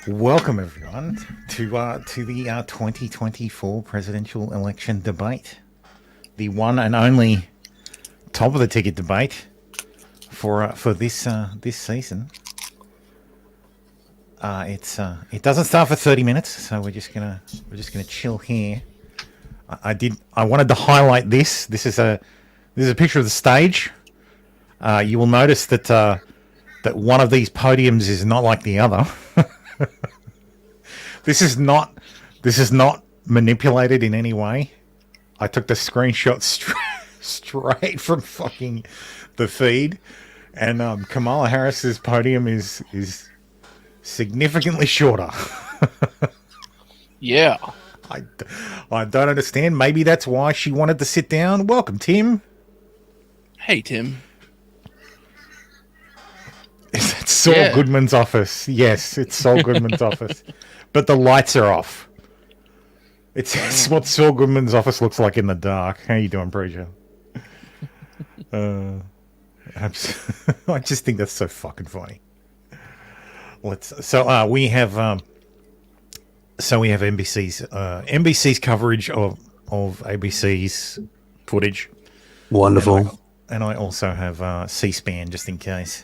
Welcome everyone to the 2024 presidential election debate, the one and only top of the ticket debate for this season. It doesn't start for 30 minutes, so we're just gonna chill here. I wanted to highlight this. This is a picture of the stage. You will notice that that one of these podiums is not like the other. This is not manipulated in any way. I took the screenshot straight from fucking the feed, and Kamala Harris's podium is significantly shorter. Yeah. I don't understand. Maybe that's why she wanted to sit down. Welcome, Tim. Hey, Tim. Is that Saul Goodman's office? Yes, it's Saul Goodman's office. But the lights are off. It's what Saul Goodman's office looks like in the dark. How you doing, Preacher? I just think that's so fucking funny. We have NBC's coverage of ABC's footage. Wonderful. And I also have C-SPAN just in case.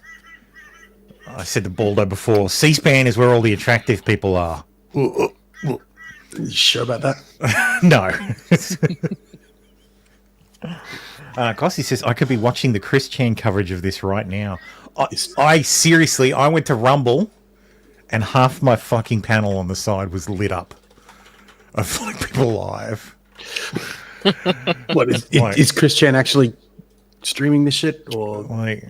I said to Baldo before, C-SPAN is where all the attractive people are. You sure about that? No. Kosty says, I could be watching the Chris Chan coverage of this right now. I seriously, I went to Rumble and half my fucking panel on the side was lit up of like people live. What is Chris Chan actually streaming this shit, or like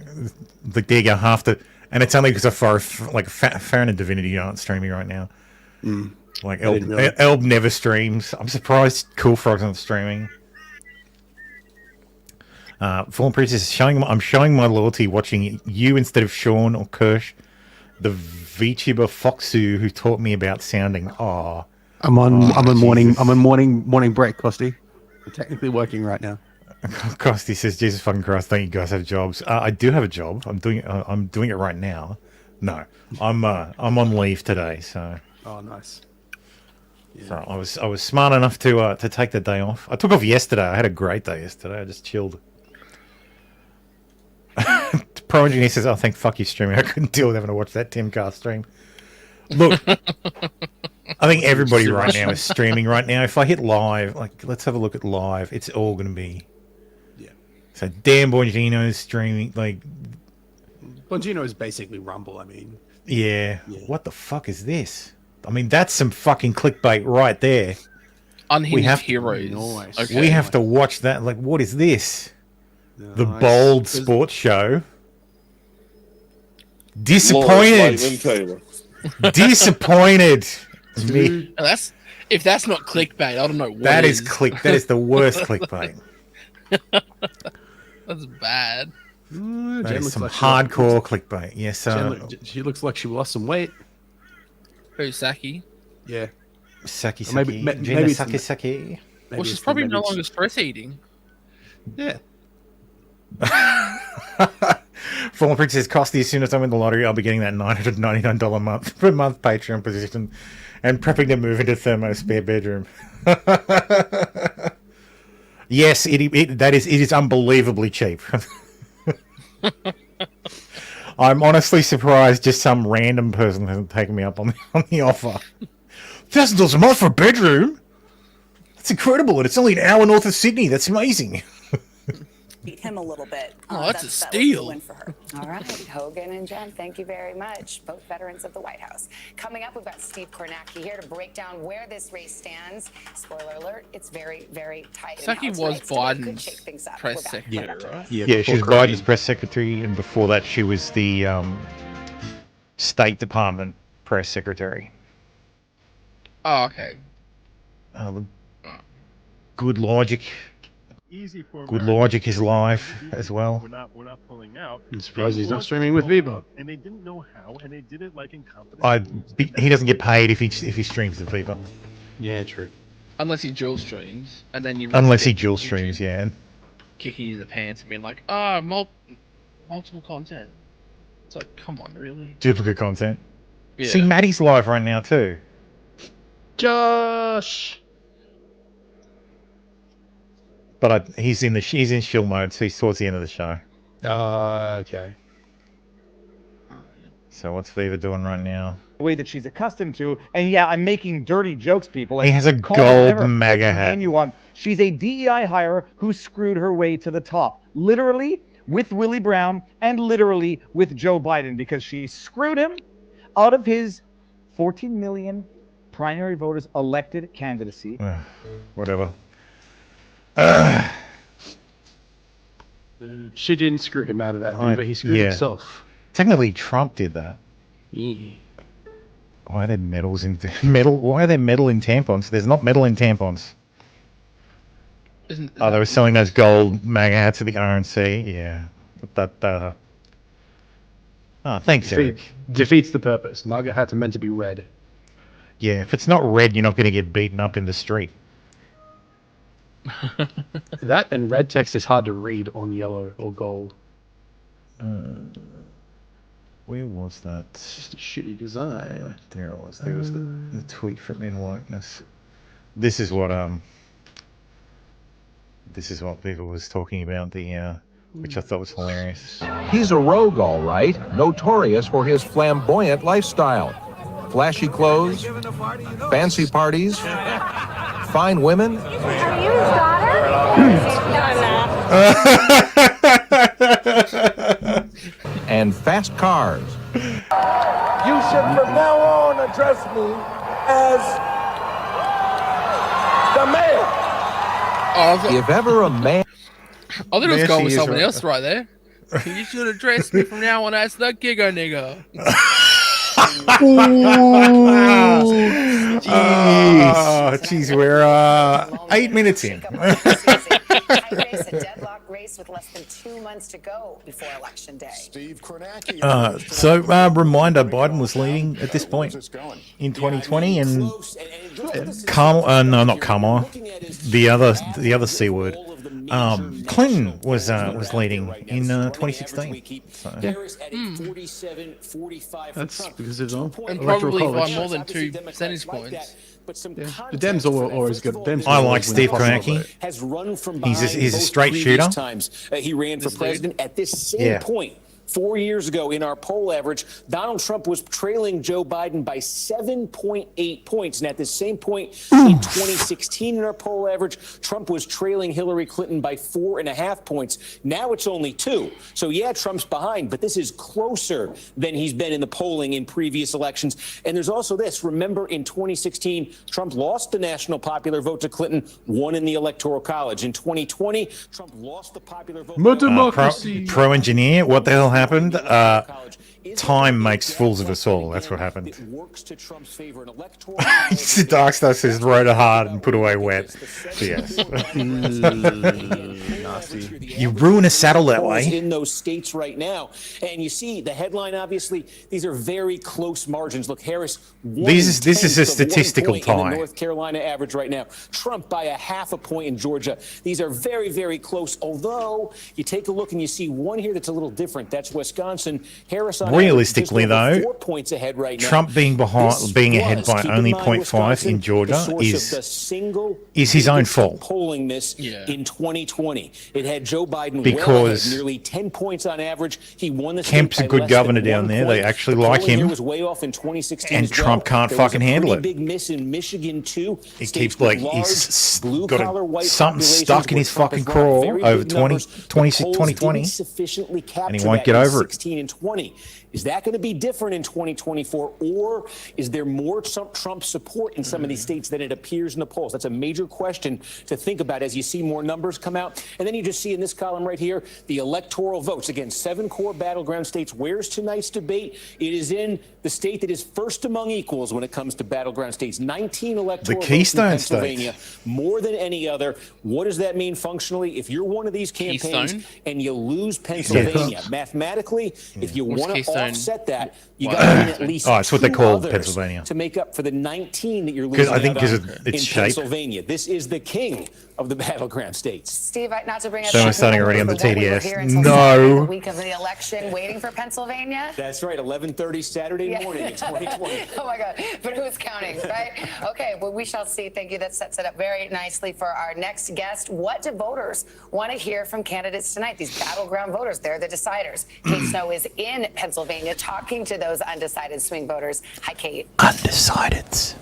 there you go, half the, and it's only because of Farron and Divinity aren't streaming right now. Like Elb never streams. I'm surprised Cool Frog's not streaming. Fallen Princess, I'm showing my loyalty watching you instead of Sean or Kirsch, the VTuber Foxu who taught me about sounding. I'm on morning break, Kosty. I'm technically working right now. Kosty says, Jesus fucking Christ, don't you guys have jobs? I do have a job. I'm doing it right now. No, I'm on leave today, so. Oh, nice. Yeah. So I was smart enough to take the day off. I took off yesterday. I had a great day yesterday. I just chilled. Pro Engineer says, "Oh, thank fuck you streaming. I couldn't deal with having to watch that Timcast stream." Look, I think everybody right now is streaming right now. If I hit live, like let's have a look at live. It's all going to be. Yeah. So Dan Bongino's streaming. Like Bongino is basically Rumble. I mean. Yeah. What the fuck is this? I mean, that's some fucking clickbait right there. Unhinged heroes. Nice. Okay. We have to watch that. Like, what is this? Nice. The Bold Sports Show. Disappointed. Disappointed. If that's not clickbait, I don't know what that is. That is the worst clickbait. That's bad. That is some hardcore clickbait. Yes, she looks like she lost some weight. Who's Saki? Yeah. Saki. Maybe Saki. Well, she's probably no longer stress eating. Yeah. Fallen Princess Kosty, as soon as I win the lottery, I'll be getting that $999 per month Patreon position and prepping to move into Thermo's spare bedroom. Yes, it is unbelievably cheap. I'm honestly surprised just some random person hasn't taken me up on the offer. $1,000 a month for a bedroom? That's incredible, and it's only an hour north of Sydney. That's amazing. Beat him a little bit. That's a steal. That was a win for her. All right, Hogan and Jen, thank you very much. Both veterans of the White House. Coming up, we've got Steve Kornacki here to break down where this race stands. Spoiler alert, it's very, very tight. Saki was Biden's press secretary, right? Yeah, she's Biden's press secretary, and before that she was the State Department press secretary. Oh, okay. Good logic. Easy for Good logic is live as well. We're not pulling out. I'm surprised he's not streaming with Viva. And they didn't know how, and they did it like in confidence. He doesn't get paid if he streams the Viva. Yeah, true. Unless he dual streams, and then you. Unless he dual streams, yeah. Kicking you in the pants and being like, multiple content. It's like, come on, really? Duplicate content. Yeah. See, Maddie's live right now too. Josh. But he's in shill mode, so he's towards the end of the show. Okay. So what's Viva doing right now? Way that she's accustomed to, and yeah, I'm making dirty jokes, people. He has a gold MAGA hat. She's a DEI hire who screwed her way to the top, literally with Willie Brown and literally with Joe Biden, because she screwed him out of his 14 million primary voters elected candidacy. Whatever. She didn't screw him out of that, but he screwed himself. Technically, Trump did that. Yeah. Why are there medals in metal? Why are there metal in tampons? There's not metal in tampons. Isn't Oh, they were selling those gold MAGA hats at the RNC. Yeah. Oh, thanks, Eric. Defeats the purpose. MAGA hats are meant to be red. Yeah, if it's not red, you're not going to get beaten up in the street. That and red text is hard to read on yellow or gold. Where was that? It's just a shitty design. There it was. There was the tweet from Likeness. This is what Viva was talking about, which I thought was hilarious. He's a rogue, all right, notorious for his flamboyant lifestyle. Flashy clothes, fancy parties, fine women. Are you his daughter? And fast cars. You should from now on address me as the mayor. If ever a man... I thought it was going with someone else right there. You should address me from now on as the Giga Nigga. Jeez, we're 8 minutes in. A deadlock race with less than 2 months to go before election day. So, reminder: Biden was leading at this point in 2020, and not Kamala, the other C word. Clinton was leading in 2016. So. Yeah. That's because it's all and probably by more than 2 percentage points. Yeah. The Dems are always good. I like Steve Kornacki. He's a straight shooter. He ran for president at this same point. 4 years ago, in our poll average, Donald Trump was trailing Joe Biden by 7.8 points. And at this same point in 2016, in our poll average, Trump was trailing Hillary Clinton by 4.5 points. Now it's only 2. So, yeah, Trump's behind, but this is closer than he's been in the polling in previous elections. And there's also this. Remember, in 2016, Trump lost the national popular vote to Clinton, won in the Electoral College. In 2020, Trump lost the popular vote. Pro-engineer, what the hell happened? Time makes fools of us all. That's what happened. Darkstar says, rode hard and put away wet. Yes. Nasty. You ruin a saddle that way. In those states right now, and you see the headline. Obviously, these are very close margins. Look, Harris. This is a statistical tie. In the North Carolina average right now. Trump by 0.5 point in Georgia. These are very, very close. Although you take a look and you see one here that's a little different. That's Wisconsin. Harris on realistically, though, 4 points ahead right now. Trump being ahead by only 0.5 in Georgia is his own fault. Polling this in 2020, it had Joe Biden because nearly 10 points on average. He won the Kemp's a good governor down there. They actually like him. Was way off in 2016 and Trump can't fucking handle it. Big miss in Michigan too. It keeps like he's got something stuck in his fucking craw over 2020, and he won't get over it. 16 and 20. Is that going to be different in 2024, or is there more Trump support in some of these states than it appears in the polls? That's a major question to think about as you see more numbers come out. And then you just see in this column right here, the electoral votes. Again, 7 core battleground states. Where's tonight's debate? It is in the state that is first among equals when it comes to battleground states. 19 electoral votes in Pennsylvania, more than any other. What does that mean functionally? If you're one of these campaigns and you lose Pennsylvania, mathematically, if you want to offset that, you got to at least it's what they call Pennsylvania to make up for the 19 that you're losing. I think because it's shape. Pennsylvania. This is the king of the battleground states. Steve, now forgot to bring up. So we're starting already on the But we were TDS. here until No. Saturday, the week of the election, waiting for Pennsylvania. That's right, 11:30 Saturday morning in 2020. Oh my God! But who's counting, right? Okay, well, we shall see. Thank you. That sets it up very nicely for our next guest. What do voters want to hear from candidates tonight? These battleground voters, they're the deciders. Kate Snow is in Pennsylvania talking to those undecided swing voters. Hi, Kate. Undecideds.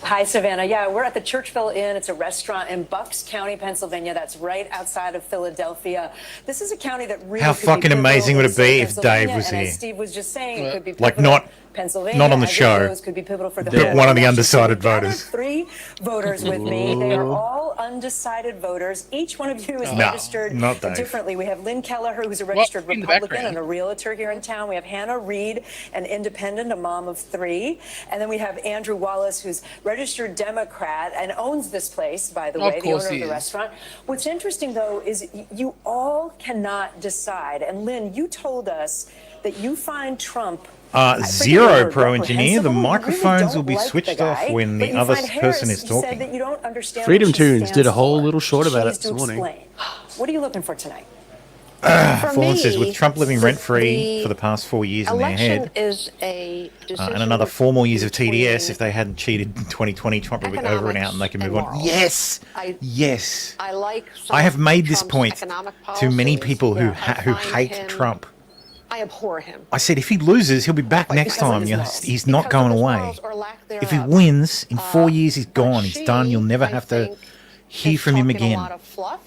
Hi, Savannah. Yeah, we're at the Churchville Inn. It's a restaurant in Bucks County, Pennsylvania. That's right outside of Philadelphia. This is a county that really How could be fucking pivotal amazing would in it be if Pennsylvania, Dave was and here? as Steve was just saying, it could be Like, pivotal. not- Pennsylvania, not on the as it show. goes, could be pivotal for the Yeah. whole One of the election. undecided So we gathered voters. 3 voters with me. They are all undecided voters. Each one of you is No, registered not Dave. differently. We have Lynn Kelleher, who's a registered in the Republican background? and a realtor here in town. We have Hannah Reed, an independent, a mom of 3. And then we have Andrew Wallace, who's registered Democrat and owns this place, by the Of way, the course owner of he the is. restaurant. What's interesting, though, is you all cannot decide. And Lynn, you told us that you find Trump 0 pro engineer. The reprehensible. You really microphones will don't be like the switched off guy, when but the you other find person is Harris, you said talking. that you don't understand Freedom what she Tunes stands did a whole for. little short She about needs it to this morning. explain. What are you looking for tonight? Fallen says, with Trump living rent-free the for the past 4 years in their election head, is a decision and another 4 more years of TDS, between if they hadn't cheated in 2020, Trump would be over and out and they can move on. economics Yes! I- Yes! I like some I have made this Trump's point economic to many policies. people who I who find hate him- Trump. I abhor him. I said, if he loses, he'll be back next because of time. his You know, morals. he's not Because going of his away. morals or lack If he thereof. wins, in 4 years, he's gone. He's She, done. You'll never I have to think, hear is from him talking again. A lot of fluff.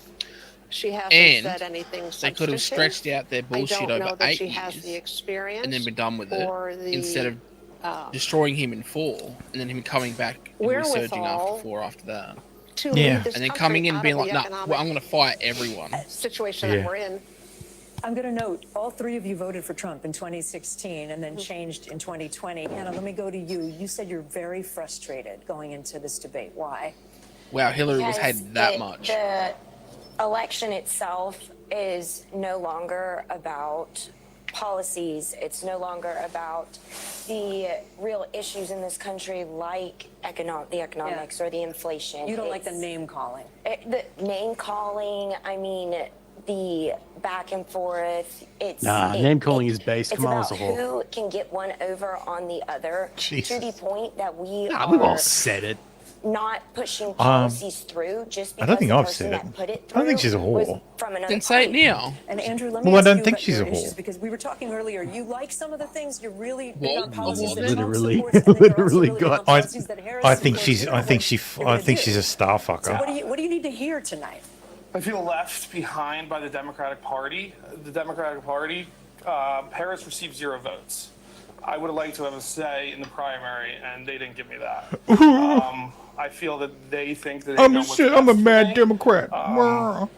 She hasn't And said anything they could have substantive. stretched out their I bullshit don't know over that 8 she has the years experience and then been done with it or the, instead of uh, destroying him in 4 and then him coming back and resurging wherewithal after 4 after that. to Yeah. lead this And then country coming in and out being of like, the nah, economic well, I'm going to fire everyone. situation Yeah. that we're in. I'm going to note all 3 of you voted for Trump in 2016 and then changed in 2020. Hannah, let me go to you. You said you're very frustrated going into this debate. Why? Wow, Hillary was Because hated that much. The election itself is no longer about policies. It's no longer about the real issues in this country, like the economics or the inflation. You don't like the name calling. The name calling. I mean, the back and forth. Name calling is based. It's Kamala's about a whore. who can get one over on the other Jesus. to the point that we Nah, are we've all said it. not pushing policies through just because I don't think the I've person said that it. put it I don't think through she's a was whore. from another Then say it party. now. And Andrew, let me Well, I ask don't you think about she's your a whore. issues, because we were talking earlier. You like some of the things you're really big Well, on policies that literally- Trump supports, and then you're also literally really big on got- policies that Harris I think supports. she's. You don't I know think what she. you're I gonna think do. she's a star So fucker. what do you need to hear tonight? I feel left behind by the Democratic Party. The Democratic Party, Harris received 0 votes. I would have liked to have a say in the primary, and they didn't give me that. I feel that they think that they know what's best I'm a for mad me. Democrat.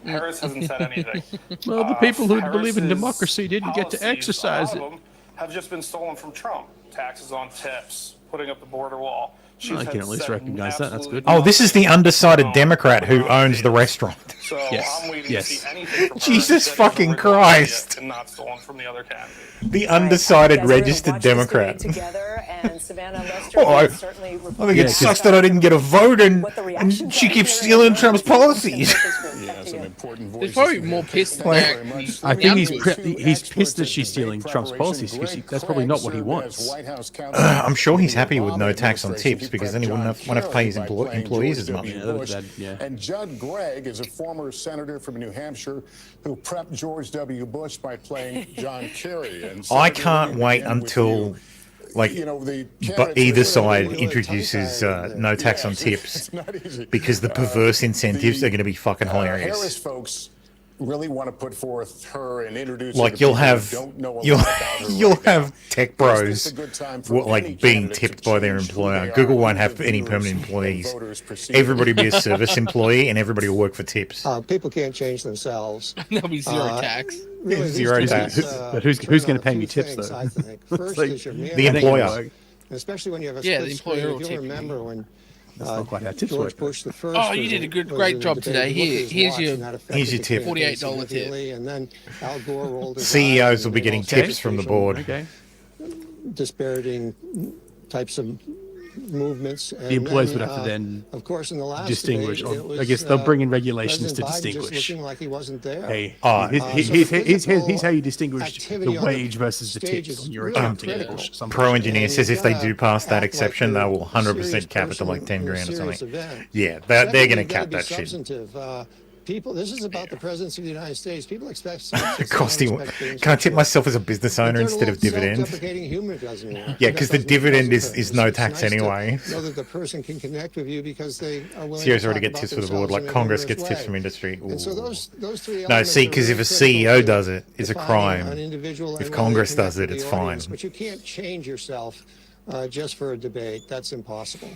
Harris hasn't said anything. Well, the people who believe in Harris's democracy didn't get to policies, exercise a it. lot of them have just been stolen from Trump. Taxes on tips, putting up the border wall. She's I can at least said recognize that. That's good. Oh, this is the nothing undecided on Democrat who owns the it. restaurant. So Yes, I'm waiting yes. to see anything from her Jesus that is fucking original Christ. and not stolen from the other candidate. The All right, undecided guys, we're gonna registered watch this Democrat. debate together, and Savannah Lester Oh, will certainly I think report it back sucks on that I didn't get a vote and what the reactions she are keeps here stealing in Trump's Atlanta. policies. There's probably more pissed than that. I think he's pissed that she's stealing Trump's policies because that's probably not what he wants. I'm sure he's happy with no tax on tips because then he wouldn't have to pay his employees as much. And Judd Gregg is a former senator from New Hampshire who prepped George W. Bush by playing John Kerry. And I Senator, can't let me wait begin with until the but candidates either are side really introduces tongue-tied no tax Yes, on tips it's not easy. because the perverse incentives are going to be fucking hilarious. Harris folks really want to put forth her and introduce Like her to you'll people who have don't know a you'll lot about her you'll right now. have tech Is bros this a good time for any like being candidate tipped to by their change who employer. they are, Google won't who have the any viewers permanent and employees. voters perceive Everybody them be a service employee and everybody will work for tips. People can't change themselves. There'll be zero tax. Really, Zero these tax. days, But who's turn going on to pay a me few tips things, though? I think. First like is your The man, employer. especially when you have a Yeah, split the employer screen. will If tip you you. remember when That's not quite how tips George work. Bush the first. Oh, you did a great job today. Here's your tip. $48 tip. And then Al Gore rolled his CEOs eyes will and be they getting all tips from the board. Okay. disparaging types of movements. And The employees then, would have to then of course, in the last distinguish, debate, or it I guess was, they'll bring in regulations President to Biden distinguish. just looking like he wasn't there. Hey, here's how you distinguish the wage versus the tips on your accounting. Pro engineer says if they do pass that exception, they will 100% cap it to like 10 grand or something. Yeah, they're going to cap that shit. People, this is about the presidency of the United States. People expect Costing, can I tip myself as a business owner instead of dividend? Yeah, because the dividend is no tax anyway. Know that the person can connect with you because they are willing CEOs to already talk get tips about for the board, like themselves in a Congress rigorous gets tips way. from industry. And so those three No, elements see, are because if a really critical CEO to does it, it's a defining crime. an individual If and Congress whether they does it, connect it's with the fine. audience. But you can't change yourself just for a debate. That's impossible.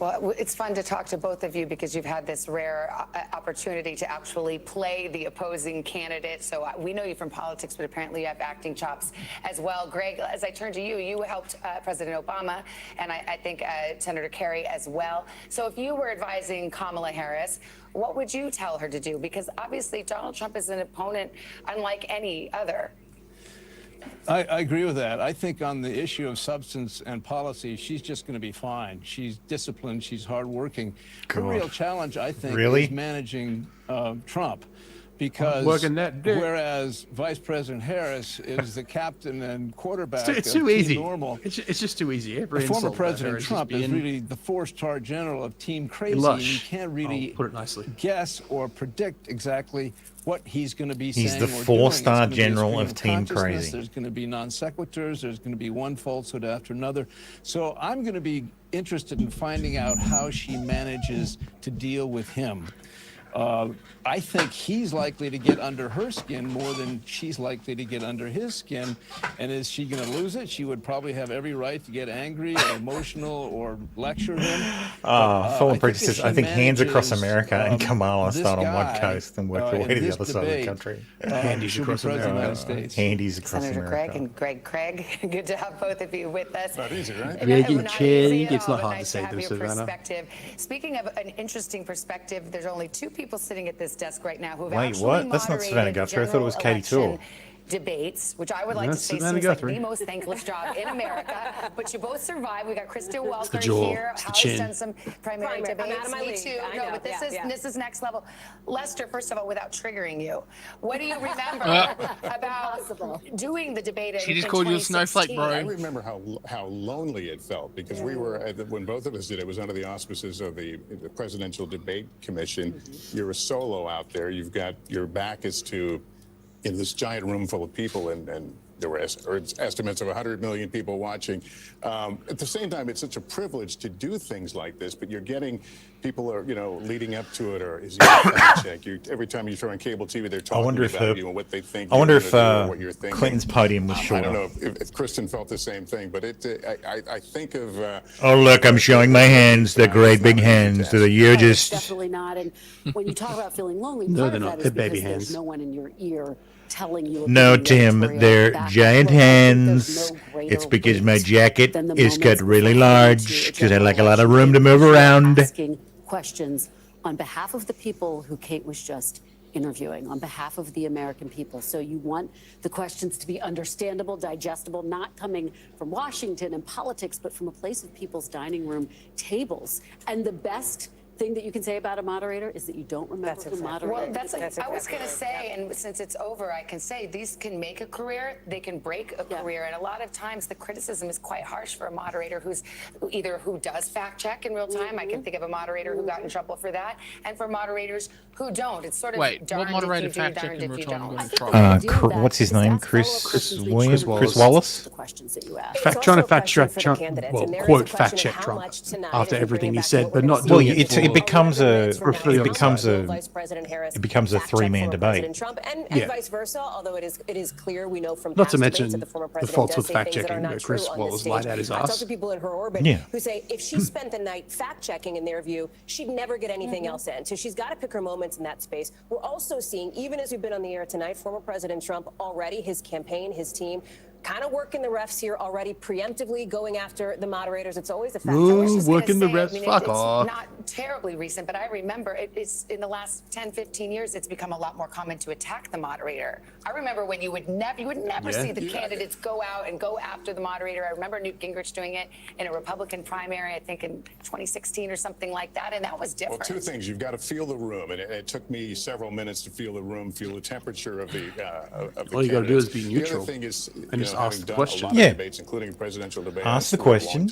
Well, it's fun to talk to both of you because you've had this rare opportunity to actually play the opposing candidate. So we know you from politics, but apparently you have acting chops as well. Greg, as I turn to you, you helped President Obama and I think Senator Kerry as well. So if you were advising Kamala Harris, what would you tell her to do? Because obviously Donald Trump is an opponent unlike any other. I agree with that. I think on the issue of substance and policy, she's just going to be fine. She's disciplined. She's hardworking. The real challenge, I think, is managing Trump. Because whereas Vice President Harris is the captain and quarterback It's of too Team easy. Normal, It's just too easy. Every former insult President Harris Trump is is being really the four-star general of Team Crazy. lush. You can't really I'll put it nicely. guess or predict exactly what he's going to be He's saying the or doing. four-star It's gonna be a general stream of Team consciousness. Crazy. There's going to be non sequiturs. There's going to be one falsehood after another. So I'm going to be interested in finding out how she manages to deal with him. I think he's likely to get under her skin more than she's likely to get under his skin. And is she going to lose it? She would probably have every right to get angry or emotional or lecture him. Fulham Bridge says, I think hands across America and Kamala start on one coast and work their way to the other side of the country. Handies across America. Handies across Senator America. Craig and Greg Craig, good to have both of you with us. Not easy, right? Greg Craig, it's not but hard to nice say have to your Savannah. perspective. Speaking of an interesting perspective, there's only two people sitting at this desk right now who have Wait, actually what? That's not moderated Savannah Guthrie. I thought it was general Katie Toole. election debates, which I would like That's to say Savannah seems like Guthrie. the most thankless job in America. But you both survived. We got Krista Welker jaw. here. It's the Howie's chin. done some primary I'm debates. out of my Me league. too. I No, know. but this Yeah, this is next level. Lester, first of all, without triggering you, what do you remember about doing the debate? She just called you a snowflake, bro. I remember how lonely it felt because we were when both of us did it was under the auspices of the Presidential Debate Commission. You're a solo out there. You've got your back is to in this giant room full of people and there were estimates of 100 million people watching. At the same time, it's such a privilege to do things like this, but you're getting people are, leading up to it, or is it a fact check? Every time you throw on cable TV, they're talking about you and what they think. I wonder if what you're thinking. Clinton's podium was shorter. I don't know if Kristen felt the same thing, but I think of. Oh, look, I'm showing my hands. They're great big hands. You're just. Definitely not. And when you talk about feeling lonely, No, part they're of not. that is They're baby because hands. there's no one in your ear telling you. No, Tim, they're giant hands. It's because my jacket is cut really large because I like a lot of room to move around. Asking questions on behalf of the people who Kate was just interviewing, on behalf of the American people. So you want the questions to be understandable, digestible, not coming from Washington and politics, but from a place of people's dining room tables. And the best thing that you can say about a moderator is that you don't remember who moderated. Well, I was going to say, and since it's over, I can say these can make a career, they can break a career, and a lot of times the criticism is quite harsh for a moderator who does fact check in real time. I can think of a moderator who got in trouble for that, and for moderators who don't. It's sort of darned if you do, darned if you don't. What's his name? Chris Williams? Chris Wallace? The questions that you ask. Trying to fact check Trump, well, quote fact check Trump after everything he said, but not doing it. It becomes a three-man debate. President Trump and vice versa. Although it is clear we know from Not to past mention debates that the former the president faults does with say fact things that are checking not that true Chris on Wallace this lied stage. at his I talk ass. to people in her orbit who say if she spent the night fact checking, in their view, she'd never get anything else in. So she's got to pick her moments in that space. We're also seeing, even as we've been on the air tonight, former President Trump already, his campaign, his team, kind of working the refs here already, preemptively going after the moderators. It's always a fact. Ooh, working the refs. Fuck off. Not terribly recent, but I remember it's in the last 10, 15 years, it's become a lot more common to attack the moderator. I remember when you would never see the candidates go out and go after the moderator. I remember Newt Gingrich doing it in a Republican primary, I think in 2016 or something like that, and that was different. Well, two things. You've got to feel the room, and it took me several minutes to feel the room, feel the temperature of the All you got to do is be neutral. The other thing is, and just ask the question. A lot of debates, including presidential debates. Ask the question.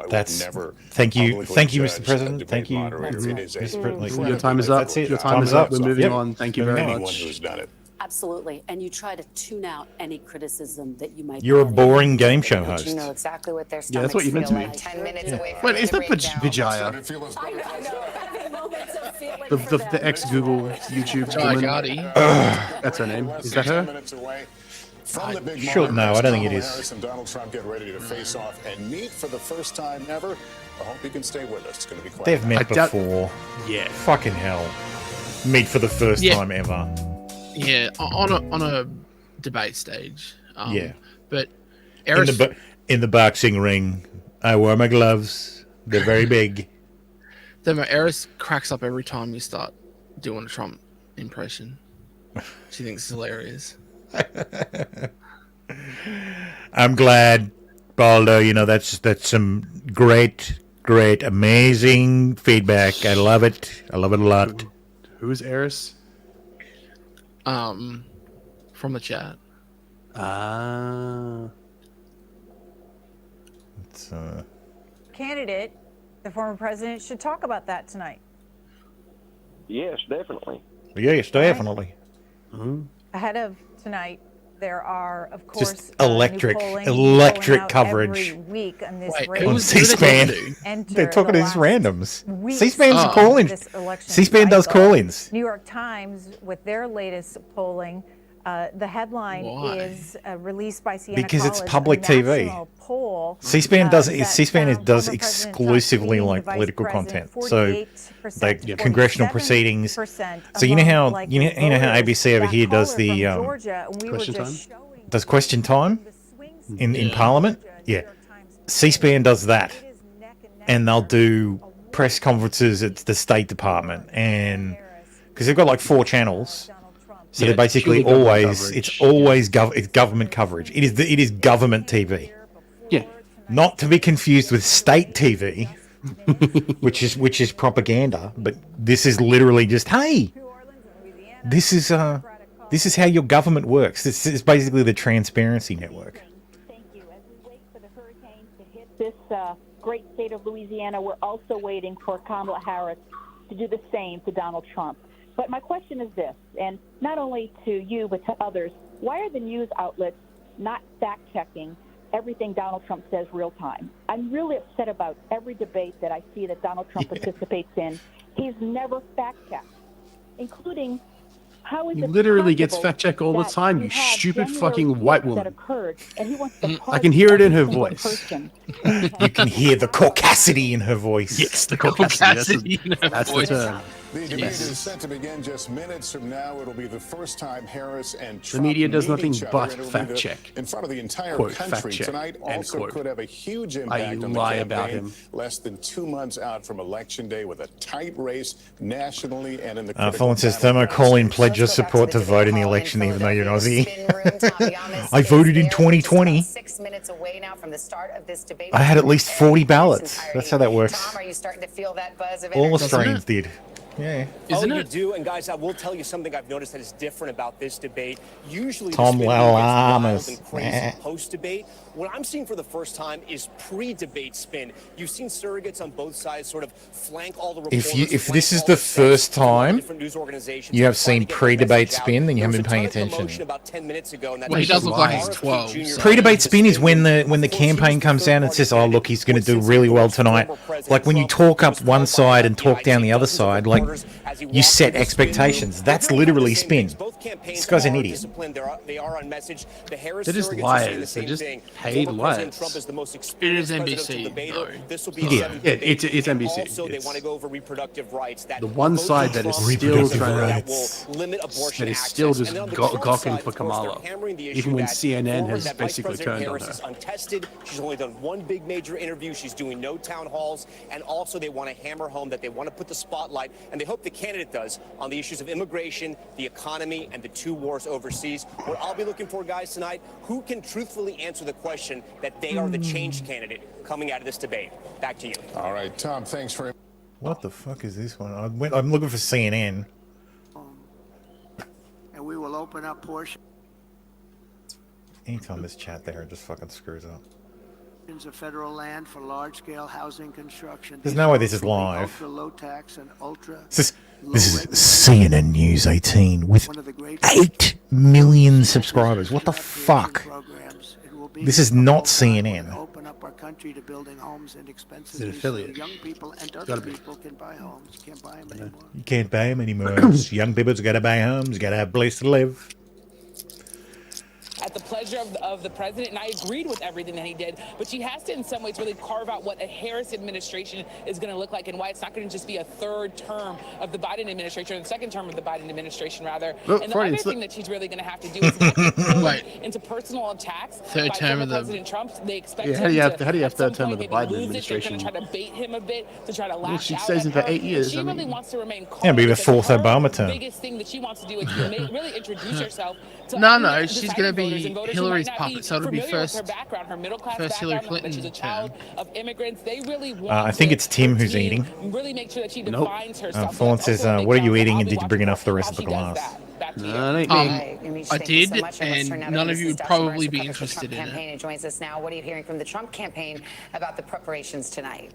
That's thank you, Mr. President. Thank you, Mr. President. Your time is up. That's it. Your time is up. We're moving on. Thank you very Anyone much. who's done it. Absolutely. And you try to tune out any criticism that you might. You're a get. boring game show host. You know exactly what their Yeah, that's what you meant to be. 10 minutes away from Wait, is that Vijaya? The ex-Google YouTube woman? That's her name. Is that her? From the big Sure, no, I don't think it is. Harris and Donald Trump get ready to face off and meet for the first time ever. I hope you can stay with us. It's going to be quite. They've met before. Yeah. Fucking hell. Meet for the first time ever. Yeah, on a debate stage. Yeah. But Harris, in the boxing ring, I wear my gloves. They're very big. Harris cracks up every time you start doing a Trump impression. She thinks it's hilarious. I'm glad, Baldo. You know, that's some great, amazing feedback. I love it. I love it a lot. Who is Eris? From the chat. It's Candidate, the former president, should talk about that tonight. Yes, definitely. Yes, definitely. Ahead of tonight, there are, of course, just electric coverage every week on this on C-SPAN. They're talking to these randoms. C-SPAN's call-ins. C-SPAN does call-ins. New York Times, with their latest polling, the headline is released by Siena because College, it's public TV. Poll, C-SPAN does exclusively like political content. So like congressional proceedings. So you know how ABC over here does the question time? Does question time in Parliament? Yeah. C-SPAN does that, and they'll do press conferences at the State Department, and because they've got like 4 channels. So they're basically it's government coverage. It is government TV. Yeah. Not to be confused with state TV, which is propaganda, but this is literally just, hey, this is how your government works. This is basically the Transparency Network. Thank you. As we wait for the hurricane to hit this great state of Louisiana, we're also waiting for Kamala Harris to do the same to Donald Trump. But my question is this, and not only to you but to others, why are the news outlets not fact-checking everything Donald Trump says real time? I'm really upset about every debate that I see that Donald Trump participates in. He's never fact-checked, including how is he it literally gets possible fact-checked all the that time, you you have stupid January fucking white 6th woman. that occurred, and he wants to I can hear it in her pardon every voice. person. You can hear the caucasity in her voice. Yes, the caucasity. That's the term. The debate is set to begin just minutes from now. It'll be the first time Harris and Trump The media does meet nothing each other, but and it'll be fact check. in front of the entire Quote, country. fact check, Tonight end also quote. could have a huge I impact on the lie campaign. about him. Less than 2 months out from Election Day with a tight race nationally and in the Fallon says, Thermo Colin pledged your support to vote in the election even though you're an Aussie. I voted in 2020. 6 minutes away now from the start of this debate. I had at least 40 ballots. That's how that works. Tom, are you starting to feel that buzz of All energy? Australians did. Yeah. You do, and guys, I will tell you something I've noticed that is different about this debate. Usually, Tom the spin move gets wild Lamas. and crazy post-debate. What I'm seeing for the first time is pre-debate spin. You've seen surrogates on both sides sort of flank all the reporters. If this is the first time different news organizations you have trying seen to get their pre-debate message out. spin, then you There haven't been was a paying ton of commotion attention. about 10 minutes ago, and that Well, he does look like he's 12. Pre-debate spin is when the campaign comes out and says, "Oh, look, he's going to do really well tonight." Like when you talk up one side and talk down the other side, like you set expectations. That's literally spin. This guy's an idiot. They are on message. The Harris They're just surrogates are saying the liars. They're same just thing. paid Former President less. Trump is the most It experienced is presidential NBC, debater. though. This will be Yeah. a seventh Yeah, debate. it's And NBC. Also, they It's want to go over reproductive rights. That the one vote side for that is Trump still is a trying vote to- that will limit abortion that is access. still just And then on the go- Trump gawking side, for of course, they're Kamala, hammering the even issue when that CNN forward has that Vice basically President turned on Harris her. is untested. She's only done one big major interview. She's doing no town halls. And also, they want to hammer home that they want to put the spotlight, and they hope the candidate does, on the issues of immigration, the economy, and the two wars overseas. What I'll be looking for, guys, tonight, who can truthfully answer the question that they are the change candidate coming out of this debate. Back to you. All right, Tom, thanks for... What the fuck is this one? I'm looking for CNN. And we will open up portions Anytime there's chat there, it just fucking screws up. of federal land for large-scale housing construction. There's no way this is live. Ultra low tax and ultra. This is CNN News 18 with 8 million subscribers. What the fuck? This is not CNN. Open up our country to building homes inexpensively. It's an affiliate. So young people and It's other gotta be. people can buy homes. You can't buy them anymore. You can't buy them anymore. Young people's got to buy homes, got to have a place to live. At the pleasure of the president, and I agreed with everything that he did, but she has to in some ways really carve out what a Harris administration is going to look like and why it's not going to just be a third term of the Biden administration, or the second term of the Biden administration rather. Look, And the Freudian other slip. thing that she's really going to have to do is not get pulled Wait. into personal attacks Third by term former of the- President Trump. They expect Yeah, him how do you have- to, how do you have at some third term of point, the maybe Biden lose it. administration? They're going to try to bait him a bit to try to Well, lash she out stays at in for her. 8 years, She I really mean- wants to remain calm. Yeah, be the because fourth her Obama term. biggest thing that she wants to do is really introduce herself to No, undecided she's gonna be voters and voters who Hillary's might not be puppet, so it'll be familiar with first- her background, her middle class first Hillary background, that she's a Clinton child of immigrants. They really want I think to- it's Tim her who's to eating. Really make sure that she Nope. defines herself. Fawn says, what are you eating and did you bring enough for the rest How of the she does glass? that. Back to you. No, it ain't Right. me. Amish, I thank you so did, much. Let's and turn now to none of Mrs. you would Dustin probably Burns, who be covers the interested Trump in it. campaign and joins us now. What are you hearing from the Trump campaign about the preparations tonight?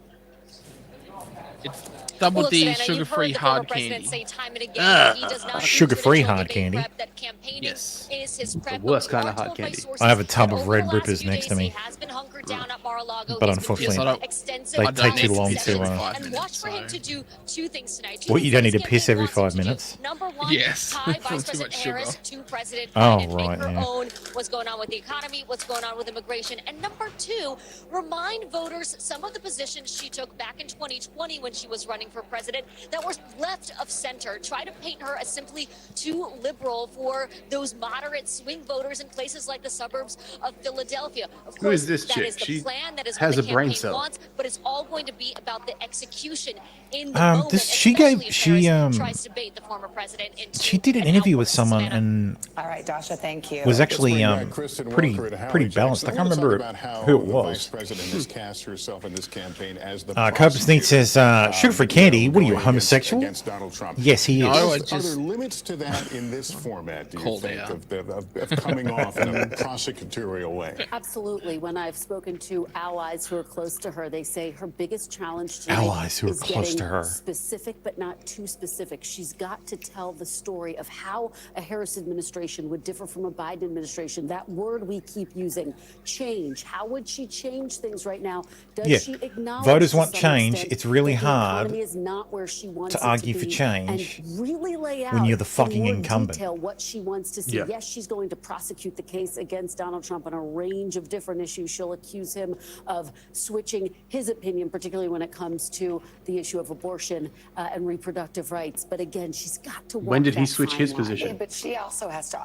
It's double Well, D Savannah, you've sugar-free heard the former hard president candy. say time and again he does not use Sugar-free traditional hard debate candy. prep, that campaigning Yes. is his prep. worst But we kind are of hard told by candy. sources I have a tub that of over Red the last Rippers few next days to me. He has been hunkered down at Mar-a-Lago. But He's been unfortunately, doing Yes, I don't- extensive they I don't take too need to long piss to, every uh, 5 and minutes, watch for him so- to do two things tonight. What, you don't need to His piss campaign every wants him 5 to do. minutes? Number one, Yes. tie Too Vice much President sugar. Harris to President Oh, Biden. right, Make her yeah. own what's going on with the economy, what's going on with immigration. And number two, remind voters some of the positions she took back in 2020 when she was running for president that were left of center. Try to paint her as simply too liberal for those moderate swing voters in places like the suburbs of Philadelphia. Of Who course, is this that chick? is the She plan, that is has what a the brain campaign cell. wants, but it's all going to be about the execution in the moment. She especially gave, if Harris she tries to bait the former president into she did an interview with someone and All right, Dasha, thank you. was actually Kristen pretty Walker at Howard pretty Jackson. balanced. I can't wanna talk remember about how who it the was. Vice President has cast herself in this campaign as the Copus Neat says, sugar-free candy. What are you, homosexual? against Donald Trump. Yes, he is. No, I Are just there limits to that in this format, do you Cold think, air. of coming off in a prosecutorial way? Absolutely. When I've spoken to allies who are close to her, they say her biggest challenge tonight Allies who are is close getting to her. specific, but not too specific. She's got to tell the story of how a Harris administration would differ from a Biden administration. That word we keep using, change. How would she change things right now? Does Yeah. she acknowledge Voters to want some change. extent It's really that the hard economy is not where she wants to it argue to for be, change and really lay out when you're the in fucking more incumbent. detail what she wants to see. Yeah. Yes, she's going to prosecute the case against Donald Trump on a range of different issues. She'll accuse him of switching his opinion, particularly when it comes to the issue of abortion and reproductive rights. But again, she's got to. When did he walk switch that his fine line. position? But she also has to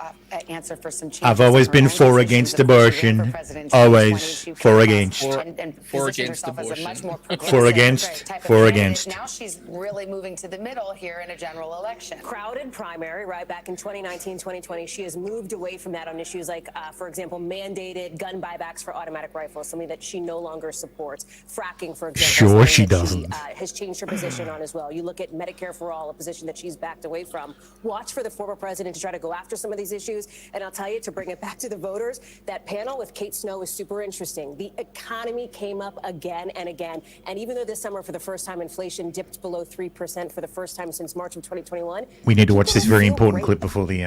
answer for some changes. I've always in her been own for decisions against of course, she ran abortion. for president in Always 2020. She for came against. out and For positioned against herself as a abortion. much more For progressive against. type of For candidate. against. Now she's really moving to the middle here in a general election. Crowded primary, right? Back in 2019, 2020, she has moved away from that on issues like, for example, mandated gun buybacks for automatic rifles, something that she no longer supports. Fracking, for example. Sure something she that doesn't. Has changed her position on as well. You look at Medicare for All, a position that she's backed away from. Watch for the former president to try to go after some of these issues. And I'll tell you, to bring it back to the voters, that panel with Kate Snow is super interesting. The economy came up again and again. And even though this summer, for the first time, inflation dipped below 3% for the first time since March of 2021. We need to watch this people very feel important great. clip before the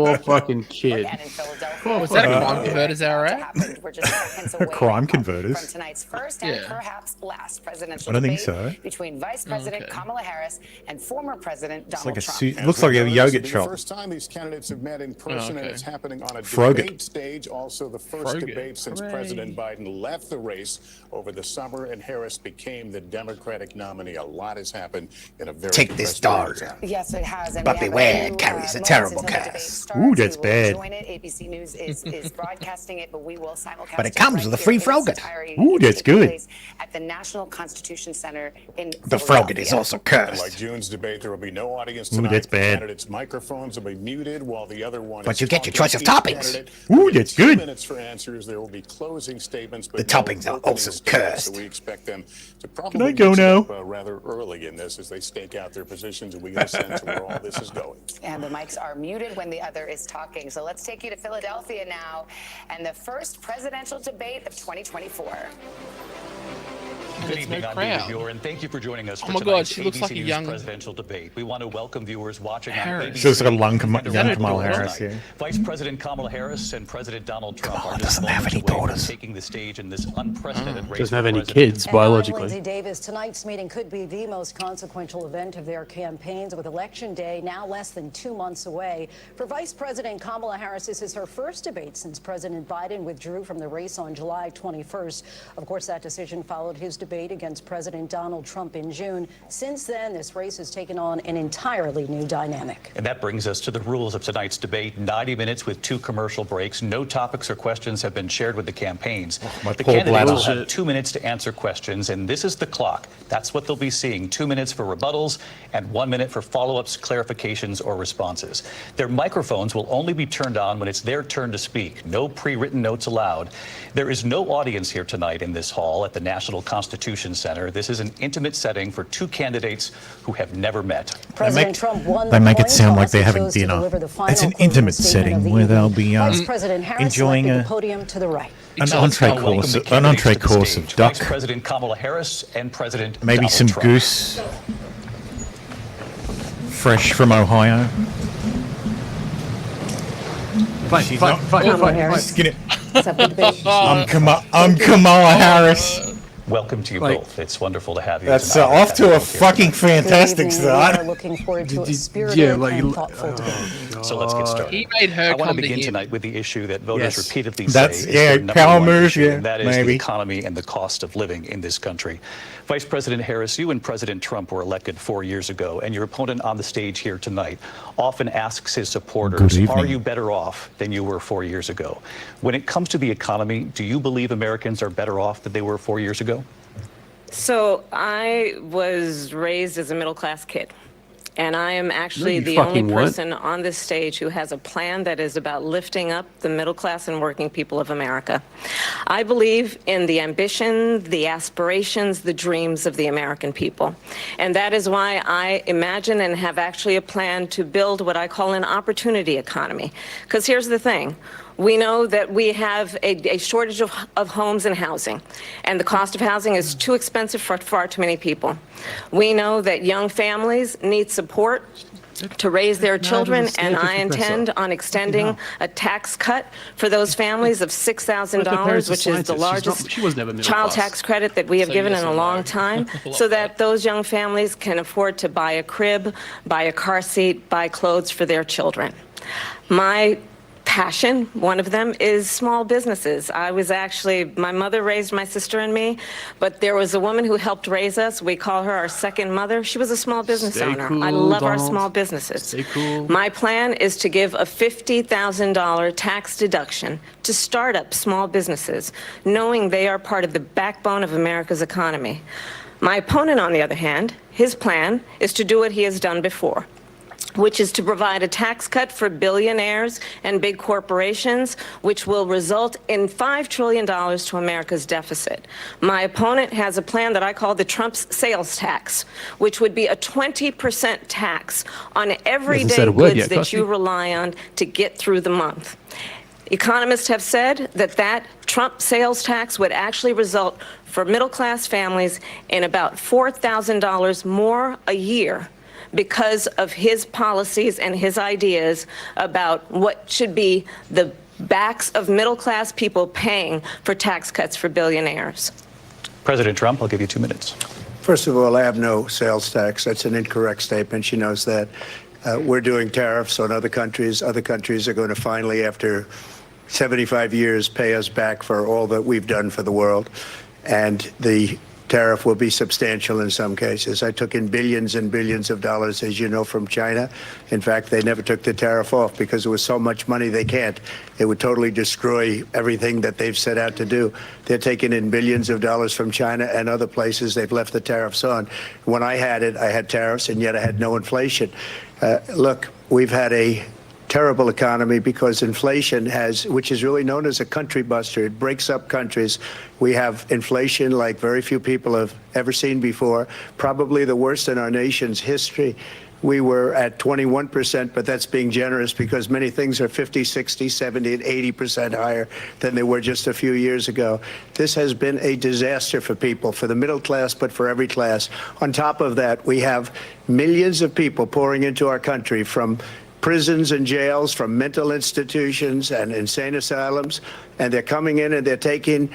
Poor fucking kid. And in Philadelphia, Was that a crime converters era? we're just seconds away Crime from converters. tonight's first and perhaps last presidential I don't think debate so. between Vice President Kamala Harris and former President Donald Trump. Looks like a yogurt The shop. first time these candidates have met in person, and it's happening on a Froget. debate stage. Also, the first debate since President Biden left the race over the summer, and Harris became the Democratic nominee. A lot has happened in a very Take this compressed dog. period of time. Yes, it has. And But we have beware, a few, carries a moments terrible until the debate cast. starts. Ooh, that's We will bad. Join it. ABC News is broadcasting it, but we will simulcast But it comes right with a here free in its Froget. entirety. Ooh, It that's takes good. place at the National Constitution Center in The Philadelphia. Froget is also And cursed. like June's debate, there will be no audience Ooh, tonight. that's The bad. candidates' microphones will be muted while the other one But is you get your talking. choice of Each toppings. candidate Ooh, will get that's 2 good. minutes for answers. There will be closing statements, but The no toppings are opening also statements. cursed. So we expect them to I probably go mix it now? up, rather early in this as they stake out their positions, and we get a sense of where all this is going. And the mics are muted when the other is talking. So let's take you to Philadelphia now and the first presidential debate of 2024. Good evening, I'm David Muir, and thank you for joining us for Oh my God, tonight's she looks ABC like a News young presidential debate. We want to welcome viewers watching on Harris. ABC. She looks like a young and Kamala around the Harris, world. yeah. Vice President Kamala Harris and President Donald Trump are just doesn't have moments any away from daughters. taking the stage in this unprecedented race. Doesn't have for any president. kids And biologically. I'm Lindsay Davis. Tonight's meeting could be the most consequential event of their campaigns, with Election Day now less than 2 months away. For Vice President Kamala Harris, this is her first debate since President Biden withdrew from the race on July 21st. Of course, that decision followed his debate against President Donald Trump in June. Since then, this race has taken on an entirely new dynamic. And that brings us to the rules of tonight's debate. 90 minutes with 2 commercial breaks. No topics or questions have been shared with the campaigns. my The poor candidates will bladder. have 2 minutes to answer questions, and this is the clock. That's what they'll be seeing. 2 minutes for rebuttals and 1 minute for follow-ups, clarifications, or responses. Their microphones will only be turned on when it's their turn to speak. No pre-written notes allowed. There is no audience here tonight in this hall at the National Constitution Center. This is an intimate setting for 2 candidates who have never met. President Trump won They the make it coin sound like toss they're and having chose to dinner. deliver the final It's an closing intimate statement setting of the where they'll evening. be Vice President Harris enjoying selected the podium to the right. an So let's entree now welcome course, the an candidates entree to the course stage. of duck, Vice President Kamala Harris and President maybe Donald some Trump. goose, fresh from Ohio. Fight, She's fight, not- fight, Oh, fight, Harris. fight. Get it. I'm Kamala Harris. Welcome to you Like- both. It's wonderful to have you. That's tonight. off to a fucking fantastic We start. are looking forward to a Did- spirited yeah, like- and thoughtful debate. So let's get started. He made her I want to come to begin him. tonight with the issue that voters Yes. repeatedly That's- say is yeah, their number power one move, issue, yeah, and that is maybe. the economy and the cost of living in this country. Vice President Harris, you and President Trump were elected 4 years ago, and your opponent on the stage here tonight often asks his supporters, Good evening. are you better off than you were 4 years ago? When it comes to the economy, do you believe Americans are better off than they were 4 years ago? So I was raised as a middle-class kid, and I am actually you the only fucking weren't. person on this stage who has a plan that is about lifting up the middle class and working people of America. I believe in the ambition, the aspirations, the dreams of the American people. And that is why I imagine and have actually a plan to build what I call an opportunity economy. Because here's the thing. We know that we have a shortage of homes and housing, and the cost of housing is too expensive for far too many people. We know that young families need support to raise their children, and I intend on extending a tax cut for those families of $6,000, which is the largest She was never middle child class. tax credit that we have given yes in a or long no? time, Love so that those young families can afford to buy a crib, buy a car seat, buy clothes for their children. My passion, one of them, is small businesses. My mother raised my sister and me, but there was a woman who helped raise us. We call her our second mother. She was a small business Stay owner. cool, I love our Donald. small businesses. Stay cool. My plan is to give a $50,000 tax deduction to startup small businesses, knowing they are part of the backbone of America's economy. My opponent, on the other hand, his plan is to do what he has done before, which is to provide a tax cut for billionaires and big corporations, which will result in $5 trillion to America's deficit. My opponent has a plan that I call the Trump's sales tax, which would be a 20% tax on Hasn't everyday said a word goods yet, that you Costi. rely on to get through the month. Economists have said that Trump sales tax would actually result for middle-class families in about $4,000 more a year because of his policies and his ideas about what should be the backs of middle-class people paying for tax cuts for billionaires. President Trump, I'll give you 2 minutes. First of all, I have no sales tax. That's an incorrect statement. She knows that. We're doing tariffs on other countries. Other countries are going to finally, after 75 years, pay us back for all that we've done for the world. And the tariff will be substantial in some cases. I took in billions and billions of dollars, as you know, from China. In fact, they never took the tariff off because there was so much money they can't. It would totally destroy everything that they've set out to do. They're taking in billions of dollars from China and other places. They've left the tariffs on. When I had it, I had tariffs, and yet I had no inflation. Look, we've had a terrible economy because inflation which is really known as a country buster. It breaks up countries. We have inflation like very few people have ever seen before, probably the worst in our nation's history. We were at 21%, but that's being generous because many things are 50, 60, 70, and 80% higher than they were just a few years ago. This has been a disaster for people, for the middle class, but for every class. On top of that, we have millions of people pouring into our country from prisons and jails, from mental institutions and insane asylums, and they're coming in and they're taking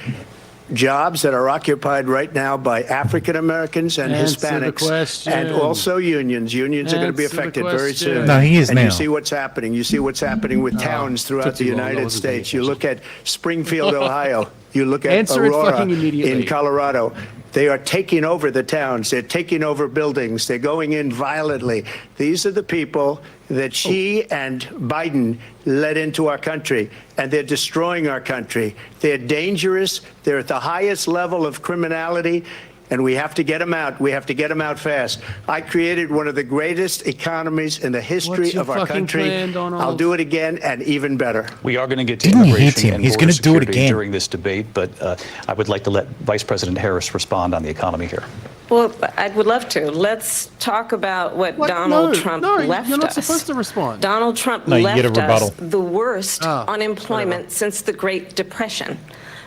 jobs that are occupied right now by African Americans and Hispanics, and also unions. Unions are going to be affected very soon. No, he is and now. You see what's happening. You see what's happening with towns throughout the United States. You look at Springfield, Ohio. You look at Aurora in Colorado. They are taking over the towns. They're taking over buildings. They're going in violently. These are the people that she and Biden led into our country, and they're destroying our country. They're dangerous. They're at the highest level of criminality, and we have to get them out. We have to get them out fast. I created one of the greatest economies in the history of our country. I'll do it again, and even better. We are going to get to Didn't you hit immigration him? and He's border going to do it security again. during this debate, but I would like to let Vice President Harris respond on the economy here. Well, I would love to. Let's talk about what Donald Trump left us. You're not supposed to respond. Donald Trump No, you get a left us rebuttal. the worst unemployment since the Great Depression.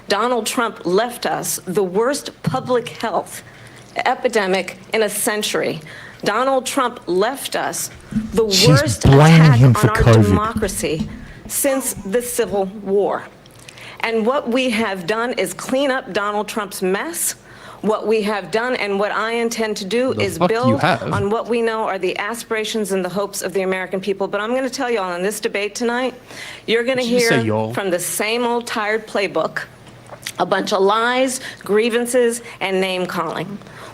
Donald Trump left us the worst public health epidemic in a century. Donald Trump left us the worst blaming attack him on for our COVID. democracy since the Civil War. And what we have done is clean up Donald Trump's mess. What we have done and what I intend to do is build on what we know are the aspirations and the hopes of the American people. But I'm going to tell you all in this debate tonight, you're going to hear from the same old tired playbook, a bunch of lies, grievances, and name-calling.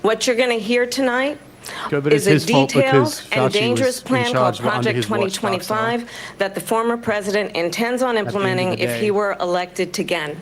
What you're going to hear tonight is a detailed and dangerous plan called Project 2025 that the former president intends on implementing if he were elected again.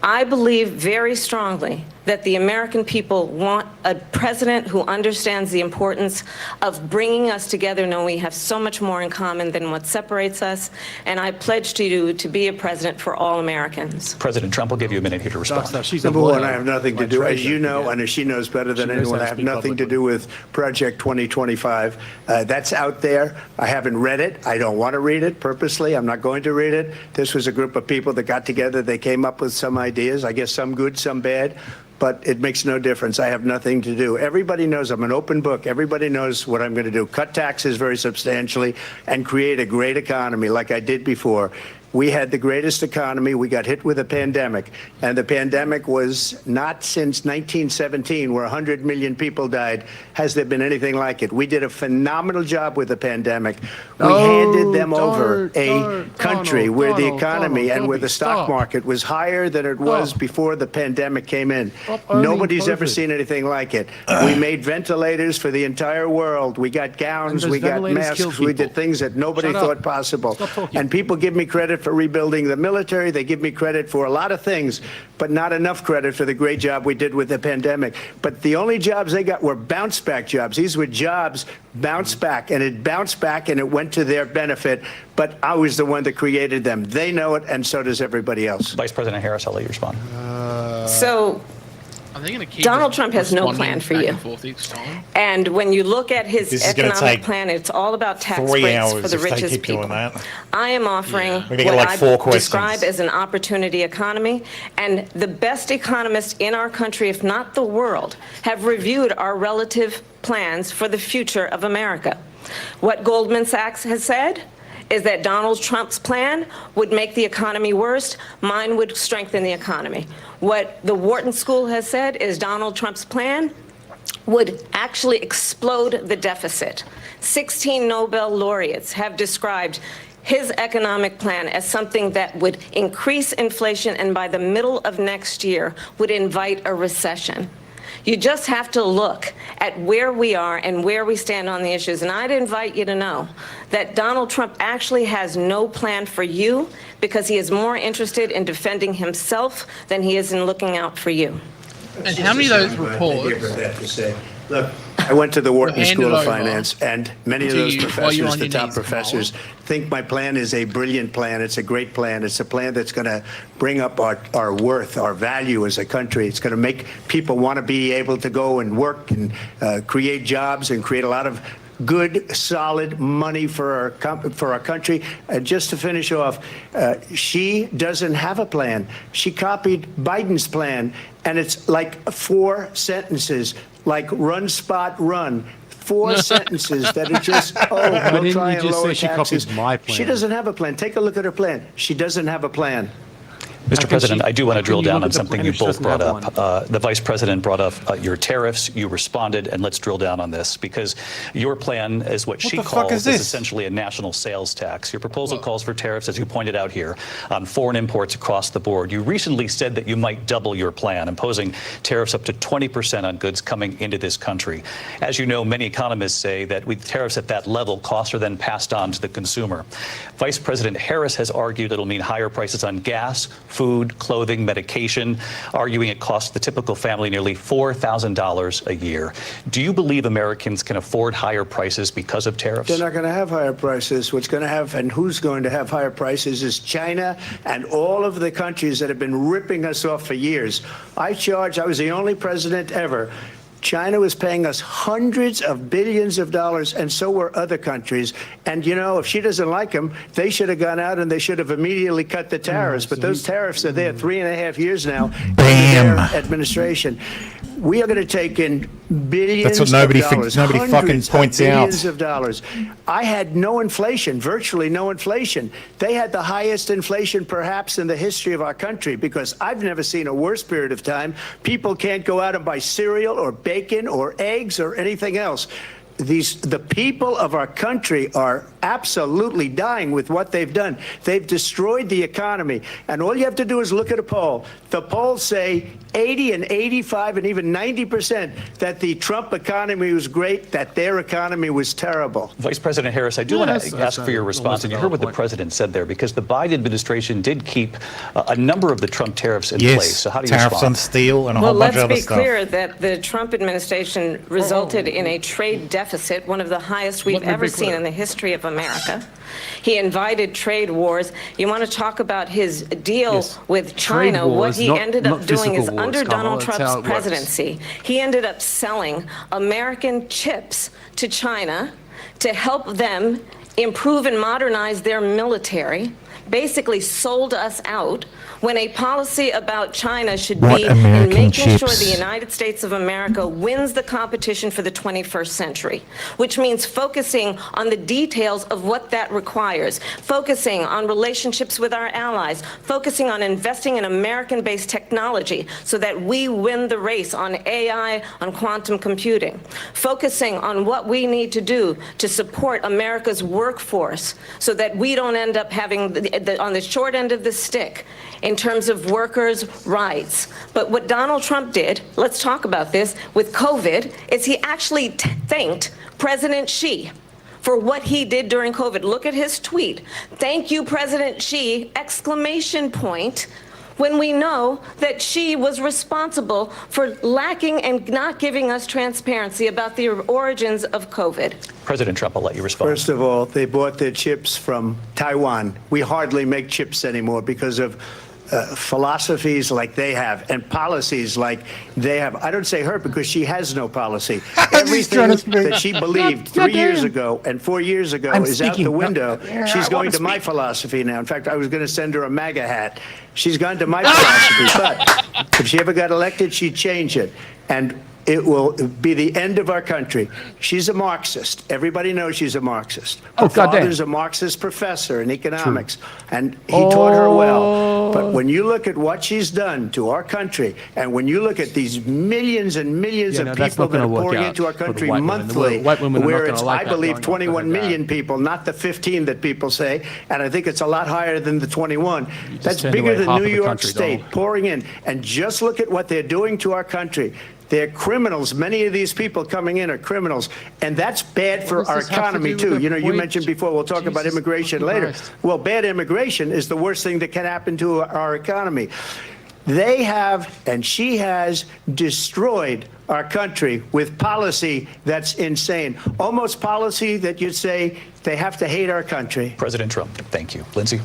I believe very strongly that the American people want a president who understands the importance of bringing us together, knowing we have so much more in common than what separates us. And I pledge to you to be a president for all Americans. President Trump will give you a minute here to respond. Number one, I have nothing to do, as you know, and as she knows better than anyone, I have nothing to do with Project 2025. That's out there. I haven't read it. I don't want to read it purposely. I'm not going to read it. This was a group of people that got together. They came up with some ideas, I guess some good, some bad. But it makes no difference. I have nothing to do. Everybody knows I'm an open book. Everybody knows what I'm going to do. Cut taxes very substantially and create a great economy like I did before. We had the greatest economy. We got hit with a pandemic. And the pandemic was not since 1917, where 100 million people died, has there been anything like it. We did a phenomenal job with the pandemic. We handed them over a country where the economy and where the stock market was higher than it was before the pandemic came in. Nobody's ever seen anything like it. We made ventilators for the entire world. We got gowns. We got masks. We did things that nobody thought possible. And people give me credit for rebuilding the military. They give me credit for a lot of things, but not enough credit for the great job we did with the pandemic. But the only jobs they got were bounce back jobs. These were jobs bounce back, and it bounced back and it went to their benefit. But I was the one that created them. They know it, and so does everybody else. Vice President Harris, I'll let you respond. So Are they going to keep Donald Trump has no responding plan for back you. and forth each time? And when you look at his This is gonna economic take plan, it's all about tax 3 breaks hours for the if they richest keep doing people. that. I am offering We're what gonna get like 4 I questions. describe as an opportunity economy, and the best economists in our country, if not the world, have reviewed our relative plans for the future of America. What Goldman Sachs has said is that Donald Trump's plan would make the economy worse. Mine would strengthen the economy. What the Wharton School has said is Donald Trump's plan would actually explode the deficit. 16 Nobel laureates have described his economic plan as something that would increase inflation and by the middle of next year would invite a recession. You just have to look at where we are and where we stand on the issues. And I'd invite you to know that Donald Trump actually has no plan for you because he is more interested in defending himself than he is in looking out for you. And how many of those reports? Look, I went to the Wharton Handed School of over Finance, and many of to those you while you're professors, on the your top knees, professors, think my plan is a brilliant plan. It's a great plan. It's a plan that's going to bring up our worth, our value as a country. It's going to make people want to be able to go and work and create jobs and create a lot of good, solid money for our country. Just to finish off, she doesn't have a plan. She copied Biden's plan, and it's like 4 sentences, like run, spot, run. 4 sentences that are just, we'll try and lower taxes. She doesn't have a plan. Take a look at her plan. She doesn't have a plan. Mr. President, I do want to drill down on something you both brought up. The Vice President brought up your tariffs. You responded, and let's drill down on this because your plan is what she calls is essentially a national sales tax. Your proposal calls for tariffs, as you pointed out here, on foreign imports across the board. You recently said that you might double your plan, imposing tariffs up to 20% on goods coming into this country. As you know, many economists say that with tariffs at that level, costs are then passed on to the consumer. Vice President Harris has argued it'll mean higher prices on gas, food, clothing, medication, arguing it costs the typical family nearly $4,000 a year. Do you believe Americans can afford higher prices because of tariffs? They're not going to have higher prices. What's going to have and who's going to have higher prices is China and all of the countries that have been ripping us off for years. I was the only president ever. China was paying us hundreds of billions of dollars, and so were other countries. And, you know, if she doesn't like them, they should have gone out and they should have immediately cut the tariffs. But those tariffs are there 3.5 years now. Bam. Under their administration. We are going to take in billions That's what nobody of dollars, nobody fucking hundreds points of out. billions of dollars. I had no inflation, virtually no inflation. They had the highest inflation perhaps in the history of our country because I've never seen a worse period of time. People can't go out and buy cereal or bacon or eggs or anything else. The people of our country are absolutely dying with what they've done. They've destroyed the economy. And all you have to do is look at a poll. The polls say 80 and 85 and even 90% that the Trump economy was great, that their economy was terrible. Vice President Harris, I do want to ask for your response. And you heard what the president said there, because the Biden administration did keep a number of the Trump tariffs in place. So how do you tariffs respond? on steel and a whole bunch of other Let's stuff. be clear that the Trump administration resulted in a trade deficit, one of the highest we've ever seen in the history of America. He invited trade wars. You want to talk about his deal with China? What he ended up doing is under Donald Trump's presidency, he ended up selling American chips to China to help them improve and modernize their military, basically sold us out when a policy about China should be in making sure the United States of America wins the competition for the 21st century, which means focusing on the details of what that requires, focusing on relationships with our allies, focusing on investing in American-based technology so that we win the race on AI, on quantum computing, focusing on what we need to do to support America's workforce so that we don't end up having on the short end of the stick in terms of workers' rights. But what Donald Trump did, let's talk about this, with COVID, is he actually thanked President Xi for what he did during COVID. Look at his tweet. Thank you, President Xi, exclamation point, when we know that Xi was responsible for lacking and not giving us transparency about the origins of COVID. President Trump, I'll let you respond. First of all, they bought their chips from Taiwan. We hardly make chips anymore because of philosophies like they have and policies like they have. I don't say her because she has no policy. Everything that she believed 3 years ago and 4 years ago is out the window. She's going to my philosophy now. In fact, I was going to send her a MAGA hat. She's gone to my philosophy. But if she ever got elected, she'd change it. And it will be the end of our country. She's a Marxist. Everybody knows she's a Marxist. Her father's a Marxist professor in economics, and he taught her well. But when you look at what she's done to our country, and when you look at these millions and millions of people that are pouring into our country monthly, where it's, I believe, 21 million people, not the 15 that people say, and I think it's a lot higher than the 21. That's bigger than New York State pouring in. And just look at what they're doing to our country. They're criminals. Many of these people coming in are criminals. And that's bad for our economy, too. You know, you mentioned before, we'll talk about immigration later. Well, bad immigration is the worst thing that can happen to our economy. They have, and she has, destroyed our country with policy that's insane. Almost policy that you'd say they have to hate our country. President Trump, thank you. Lindsay?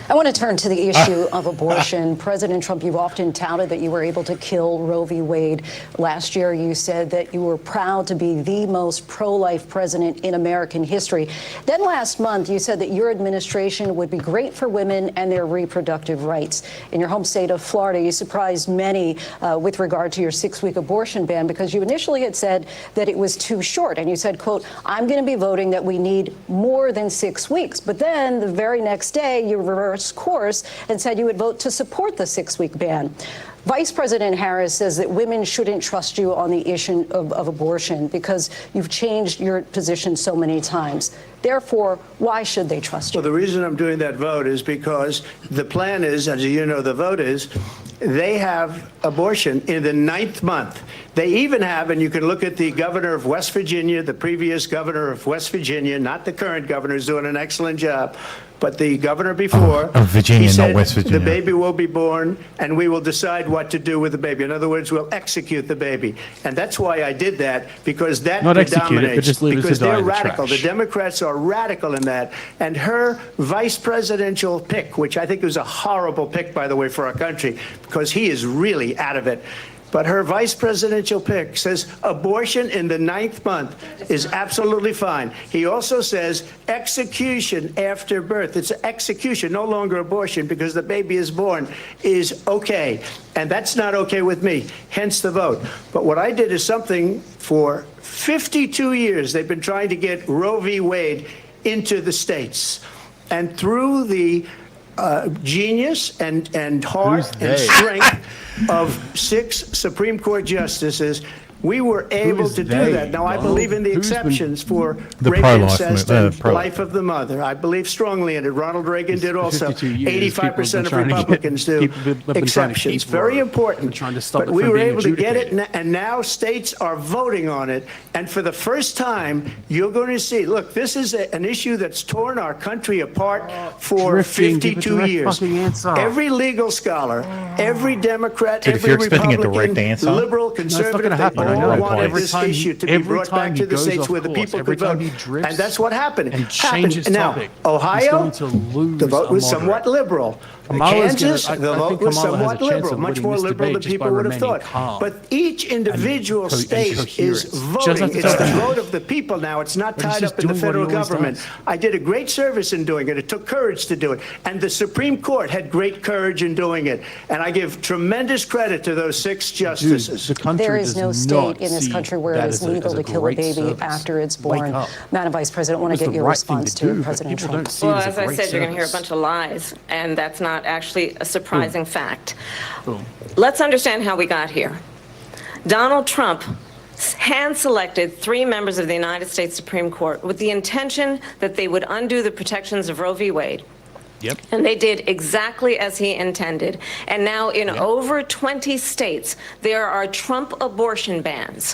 I want to turn to the issue of abortion. President Trump, you've often touted that you were able to kill Roe v. Wade. Last year, you said that you were proud to be the most pro-life president in American history. Then last month, you said that your administration would be great for women and their reproductive rights. In your home state of Florida, you surprised many with regard to your 6-week abortion ban because you initially had said that it was too short. And you said, quote, I'm going to be voting that we need more than 6 weeks. But then the very next day, you reversed course and said you would vote to support the 6-week ban. Vice President Harris says that women shouldn't trust you on the issue of abortion because you've changed your position so many times. Therefore, why should they trust you? Well, the reason I'm doing that vote is because the plan is, as you know, the vote is, they have abortion in the 9th month. They even have, and you can look at the governor of West Virginia, the previous governor of West Virginia, not the current governor, who's doing an excellent job, but the governor before, of Virginia, he said, not West Virginia. The baby will be born, and we will decide what to do with the baby. In other words, we'll execute the baby. And that's why I did that, because that Not execute it, but predominates. just leave it to Because die they're in the radical. The trash. Democrats are radical in that. And her vice presidential pick, which I think was a horrible pick, by the way, for our country, because he is really out of it. But her vice presidential pick says abortion in the 9th month is absolutely fine. He also says execution after birth. It's execution, no longer abortion, because the baby is born, is okay. And that's not okay with me, hence the vote. But what I did is something for 52 years. They've been trying to get Roe v. Wade into the states. And through the genius and heart and strength of 6 Supreme Court justices, we were able to do that. Now, I believe in the exceptions for rape, incest, and life of the mother. I believe strongly in it. Ronald Reagan did also. 85% of Republicans do. Exceptions. Very important. But we were able to get it, and now states are voting on it. And for the first time, you're going to see, look, this is an issue that's torn our country apart for 52 years. Every legal scholar, every Democrat, every Republican, liberal, conservative, all wanted this issue to be brought back to the states where the people could vote. And that's what happened. Now, Ohio, the vote was somewhat liberal. Kansas, the vote was somewhat liberal, much more liberal than people would have thought. But each individual state is voting. It's the vote of the people now. It's not tied up in the federal government. I did a great service in doing it. It took courage to do it. And the Supreme Court had great courage in doing it. And I give tremendous credit to those 6 justices. There is no state in this country where it is legal to kill a baby after it's born. Madam Vice President, I want to get your response to President Trump. Well, as I said, you're going to hear a bunch of lies, and that's not actually a surprising fact. Let's understand how we got here. Donald Trump hand-selected 3 members of the United States Supreme Court with the intention that they would undo the protections of Roe v. Wade. Yep. And they did exactly as he intended. And now in over 20 states, there are Trump abortion bans,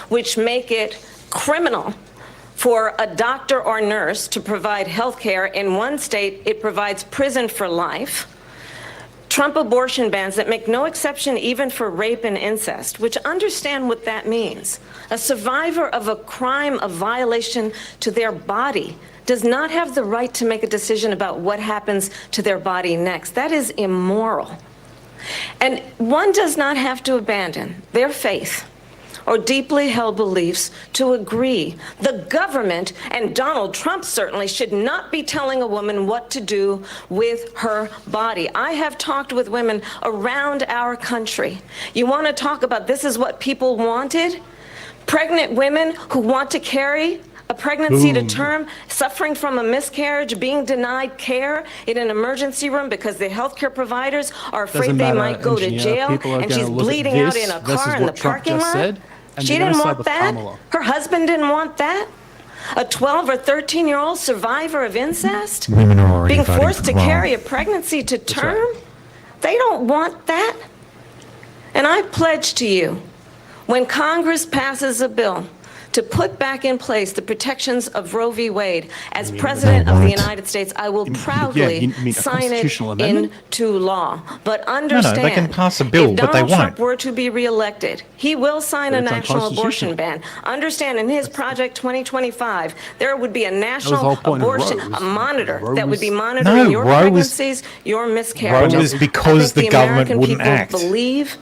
which make it criminal for a doctor or nurse to provide health care. In one state, it provides prison for life. Trump abortion bans that make no exception even for rape and incest, which understand what that means. A survivor of a crime of violation to their body does not have the right to make a decision about what happens to their body next. That is immoral. And one does not have to abandon their faith or deeply held beliefs to agree. The government, and Donald Trump certainly, should not be telling a woman what to do with her body. I have talked with women around our country. You want to talk about this is what people wanted? Pregnant women who want to carry a pregnancy to term, suffering from a miscarriage, being denied care in an emergency room because the healthcare providers are afraid they might go to jail, and she's bleeding out in a car in the parking lot. She didn't want that. Her husband didn't want that. A 12 or 13-year-old survivor of incest Women are already being voting forced for to Roe. carry a pregnancy to term. They don't want that. And I pledge to you, when Congress passes a bill to put back in place the protections of Roe v. Wade, as President of the United States, I will proudly you mean a sign it constitutional amendment? into law. But understand, they can pass a bill, if but they Donald won't. Trump were to be reelected, he will sign a But it's national abortion unconstitutional. ban. Understand, in his Project 2025, there would be a the whole national point of Roe, abortion, was- a monitor Roe that would was- be monitoring No, your Roe was- pregnancies, your miscarriages. Roe was I because think the government American wouldn't people act. believe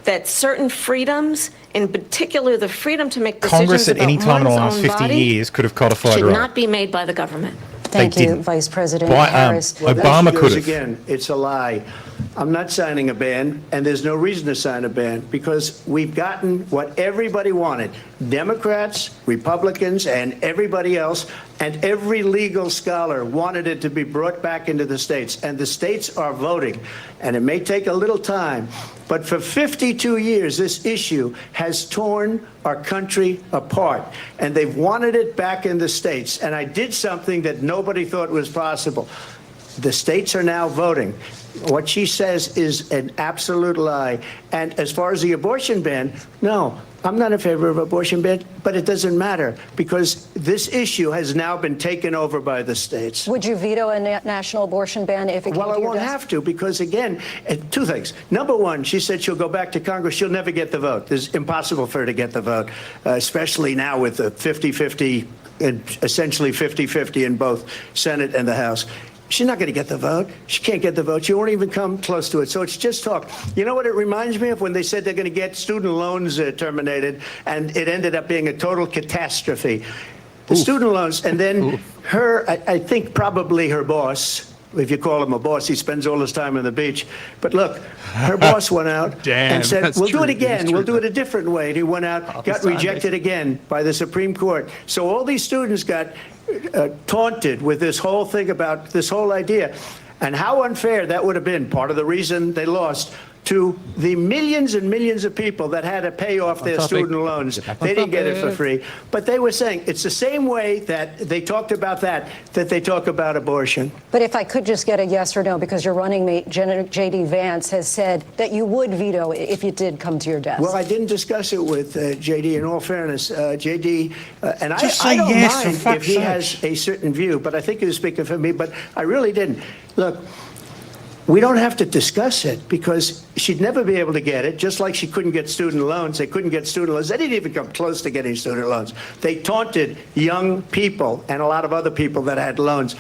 that certain freedoms, in particular the freedom to make Congress decisions at about any time in the one's last own 50 body, years could have codified should Roe. not be made by the government. Thank They you, didn't. Vice President Why, Harris. Well, there Obama she goes could have. again. It's a lie. I'm not signing a ban, and there's no reason to sign a ban because we've gotten what everybody wanted. Democrats, Republicans, and everybody else, and every legal scholar wanted it to be brought back into the states, and the states are voting. And it may take a little time, but for 52 years, this issue has torn our country apart, and they've wanted it back in the states. And I did something that nobody thought was possible. The states are now voting. What she says is an absolute lie. And as far as the abortion ban, no, I'm not in favor of abortion ban, but it doesn't matter because this issue has now been taken over by the states. Would you veto a national abortion ban if it came Well, I to your won't desk? have to because, again, two things. Number one, she said she'll go back to Congress. She'll never get the vote. It's impossible for her to get the vote, especially now with the 50-50, essentially 50-50 in both Senate and the House. She's not going to get the vote. She can't get the vote. She won't even come close to it. So it's just talk. You know what it reminds me of? When they said they're going to get student loans terminated, and it ended up being a total catastrophe. The student loans, and then her, I think probably her boss, if you call him a boss, he spends all his time on the beach. But look, her boss went out Damn, and said, that's we'll do true. it again. That's We'll true. do it a different way. And he went out, got rejected again by the Supreme Court. So all these students got taunted with this whole thing about this whole idea. And how unfair that would have been, part of the reason they lost, to the millions and millions of people that had to pay off their student loans. They didn't get it for free. But they were saying it's the same way that they talked about that they talk about abortion. But if I could just get a yes or no, because your running mate, J.D. Vance, has said that you would veto it if it did come to your desk. Well, I didn't discuss it with J.D. in all fairness. J.D., and Just I say don't yes, for mind if fuck's he sake. has a certain view, but I think he was speaking for me, but I really didn't. Look, we don't have to discuss it because she'd never be able to get it, just like she couldn't get student loans. They couldn't get student loans. They didn't even come close to getting student loans. They taunted young people and a lot of other people that had loans.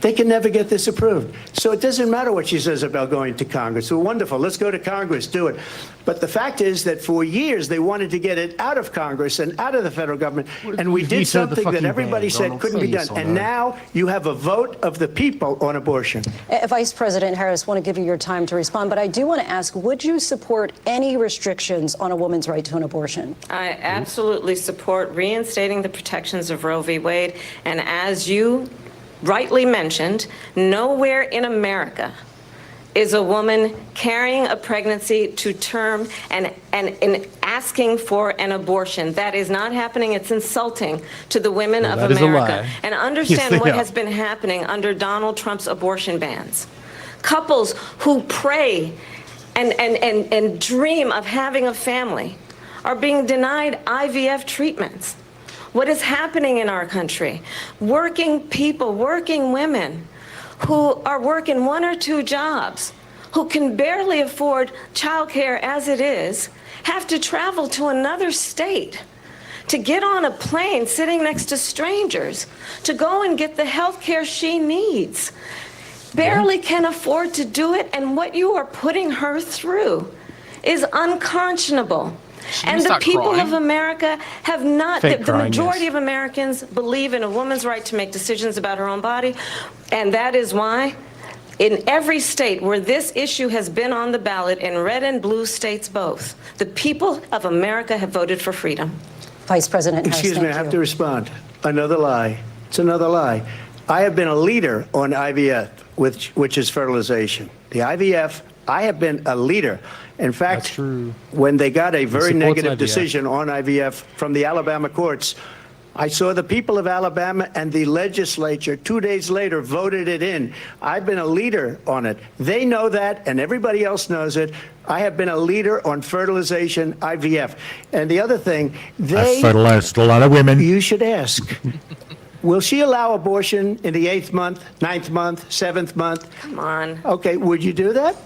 They can never get this approved. So it doesn't matter what she says about going to Congress. Well, wonderful. Let's go to Congress, do it. But the fact is that for years they wanted to get it out of Congress and out of the federal government. And we did something that everybody said couldn't be done. And now you have a vote of the people on abortion. Vice President Harris, I want to give you your time to respond, but I do want to ask, would you support any restrictions on a woman's right to an abortion? I absolutely support reinstating the protections of Roe v. Wade. And as you rightly mentioned, nowhere in America is a woman carrying a pregnancy to term and asking for an abortion. That is not happening. It's insulting to the women of that is a America. lie. And understand Yes, what they has are. been happening under Donald Trump's abortion bans. Couples who pray and dream of having a family are being denied IVF treatments. What is happening in our country? Working people, working women who are working 1 or 2 jobs, who can barely afford childcare as it is, have to travel to another state to get on a plane sitting next to strangers to go and get the health care she needs. barely can afford to do it, and what you are putting her through is unconscionable. And the people of America have not, the majority of Americans believe in a woman's right to make decisions about her own body, and that is why in every state where this issue has been on the ballot, in red and blue states both, the people of America have voted for freedom. Vice President Harris, excuse me, I have to respond. Another lie. It's another lie. I have been a leader on IVF, which is fertilization. The IVF, I have been a leader. In fact, when they got a very negative decision on IVF from the Alabama courts, I saw the people of Alabama and the legislature 2 days later voted it in. I've been a leader on it. They know that, and everybody else knows it. I have been a leader on fertilization, IVF. And the other thing, I've fertilized a lot of women. You should ask. Will she allow abortion in the 8th month, 9th month, 7th month? Come on. Okay, would you do that?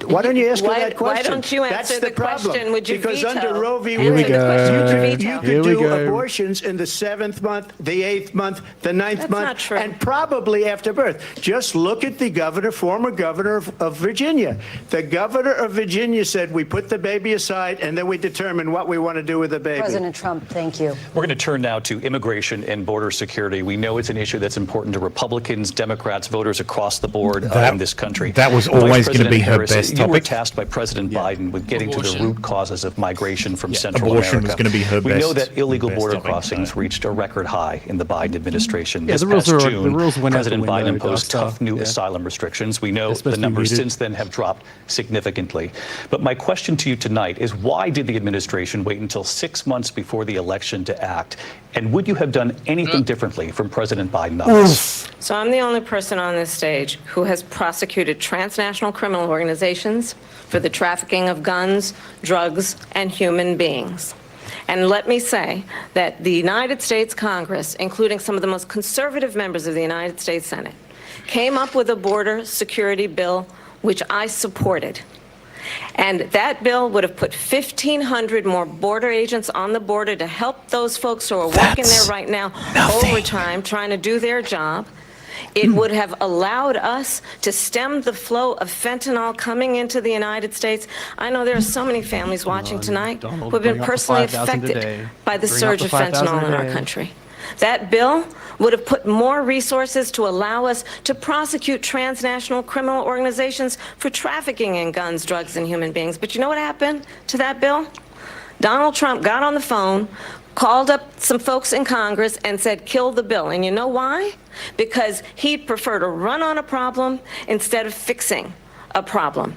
Why don't you ask her that question? Why don't you answer the question? Would you because veto? under Roe v. Answer Wade, the question. you could do abortions in the 7th month, the 8th month, the 9th month, not true. and probably after birth. Just look at the governor, former governor of Virginia. The governor of Virginia said we put the baby aside and then we determine what we want to do with the baby. President Trump, thank you. We're going to turn now to immigration and border security. We know it's an issue that's important to Republicans, Democrats, voters across the board in this country. That was always going to be her best You were topic. tasked by President Biden with getting to the root causes of migration from Central Abortion America. was going to be her We know best- that illegal best border topic, crossings reached a record high in the Biden administration. Yeah, This the rules past are- June, the rules went out the President Biden window, imposed Doc, tough new asylum restrictions. We know They're supposed the to be numbers needed. since then have dropped significantly. But my question to you tonight is, why did the administration wait until 6 months before the election to act? And would you have done anything differently from President Biden on this? So I'm the only person on this stage who has prosecuted transnational criminal organizations for the trafficking of guns, drugs, and human beings. And let me say that the United States Congress, including some of the most conservative members of the United States Senate, came up with a border security bill which I supported. And that bill would have put 1,500 more border agents on the border to help those folks who are working there right now overtime, trying to do their job. It would have allowed us to stem the flow of fentanyl coming into the United States. I know there are so many families watching tonight who have been personally affected by the surge of fentanyl in our country. That bill would have put more resources to allow us to prosecute transnational criminal organizations for trafficking in guns, drugs, and human beings. But you know what happened to that bill? Donald Trump got on the phone, called up some folks in Congress and said, kill the bill. And you know why? Because he'd prefer to run on a problem instead of fixing a problem.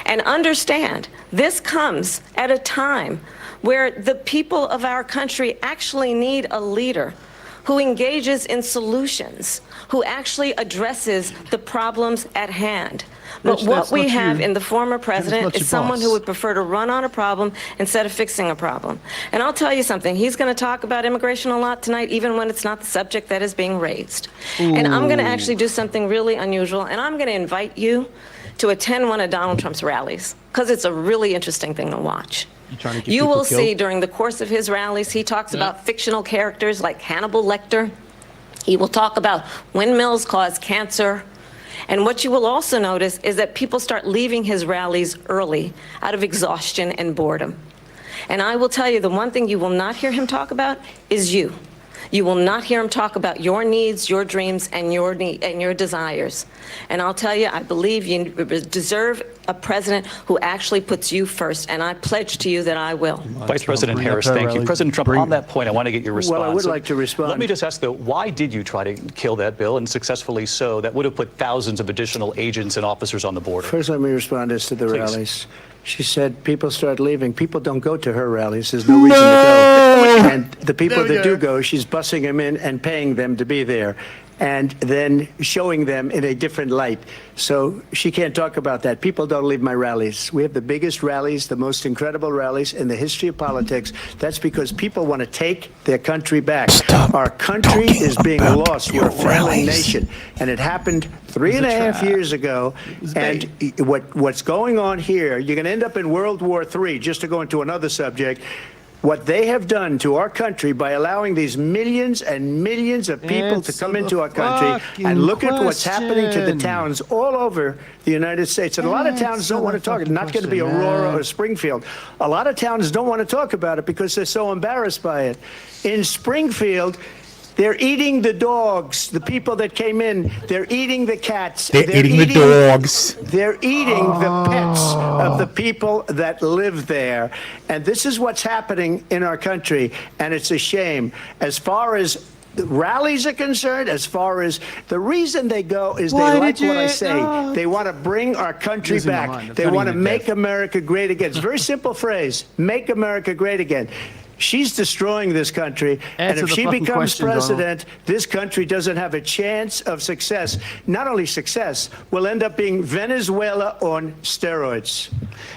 And understand, this comes at a time where the people of our country actually need a leader who engages in solutions, who actually addresses the problems at hand. But what we have in the former president is someone who would prefer to run on a problem instead of fixing a problem. And I'll tell you something, he's going to talk about immigration a lot tonight, even when it's not the subject that is being raised. And I'm going to actually do something really unusual, and I'm going to invite you to attend one of Donald Trump's rallies, because it's a really interesting thing to watch. You will see during the course of his rallies, he talks about fictional characters like Hannibal Lecter. He will talk about windmills cause cancer. And what you will also notice is that people start leaving his rallies early out of exhaustion and boredom. And I will tell you, the one thing you will not hear him talk about is you. You will not hear him talk about your needs, your dreams, and your desires. And I'll tell you, I believe you deserve a president who actually puts you first, and I pledge to you that I will. Vice President Harris, thank you. President Trump, on that point, I want to get your response. Well, I would like to respond. Let me just ask, though, why did you try to kill that bill, and successfully so, that would have put thousands of additional agents and officers on the border? First, let me respond as to the rallies. She said people start leaving. People don't go to her rallies. There's no reason to go. And the people that do go, she's bussing them in and paying them to be there, and then showing them in a different light. So she can't talk about that. People don't leave my rallies. We have the biggest rallies, the most incredible rallies in the history of politics. That's because people want to take their country back. Our country is being lost. We're a failing nation. And it happened 3.5 years ago. And what's going on here, you're going to end up in World War III, just to go into another subject. what they have done to our country by allowing these millions and millions of people to come into our country, and look at what's happening to the towns all over the United States. And a lot of towns don't want to talk. It's not going to be Aurora or Springfield. A lot of towns don't want to talk about it because they're so embarrassed by it. In Springfield, they're eating the dogs, the people that came in. They're eating the cats. They're eating the dogs. They're eating the pets of the people that live there. And this is what's happening in our country, and it's a shame. As far as the rallies are concerned, as far as the reason they go is they like what I say. They want to bring our country back. They want to make America great again. It's a very simple phrase, make America great again. She's destroying this country, and if she becomes president, this country doesn't have a chance of success. Not only success, we'll end up being Venezuela on steroids.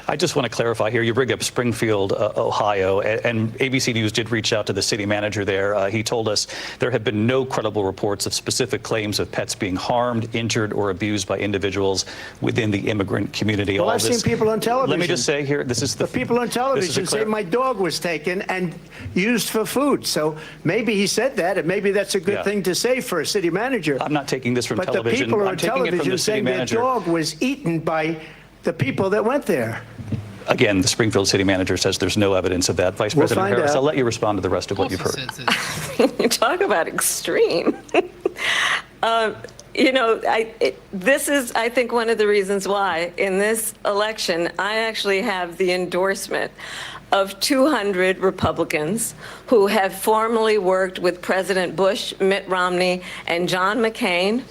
I just want to clarify here. You bring up Springfield, Ohio, and ABC News did reach out to the city manager there. He told us there have been no credible reports of specific claims of pets being harmed, injured, or abused by individuals within the immigrant community. Well, I've seen people on television. Let me just say here, this is the people on television say my dog was taken and used for food. So maybe he said that, and maybe that's a good thing to say for a city manager. I'm not taking this from but television. The people I'm on taking it from television the city saying manager. their dog was eaten by the people that went there. Again, the Springfield city manager says there's no evidence of that. Vice President Harris, I'll let you respond to the rest of what you've heard. You talk about extreme. You know, this is, I think, one of the reasons why in this election I actually have the endorsement of 200 Republicans who have formerly worked with President Bush, Mitt Romney, and John McCain,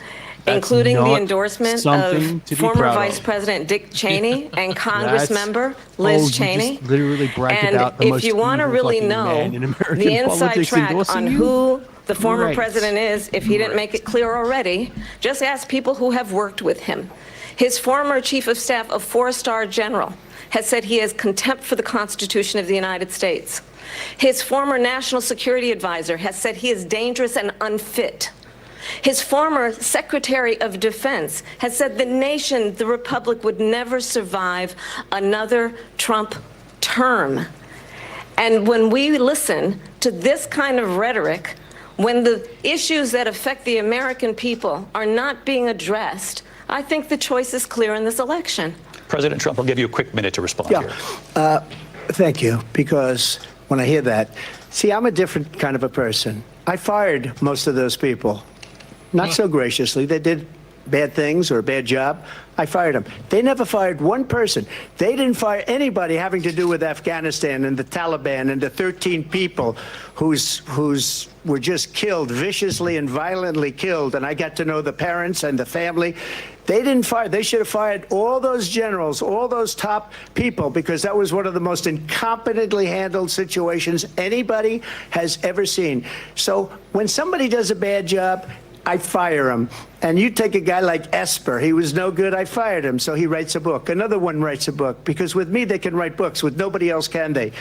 including the endorsement of former Vice President Dick Cheney and Congress member Liz Cheney. Literally bragged and about the if most you want to really know the inside track on who the former president is, if he didn't make it clear already, just ask people who have worked with him. His former chief of staff, a four-star general, has said he has contempt for the Constitution of the United States. His former national security advisor has said he is dangerous and unfit. His former Secretary of Defense has said the nation, the republic, would never survive another Trump term. And when we listen to this kind of rhetoric, when the issues that affect the American people are not being addressed, I think the choice is clear in this election. President Trump, I'll give you a quick minute to respond here. Thank you, because when I hear that, see, I'm a different kind of a person. I fired most of those people. Not so graciously. They did bad things or a bad job. I fired them. They never fired one person. They didn't fire anybody having to do with Afghanistan and the Taliban and the 13 people who's were just killed, viciously and violently killed. And I got to know the parents and the family. They didn't fire. They should have fired all those generals, all those top people, because that was one of the most incompetently handled situations anybody has ever seen. So when somebody does a bad job, I fire him. And you take a guy like Esper. He was no good. I fired him. So he writes a book. Another one writes a book. Because with me, they can write books. With nobody else can they.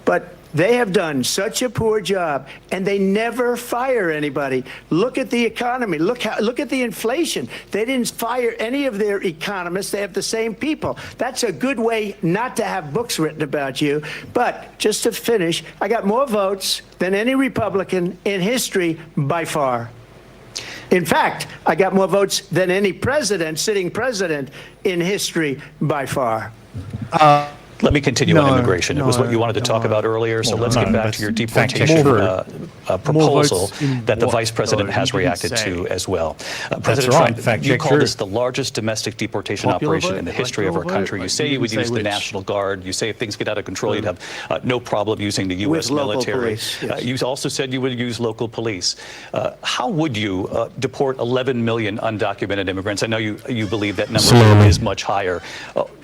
But they have done such a poor job, and they never fire anybody. Look at the economy. Look at the inflation. They didn't fire any of their economists. They have the same people. That's a good way not to have books written about you. But just to finish, I got more votes than any Republican in history by far. In fact, I got more votes than any president, sitting president in history by far. Let me continue on immigration. It was what you wanted to talk about earlier, so let's get back to your deportation proposal that the vice president has reacted to as well. President Trump, you call this the largest domestic deportation operation in the history of our country. You say you would use the National Guard. You say if things get out of control, you'd have no problem using the U.S. military. You also said you would use local police. How would you deport 11 million undocumented immigrants? I know you believe that number is much higher.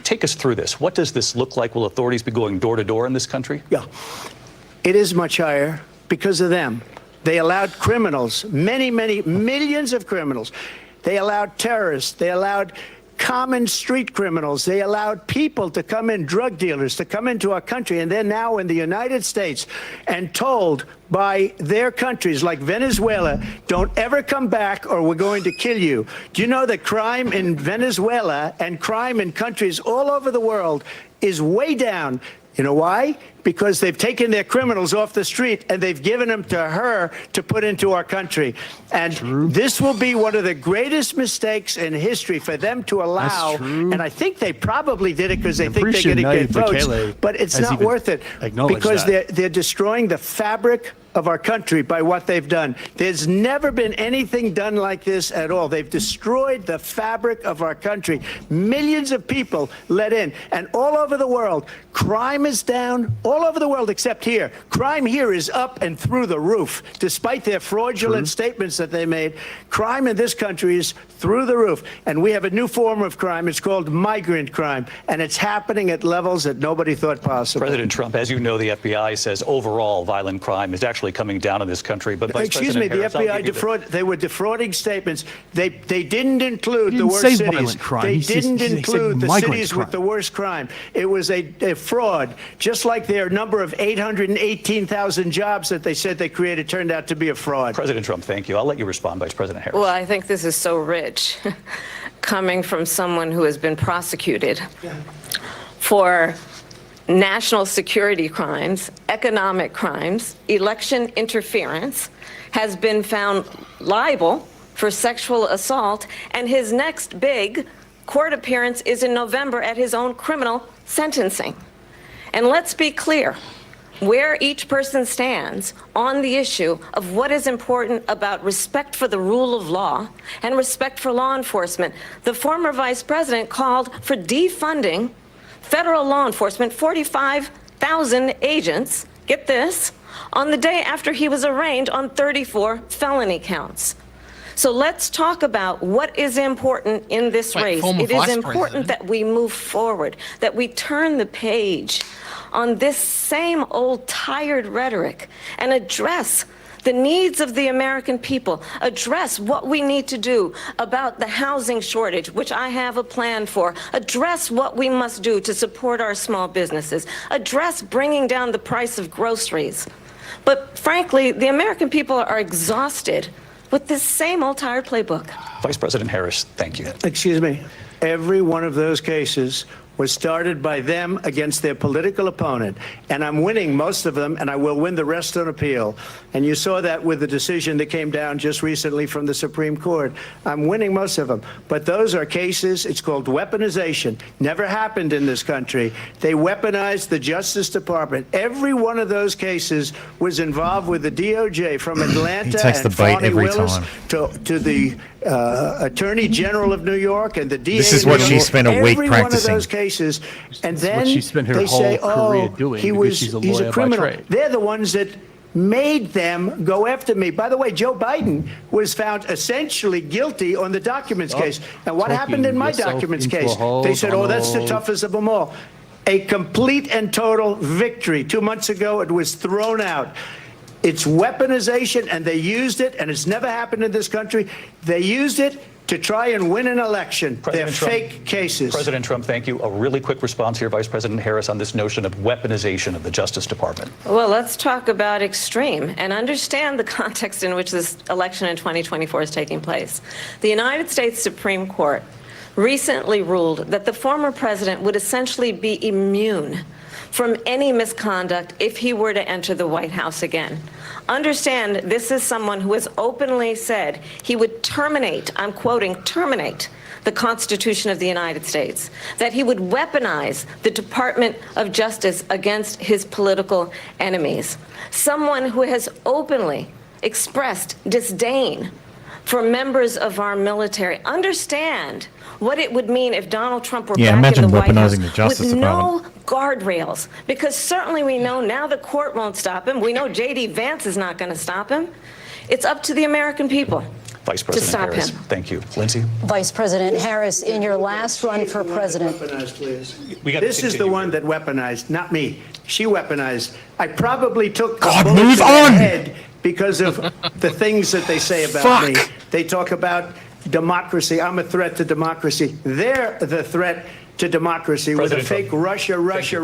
Take us through this. What does this look like? Will authorities be going door to door in this country? Yeah, it is much higher because of them. They allowed criminals, many millions of criminals. They allowed terrorists. They allowed common street criminals. They allowed people to come in, drug dealers, to come into our country, and they're now in the United States and told by their countries like Venezuela, don't ever come back or we're going to kill you. Do you know that crime in Venezuela and crime in countries all over the world is way down You know why? Because they've taken their criminals off the street and they've given them to her to put into our country. And this will be one of the greatest mistakes in history for them to allow. And I think they probably did it because they think they're going to get votes. But it's not worth it because they're destroying the fabric of our country by what they've done. There's never been anything done like this at all. They've destroyed the fabric of our country. Millions of people let in. And all over the world, crime is down. All over the world except here. Crime here is up and through the roof. Despite their fraudulent statements that they made, crime in this country is through the roof. And we have a new form of crime. It's called migrant crime. And it's happening at levels that nobody thought possible. President Trump, as you know, the FBI says overall violent crime is actually coming down in this country. But excuse me, the FBI they were defrauding statements. They didn't include the worst cities. They didn't include the cities with the worst crime. It was a fraud, just like their number of 818,000 jobs that they said they created turned out to be a fraud. President Trump, thank you. I'll let you respond, Vice President Harris. Well, I think this is so rich coming from someone who has been prosecuted for national security crimes, economic crimes, election interference, has been found liable for sexual assault, and his next big court appearance is in November at his own criminal sentencing. And let's be clear where each person stands on the issue of what is important about respect for the rule of law and respect for law enforcement. The former vice president called for defunding federal law enforcement, 45,000 agents, get this, on the day after he was arraigned on 34 felony counts. So let's talk about what is important in this race. It is important that we move forward, that we turn the page on this same old tired rhetoric and address the needs of the American people, address what we need to do about the housing shortage, which I have a plan for, address what we must do to support our small businesses, address bringing down the price of groceries. But frankly, the American people are exhausted with this same old tired playbook. Vice President Harris, thank you. Excuse me. Every one of those cases was started by them against their political opponent. And I'm winning most of them, and I will win the rest on appeal. And you saw that with the decision that came down just recently from the Supreme Court. I'm winning most of them. But those are cases, it's called weaponization. Never happened in this country. They weaponized the Justice Department. Every one of those cases was involved with the DOJ, from Atlanta and Fonnie Willis to the Attorney General of New York and the DA. This is what she spent a week practicing. Every one of those cases, and then she spent her they whole say, career doing he's a criminal. by trade. They're the ones that made them go after me. By the way, Joe Biden was found essentially guilty on the documents case. And what happened in my documents case? They said, that's the toughest of them all. A complete and total victory. 2 months ago, it was thrown out. It's weaponization, and they used it, and it's never happened in this country. They used it to try and win an election. They're fake cases. President Trump, thank you. A really quick response here, Vice President Harris, on this notion of weaponization of the Justice Department. Well, let's talk about extreme and understand the context in which this election in 2024 is taking place. The United States Supreme Court recently ruled that the former president would essentially be immune from any misconduct if he were to enter the White House again. Understand, this is someone who has openly said he would terminate, I'm quoting, terminate the Constitution of the United States, that he would weaponize the Department of Justice against his political enemies. Someone who has openly expressed disdain for members of our military. Understand what it would mean if Donald Trump were back in the White House with no guardrails, because certainly we know now the court won't stop him. We know J.D. Vance is not going to stop him. It's up to the American people Vice President to stop Harris, him. Thank you. Lindsay? Vice President Harris, in your last run for president. This is the one that weaponized, not me. She weaponized. I probably took God, a bullet move to on! the head because of the things that they say about me. They talk about democracy. I'm a threat to democracy. They're the threat to democracy President with a fake Trump.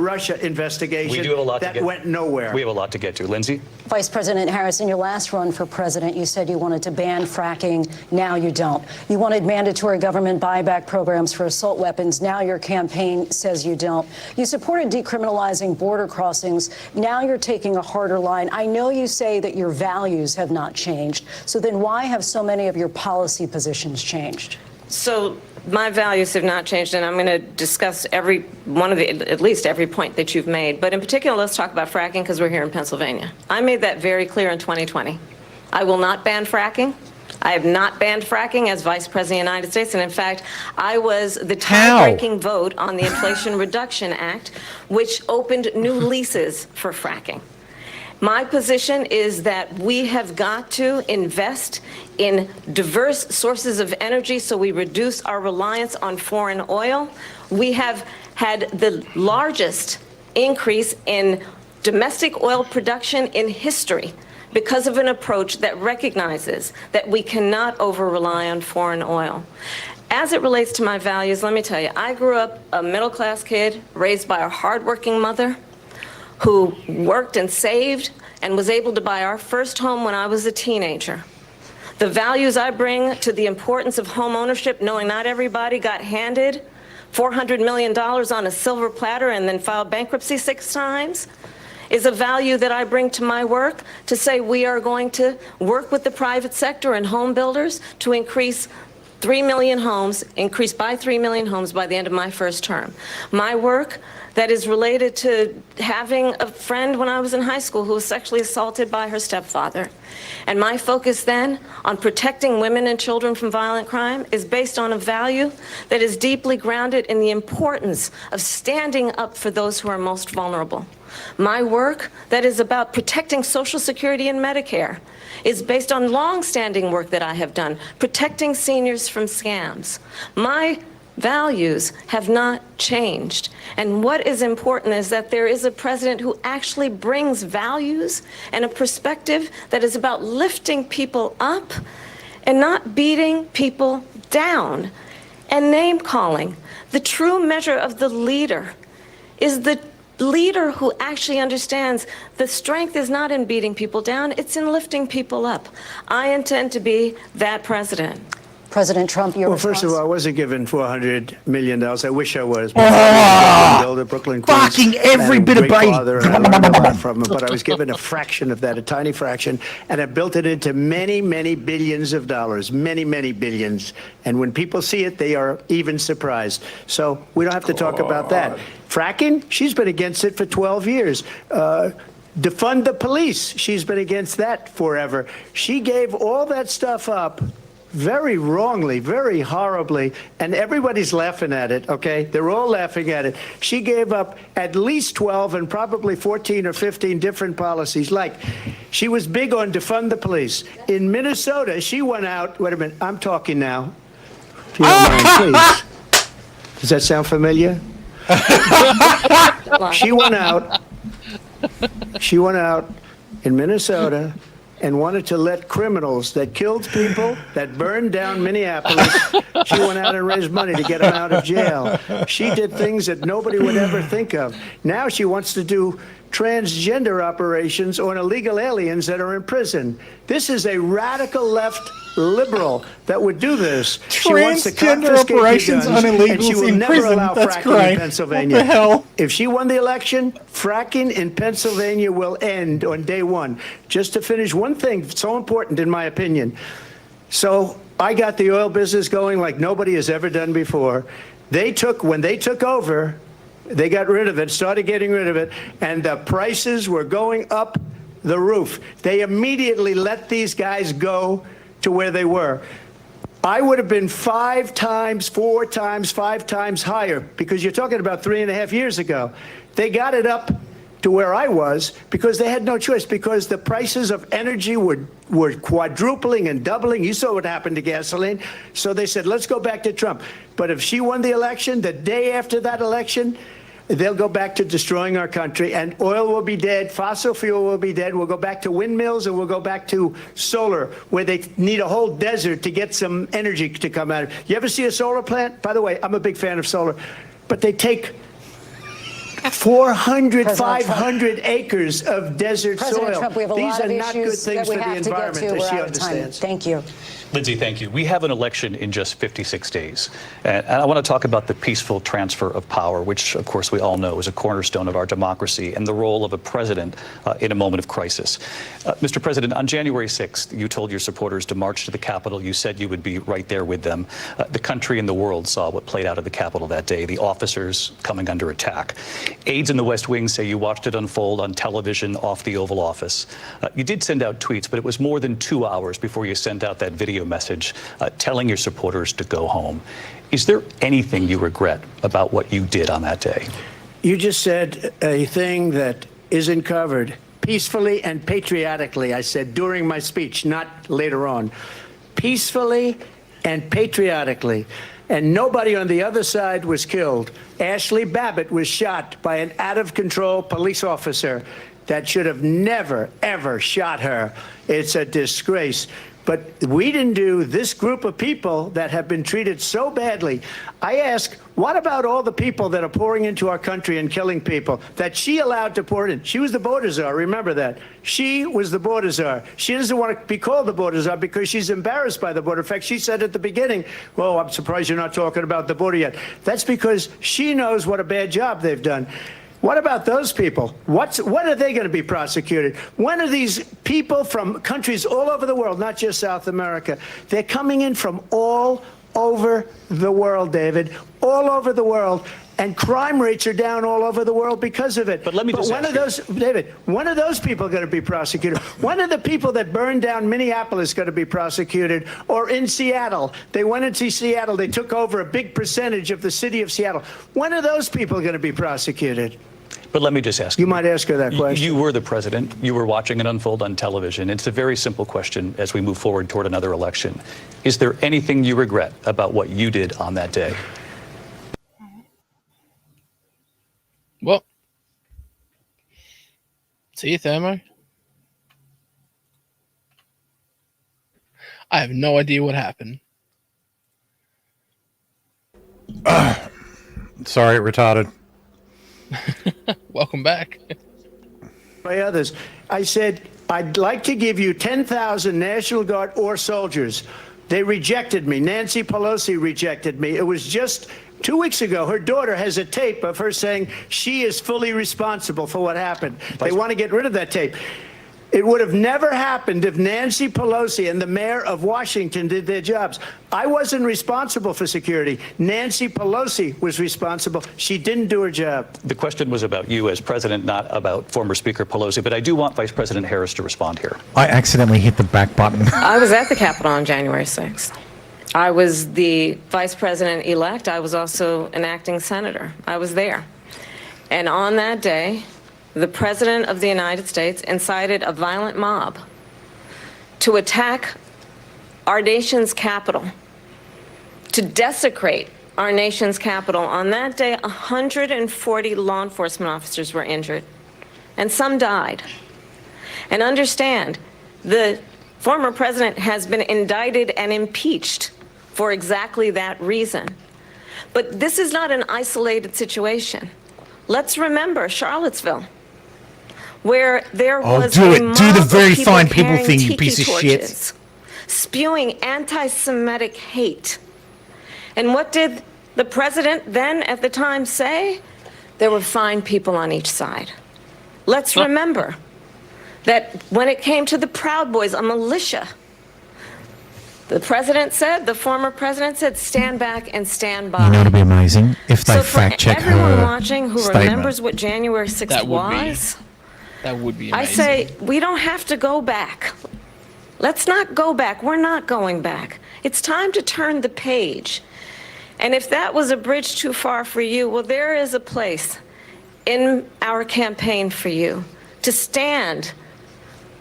Russia investigation We do have a lot that went nowhere. We have a lot to get to. Lindsay? Vice President Harris, in your last run for president, you said you wanted to ban fracking. Now you don't. You wanted mandatory government buyback programs for assault weapons. Now your campaign says you don't. You supported decriminalizing border crossings. Now you're taking a harder line. I know you say that your values have not changed. So then why have so many of your policy positions changed? So my values have not changed, and I'm going to discuss every one of the, at least every point that you've made. But in particular, let's talk about fracking because we're here in Pennsylvania. I made that very clear in 2020. I will not ban fracking. I have not banned fracking as Vice President of the United States. And in fact, I was the tie-breaking vote on the Inflation Reduction Act, which opened new leases for fracking. My position is that we have got to invest in diverse sources of energy so we reduce our reliance on foreign oil. We have had the largest increase in domestic oil production in history because of an approach that recognizes that we cannot over-rely on foreign oil. As it relates to my values, let me tell you, I grew up a middle-class kid raised by a hardworking mother who worked and saved and was able to buy our first home when I was a teenager. The values I bring to the importance of home ownership, knowing not everybody got handed $400 million on a silver platter and then filed bankruptcy 6 times, is a value that I bring to my work to say we are going to work with the private sector and home builders to increase 3 million homes, increase by 3 million homes by the end of my first term. My work that is related to having a friend when I was in high school who was sexually assaulted by her stepfather. And my focus then on protecting women and children from violent crime is based on a value that is deeply grounded in the importance of standing up for those who are most vulnerable. My work that is about protecting Social Security and Medicare is based on long-standing work that I have done, protecting seniors from scams. My values have not changed. And what is important is that there is a president who actually brings values and a perspective that is about lifting people up and not beating people down and name-calling. The true measure of the leader is the leader who actually understands the strength is not in beating people down, it's in lifting people up. I intend to be that president. President Trump, your Well, first of response? all, I wasn't given $400 million. I wish I was. Brooklyn, Queens, fucking every and a bit of great bait. father, and I learned a lot from him, but I was given a fraction of that, a tiny fraction, and I built it into many, many billions of dollars, many, many billions. And when people see it, they are even surprised. So we don't have to talk about that. Fracking, she's been against it for 12 years. Defund the police, she's been against that forever. She gave all that stuff up very wrongly, very horribly, and everybody's laughing at it, okay? They're all laughing at it. She gave up at least 12 and probably 14 or 15 different policies. Like, she was big on defund the police. In Minnesota, she went out, wait a minute, I'm talking now. If you don't mind, please. Does that sound familiar? She went out in Minnesota and wanted to let criminals that killed people, that burned down Minneapolis, she went out and raised money to get them out of jail. She did things that nobody would ever think of. Now she wants to do transgender operations on illegal aliens that are in prison. This is a radical left liberal that would do this. She wants to Transgender confiscate your operations guns, on and she illegals will in never prison. allow That's fracking great. in Pennsylvania. What the hell? If she won the election, fracking in Pennsylvania will end on day one. Just to finish, one thing so important in my opinion. So I got the oil business going like nobody has ever done before. When they took over, they got rid of it, started getting rid of it, and the prices were going up the roof. They immediately let these guys go to where they were. I would have been 5 times, 4 times, 5 times higher, because you're talking about 3.5 years ago. They got it up to where I was because they had no choice, because the prices of energy were quadrupling and doubling. You saw what happened to gasoline. So they said, let's go back to Trump. But if she won the election, the day after that election, they'll go back to destroying our country, and oil will be dead, fossil fuel will be dead, we'll go back to windmills, and we'll go back to solar, where they need a whole desert to get some energy to come out of. You ever see a solar plant? By the way, I'm a big fan of solar. but they take 400, President 500 acres of desert President soil. Trump, we have a These lot are of not good issues things that we for the have to get environment, to. as We're she out of time. understands. Thank you. Lindsay, thank you. We have an election in just 56 days. And I want to talk about the peaceful transfer of power, which, of course, we all know is a cornerstone of our democracy, and the role of a president in a moment of crisis. Mr. President, on January 6th, you told your supporters to march to the Capitol. You said you would be right there with them. The country and the world saw what played out at the Capitol that day, the officers coming under attack. Aides in the West Wing say you watched it unfold on television off the Oval Office. You did send out tweets, but it was more than 2 hours before you sent out that video message telling your supporters to go home. Is there anything you regret about what you did on that day? You just said a thing that isn't covered. Peacefully and patriotically, I said during my speech, not later on. Peacefully and patriotically. And nobody on the other side was killed. Ashley Babbitt was shot by an out-of-control police officer that should have never, ever shot her. It's a disgrace. But we didn't do this group of people that have been treated so badly. I ask, what about all the people that are pouring into our country and killing people that she allowed to pour in? She was the border czar, remember that. She was the border czar. She doesn't want to be called the border czar because she's embarrassed by the border. In fact, she said at the beginning, well, I'm surprised you're not talking about the border yet. That's because she knows what a bad job they've done. What about those people? When are they going to be prosecuted? When are these people from countries all over the world, not just South America? They're coming in from all over the world, David, all over the world. And crime rates are down all over the world because of it. But let me just ask you, David, when are those people going to be prosecuted? When are the people that burned down Minneapolis going to be prosecuted? Or in Seattle? They went into Seattle. They took over a big percentage of the city of Seattle. When are those people going to be prosecuted? But let me just ask you. You might ask her that question. You were the president. You were watching it unfold on television. It's a very simple question as we move forward toward another election. Is there anything you regret about what you did on that day? Well, see you, Thermo. I have no idea what happened. Sorry, retarded. Welcome back. By others, I said, I'd like to give you 10,000 National Guard or soldiers. They rejected me. Nancy Pelosi rejected me. It was just 2 weeks ago. Her daughter has a tape of her saying she is fully responsible for what happened. They want to get rid of that tape. It would have never happened if Nancy Pelosi and the mayor of Washington did their jobs. I wasn't responsible for security. Nancy Pelosi was responsible. She didn't do her job. The question was about you as president, not about former Speaker Pelosi, but I do want Vice President Harris to respond here. I accidentally hit the back button. I was at the Capitol on January 6th. I was the vice president-elect. I was also an acting senator. I was there. And on that day, the President of the United States incited a violent mob to attack our nation's capital, to desecrate our nation's capital. On that day, 140 law enforcement officers were injured, and some died. And understand, the former president has been indicted and impeached for exactly that reason. But this is not an isolated situation. Let's remember Charlottesville, where there was a mob Do the of very people fine people carrying thing, you tiki piece of torches, shit. spewing anti-Semitic hate. And what did the president then at the time say? There were fine people on each side. Let's remember that when it came to the Proud Boys, a militia, the president said, the former president said, stand back and stand by. You know, it'd be amazing if they So fact check her everyone watching who statement. remembers what January 6th was, that would be amazing. I say we don't have to go back. Let's not go back. We're not going back. It's time to turn the page. And if that was a bridge too far for you, well, there is a place in our campaign for you to stand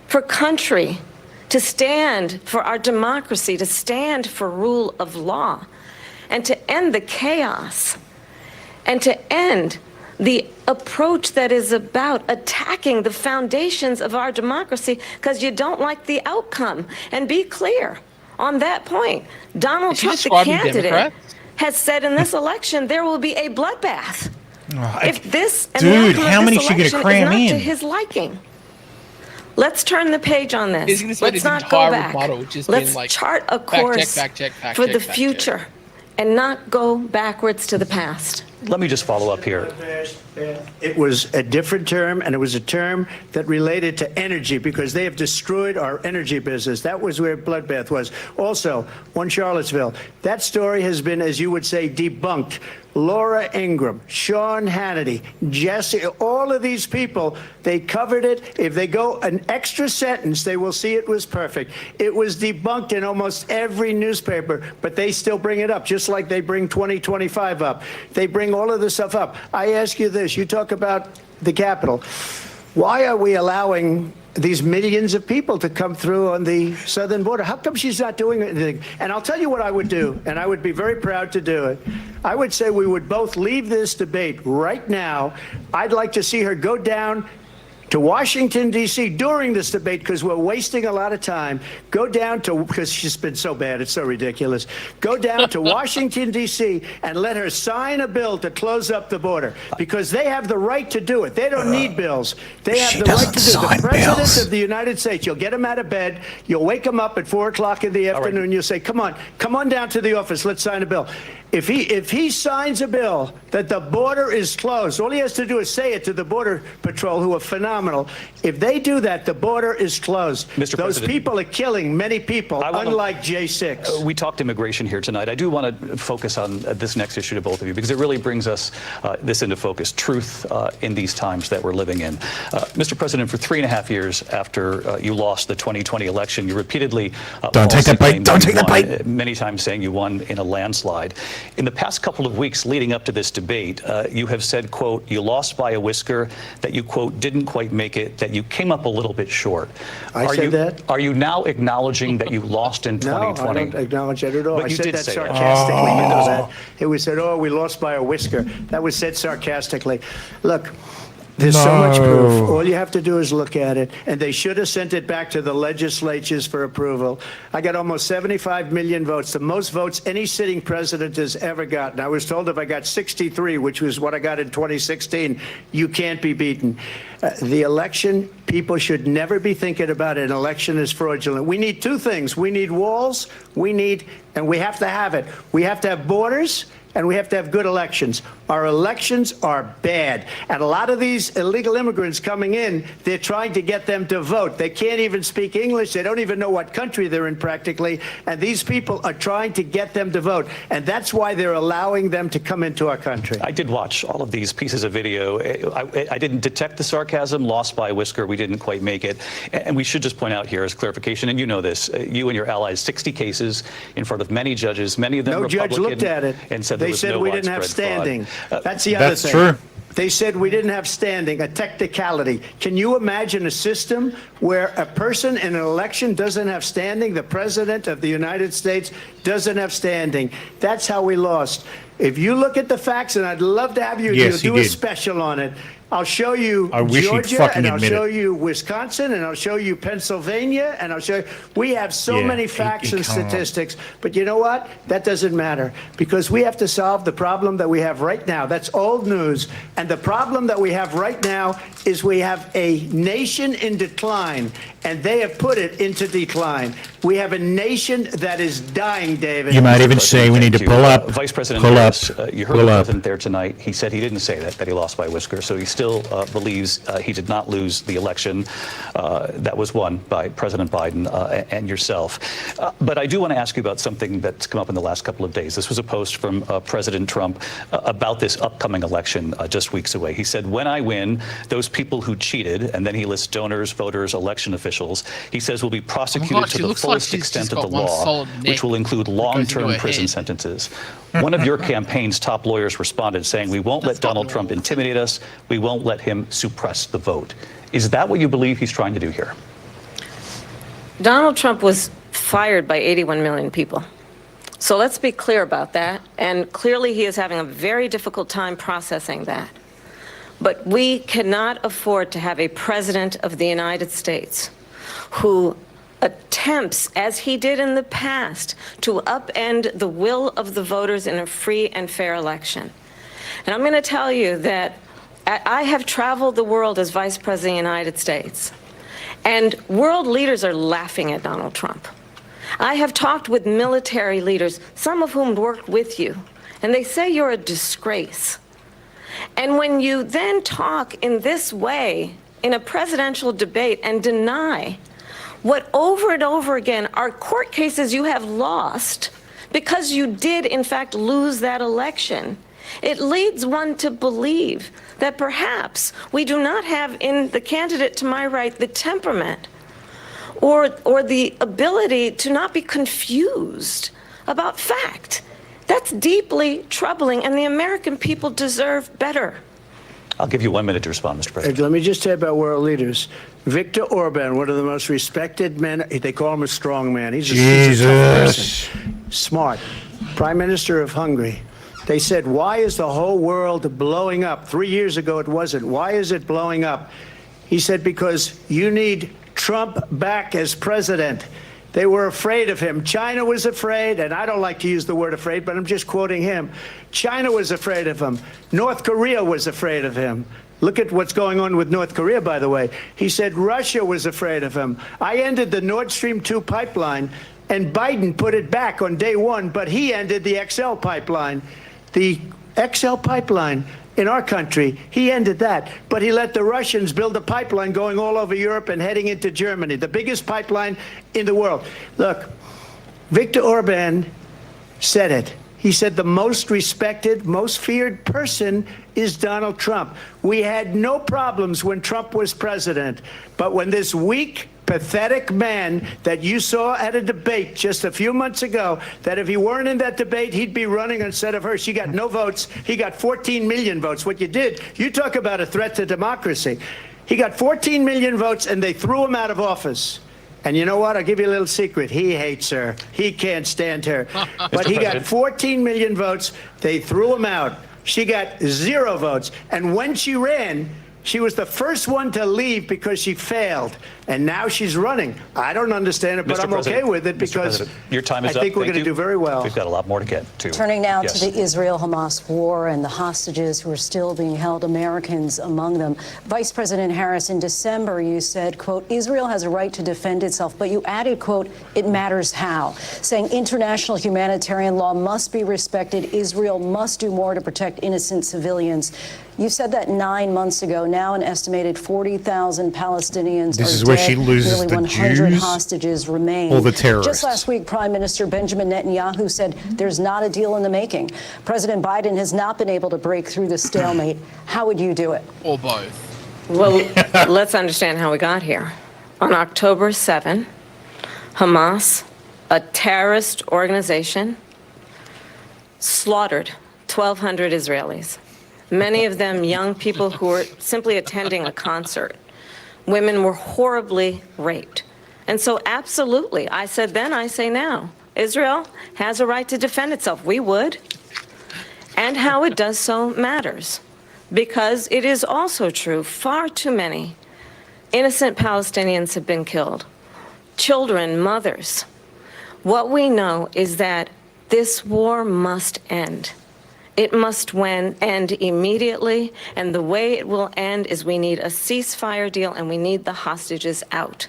for country, to stand for our democracy, to stand for rule of law, and to end the chaos, and to end the approach that is about attacking the foundations of our democracy because you don't like the outcome. And be clear on that point. Donald Trump, the candidate, has said in this election there will be a bloodbath. If this and Dude, the how outcome many of is this she gonna election cram is not to in? his liking. Let's turn the page on He's this. gonna spend Let's his not go entire back. rebuttal just being Let's like, chart a fact check, course fact check, fact for check, the fact check. future and not go backwards to the past. Let me just follow up here. It was a different term, and it was a term that related to energy because they have destroyed our energy business. That was where bloodbath was. Also, one Charlottesville. That story has been, as you would say, debunked. Laura Ingraham, Sean Hannity, Jesse, all of these people, they covered it. If they go an extra sentence, they will see it was perfect. It was debunked in almost every newspaper, but they still bring it up, just like they bring 2025 up. They bring all of this stuff up. I ask you this, you talk about the Capitol. Why are we allowing these millions of people to come through on the southern border? How come she's not doing anything? And I'll tell you what I would do, and I would be very proud to do it. I would say we would both leave this debate right now. I'd like to see her go down to Washington, D.C. during this debate because we're wasting a lot of time. Go down to, because she's been so bad, it's so ridiculous. Go down to Washington, D.C. and let her sign a bill to close up the border because they have the right to do it. They don't need bills. They have the right to do it. The President of the United States, you'll get him out of bed, you'll wake him up at 4 o'clock in the afternoon, you'll say, come on down to the office, let's sign a bill. If he signs a bill that the border is closed, all he has to do is say it to the Border Patrol, who are phenomenal. If they do that, the border is closed. Mr. Those President, people are killing many people, unlike J6. We talked immigration here tonight. I do want to focus on this next issue to both of you because it really brings us this into focus, truth in these times that we're living in. Mr. President, for 3.5 years after you lost the 2020 election, you repeatedly Don't take that bite. Don't take that bite. Many times saying you won in a landslide. In the past couple of weeks leading up to this debate, you have said, quote, you lost by a whisker, that you, quote, didn't quite make it, that you came up a little bit short. I said that? Are you now acknowledging that you lost in 2020? No, I don't acknowledge that at all. But I you said did that say that. sarcastically. You know that. It was said, oh, we lost by a whisker. That was said sarcastically. Look, there's so much proof. All you have to do is look at it. And they should have sent it back to the legislatures for approval. I got almost 75 million votes, the most votes any sitting president has ever gotten. I was told if I got 63, which was what I got in 2016, you can't be beaten. The election, people should never be thinking about an election as fraudulent. We need two things. We need walls. And we have to have it. We have to have borders. And we have to have good elections. Our elections are bad. And a lot of these illegal immigrants coming in, they're trying to get them to vote. They can't even speak English. They don't even know what country they're in practically. And these people are trying to get them to vote. And that's why they're allowing them to come into our country. I did watch all of these pieces of video. I didn't detect the sarcasm, lost by a whisker. We didn't quite make it. And we should just point out here as clarification, and you know this, you and your allies, 60 cases in front of many judges, many of them Republican. No judge looked at it. And said they said no we didn't have standing. That's the other thing. That's true. They said we didn't have standing, a technicality. Can you imagine a system where a person in an election doesn't have standing? The President of the United States doesn't have standing. That's how we lost. If you look at the facts, and I'd love to have you do a special on it, I'll show you Georgia, and I'll show you Wisconsin, and I'll show you Pennsylvania, and I'll show you. We have so many facts and statistics, but you know what? That doesn't matter because we have to solve the problem that we have right now. That's old news. And the problem that we have right now is we have a nation in decline, and they have put it into decline. We have a nation that is dying, David. You might even say we need to pull up. Vice President Harris, you heard the president there tonight. He said he didn't say that he lost by a whisker. So he still believes he did not lose the election that was won by President Biden and yourself. But I do want to ask you about something that's come up in the last couple of days. This was a post from President Trump about this upcoming election just weeks away. He said, when I win, those people who cheated, and then he lists donors, voters, election officials, he says will be prosecuted to the fullest extent of the law, which will include long-term prison sentences. One of your campaign's top lawyers responded saying, we won't let Donald Trump intimidate us. We won't let him suppress the vote. Is that what you believe he's trying to do here? Donald Trump was fired by 81 million people. So let's be clear about that. And clearly he is having a very difficult time processing that. But we cannot afford to have a president of the United States who attempts, as he did in the past, to upend the will of the voters in a free and fair election. And I'm going to tell you that I have traveled the world as Vice President of the United States, and world leaders are laughing at Donald Trump. I have talked with military leaders, some of whom worked with you, and they say you're a disgrace. And when you then talk in this way in a presidential debate and deny what over and over again are court cases you have lost because you did in fact lose that election, it leads one to believe that perhaps we do not have in the candidate to my right the temperament or the ability to not be confused about fact. That's deeply troubling, and the American people deserve better. I'll give you 1 minute to respond, Mr. President. Let me just say about world leaders. Viktor Orban, one of the most respected men, they call him a strong man. He's a tough person. Smart. Prime Minister of Hungary. They said, why is the whole world blowing up? 3 years ago it wasn't. Why is it blowing up? He said, because you need Trump back as president. They were afraid of him. China was afraid, and I don't like to use the word afraid, but I'm just quoting him. China was afraid of him. North Korea was afraid of him. Look at what's going on with North Korea, by the way. He said Russia was afraid of him. I ended the Nord Stream 2 pipeline, and Biden put it back on day one, but he ended the XL pipeline. The XL pipeline in our country, he ended that. But he let the Russians build a pipeline going all over Europe and heading into Germany, the biggest pipeline in the world. Look, Viktor Orban said it. He said the most respected, most feared person is Donald Trump. We had no problems when Trump was president, but when this weak, pathetic man that you saw at a debate just a few months ago, that if he weren't in that debate, he'd be running instead of her. She got no votes. He got 14 million votes. What you did, you talk about a threat to democracy. He got 14 million votes, and they threw him out of office. And you know what? I'll give you a little secret. He hates her. He can't stand her. But he got 14 million votes. They threw him out. She got 0 votes. And when she ran, she was the first one to leave because she failed, and now she's running. I don't understand it, but I'm okay with it because your time is I think up. we're going to do very well. We've got a lot more to get to. Turning now Yes. to the Israel-Hamas war and the hostages who are still being held, Americans among them. Vice President Harris, in December, you said, quote, Israel has a right to defend itself, but you added, quote, it matters how, saying international humanitarian law must be respected. Israel must do more to protect innocent civilians. You said that 9 months ago. Now an estimated 40,000 Palestinians This are is where dead. she loses Nearly the 100 Jews hostages remain. or the terrorists. Just last week, Prime Minister Benjamin Netanyahu said there's not a deal in the making. President Biden has not been able to break through the stalemate. How would you do it? Or both. Well, let's understand how we got here. On October 7, Hamas, a terrorist organization, slaughtered 1,200 Israelis. Many of them young people who were simply attending a concert. Women were horribly raped. And so absolutely, I said then, I say now, Israel has a right to defend itself. We would. And how it does so matters. Because it is also true, far too many innocent Palestinians have been killed. Children, mothers. What we know is that this war must end. It must end immediately, and the way it will end is we need a ceasefire deal and we need the hostages out.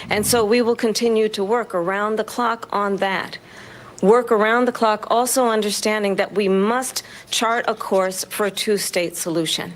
And so we will continue to work around the clock on that. Work around the clock, also understanding that we must chart a course for a two-state solution.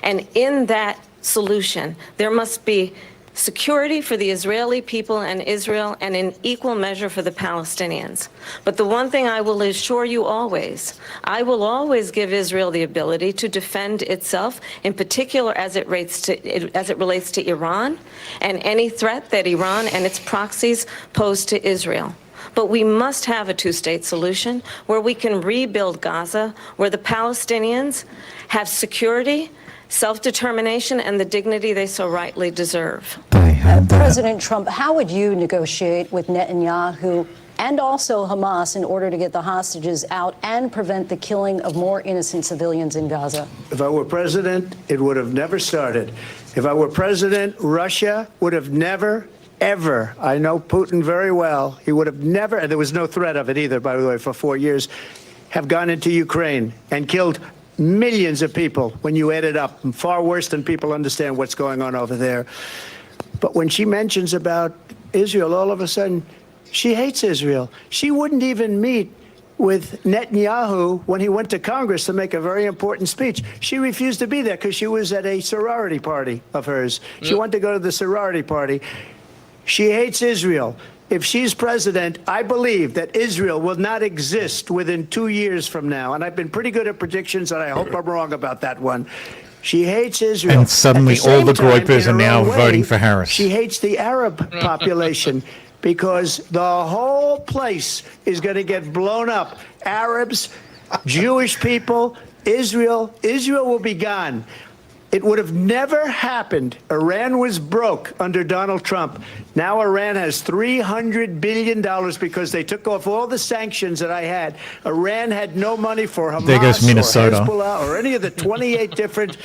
And in that solution, there must be security for the Israeli people and Israel, and in equal measure for the Palestinians. But the one thing I will assure you always, I will always give Israel the ability to defend itself, in particular as it relates to Iran and any threat that Iran and its proxies pose to Israel. But we must have a two-state solution where we can rebuild Gaza, where the Palestinians have security, self-determination, and the dignity they so rightly deserve. President Trump, how would you negotiate with Netanyahu and also Hamas in order to get the hostages out and prevent the killing of more innocent civilians in Gaza? If I were president, it would have never started. If I were president, Russia would have never ever, I know Putin very well, he would have never, and there was no threat of it either, by the way, for 4 years, have gone into Ukraine and killed millions of people when you add it up, far worse than people understand what's going on over there. But when she mentions about Israel, all of a sudden, she hates Israel. She wouldn't even meet with Netanyahu when he went to Congress to make a very important speech. She refused to be there because she was at a sorority party of hers. She wanted to go to the sorority party. She hates Israel. If she's president, I believe that Israel will not exist within 2 years from now. And I've been pretty good at predictions, and I hope I'm wrong about that one. She hates Israel. And suddenly At the all same the time, groypers in are her now own way, voting for Harris. She hates the Arab population because the whole place is going to get blown up. Arabs, Jewish people, Israel will be gone. It would have never happened. Iran was broke under Donald Trump. Now Iran has $300 billion because they took off all the sanctions that I had. Iran had no money for Hamas There goes Minnesota. or Hezbollah or any of the 28 different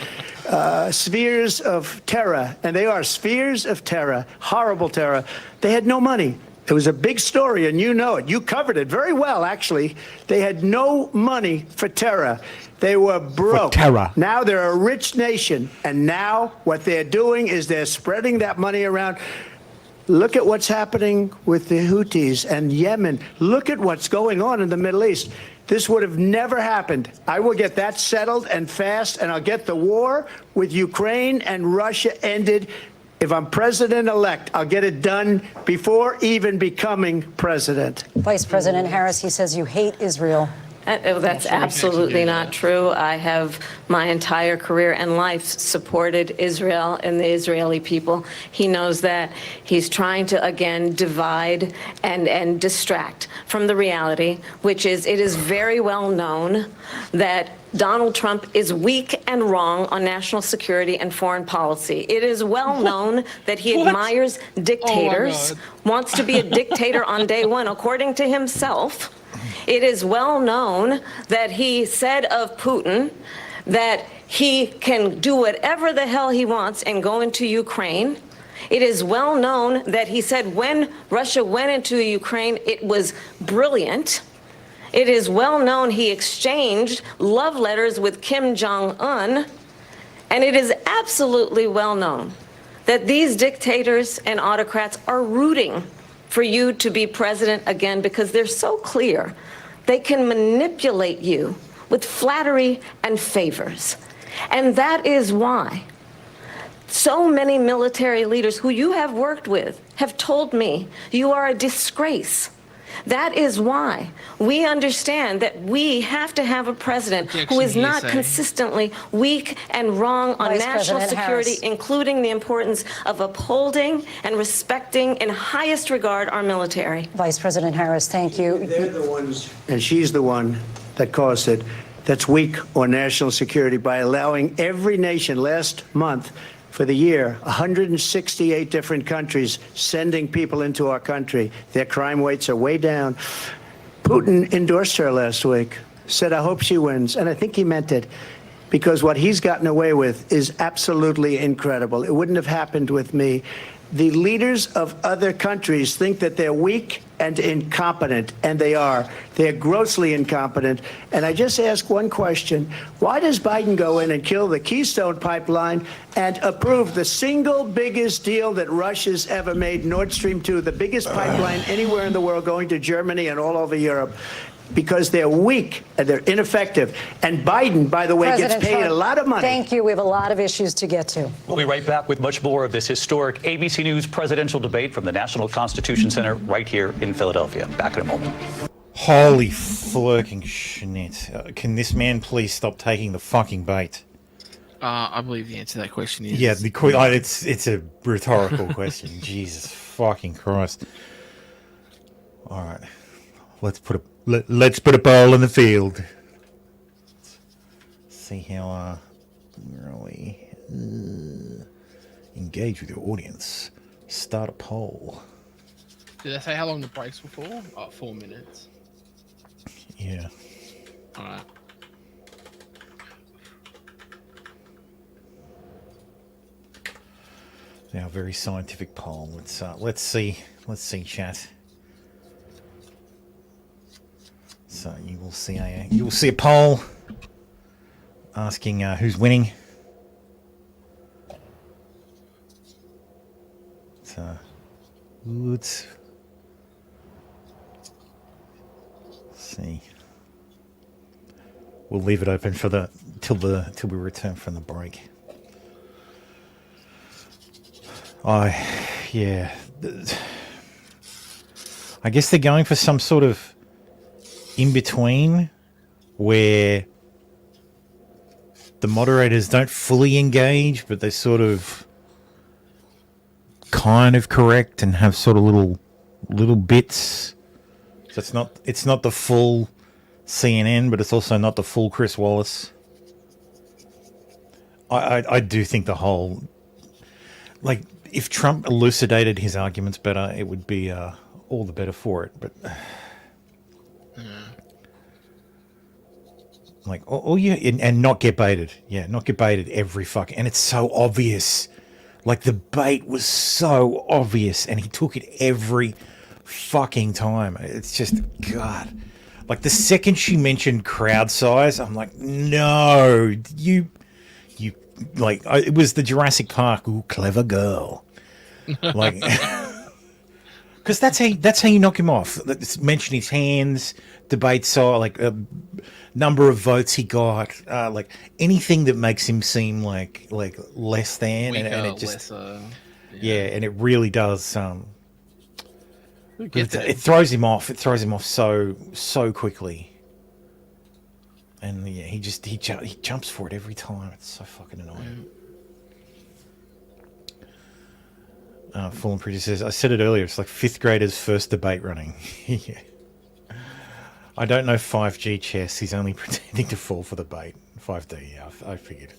spheres of terror. And they are spheres of terror, horrible terror. They had no money. It was a big story, and you know it. You covered it very well, actually. They had no money for terror. They were broke. For terror. Now they're a rich nation, and now what they're doing is they're spreading that money around. Look at what's happening with the Houthis and Yemen. Look at what's going on in the Middle East. This would have never happened. I will get that settled and fast, and I'll get the war with Ukraine and Russia ended. If I'm president-elect, I'll get it done before even becoming president. Vice President Harris, he says you hate Israel. That's absolutely not true. I have my entire career and life supported Israel and the Israeli people. He knows that. He's trying to, again, divide and distract from the reality, which is it is very well known that Donald Trump is weak and wrong on national security and foreign policy. It is well known that he admires dictators, wants to be a dictator on day one, according to himself. It is well known that he said of Putin that he can do whatever the hell he wants and go into Ukraine. It is well known that he said when Russia went into Ukraine, it was brilliant. It is well known he exchanged love letters with Kim Jong-un. And it is absolutely well known that these dictators and autocrats are rooting for you to be president again because they're so clear. They can manipulate you with flattery and favors. And that is why so many military leaders who you have worked with have told me you are a disgrace. That is why we understand that we have to have a president who is not consistently weak and wrong on national security, including the importance of upholding and respecting in highest regard our military. Vice President Harris, thank you. They're the ones, and she's the one that caused it, that's weak on national security by allowing every nation last month for the year, 168 different countries sending people into our country. Their crime rates are way down. Putin endorsed her last week, said, I hope she wins. And I think he meant it, because what he's gotten away with is absolutely incredible. It wouldn't have happened with me. The leaders of other countries think that they're weak and incompetent, and they are. They're grossly incompetent. And I just ask one question. Why does Biden go in and kill the Keystone Pipeline and approve the single biggest deal that Russia's ever made, Nord Stream 2, the biggest pipeline anywhere in the world going to Germany and all over Europe? Because they're weak and they're ineffective. And Biden, by the way, President gets paid Trump, a lot of money. Thank you. We have a lot of issues to get to. We'll be right back with much more of this historic ABC News presidential debate from the National Constitution Center right here in Philadelphia. Back in a moment. Holy flirking schnitt. Can this man please stop taking the fucking bait? I believe the answer to that question is... Yeah, it's a rhetorical question. Jesus fucking Christ. All right. Let's put a ball in the field. See how really engage with your audience. Start a poll. Did I say how long the breaks were for? 4 minutes. Yeah. All right. Our very scientific poll. Let's see, chat. So you will see a poll asking who's winning. So let's see. We'll leave it open for till we return from the break. I guess they're going for some sort of in between where the moderators don't fully engage, but they sort of kind of correct and have sort of little bits. So it's not the full CNN, but it's also not the full Chris Wallace. I do think the whole, like, if Trump elucidated his arguments better, it would be all the better for it. But like, and not get baited. Yeah, not get baited every fucking. And it's so obvious. Like, the bait was so obvious, and he took it every fucking time. It's just, God. Like, the second she mentioned crowd size, I'm like, no, you, like, it was the Jurassic Park, ooh, clever girl. Like, because that's how you knock him off. Mention his hands, debate size, like, number of votes he got, like anything that makes him seem like less than, Weaker, and it just, lesser, yeah, and it really does. It throws him off. It throws him off so quickly, and yeah, he jumps for it every time. It's so fucking annoying. Fallen Preacher says, I said it earlier, it's like 5th graders' first debate running. Yeah. I don't know 5G chess. He's only pretending to fall for the bait. 5D, yeah, I figured.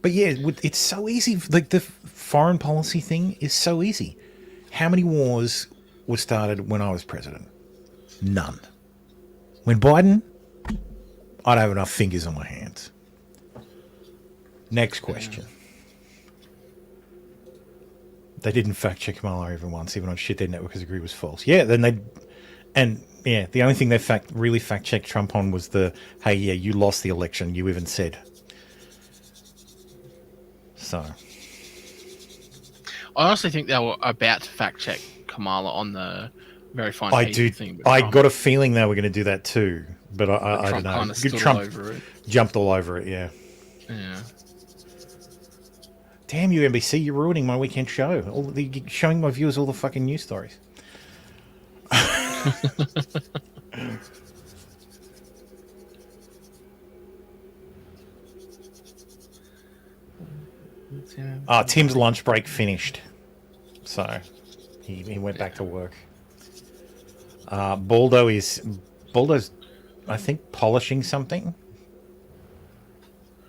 But yeah, it's so easy. Like, the foreign policy thing is so easy. How many wars were started when I was president? None. When Biden, I don't have enough fingers on my hands. Next question. They didn't fact check Kamala even once, even on shit their networkers agree was false. Yeah, then the only thing they really fact checked Trump on was hey, yeah, you lost the election. You even said. So. I honestly think they were about to fact check Kamala on the verifying thing. I got a feeling they were going to do that too, but I don't know. Kind of Trump all over it. Jumped all over it, yeah. Yeah. Damn you, NBC! You're ruining my weekend show. You're showing my viewers all the fucking news stories. Tim's lunch break finished, so he went back to work. Baldo's, I think, polishing something,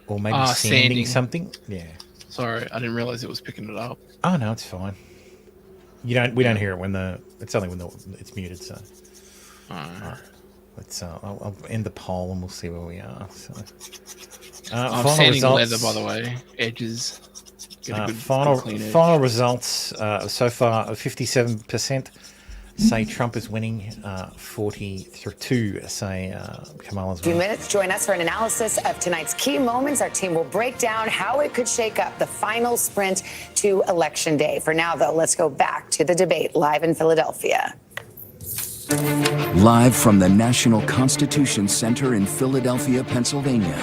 or maybe sanding something. Yeah. Sorry, I didn't realize it was picking it up. Oh no, it's fine. We don't hear it it's only when it's muted. So, let's I'll end the poll and we'll see where we are. So, I'm sanding leather, by the way. Edges. Final results so far: 57% say Trump is winning, 42 say Kamala's winning. Few minutes, join us for an analysis of tonight's key moments. Our team will break down how it could shake up the final sprint to Election Day. For now, though, let's go back to the debate live in Philadelphia. Live from the National Constitution Center in Philadelphia, Pennsylvania.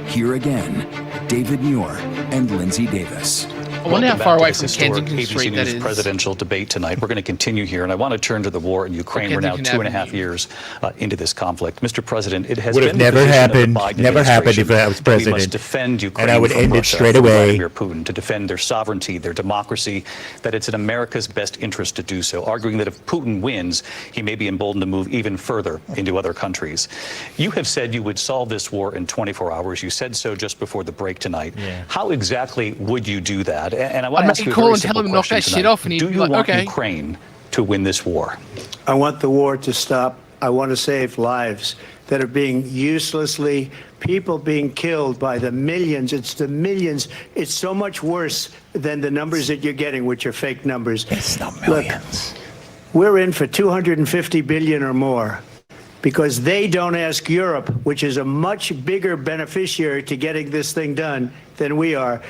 Here again, David Muir and Lindsay Davis. I wonder how far away from historic Kensington ABC Street that News is. presidential debate tonight. We're going to continue here, and I want to turn to the war in Ukraine. We're now 2.5 years into this conflict. Mr. President, it has Would have been the never position of the happened. Biden Never happened if I was that president. we must defend Ukraine And I would from end it Russia, straight from away. Vladimir Putin, to defend their sovereignty, their democracy, that it's in America's best interest to do so, arguing that if Putin wins, he may be emboldened to move even further into other countries. You have said you would solve this war in 24 hours. You said so just before the break tonight. Yeah. How exactly would you do that? And I want I'd to ask make you a a call very and tell simple him to knock question that shit tonight. off, and he'd Do be you like, want okay. Ukraine to win this war? I want the war to stop. I want to save lives. that are being uselessly, people being killed by the millions. It's the millions. It's so much worse than the numbers that you're getting, which are fake numbers. It's not millions. Look, we're in for 250 billion or more because they don't ask Europe, which is a much bigger beneficiary to getting this thing done than we are.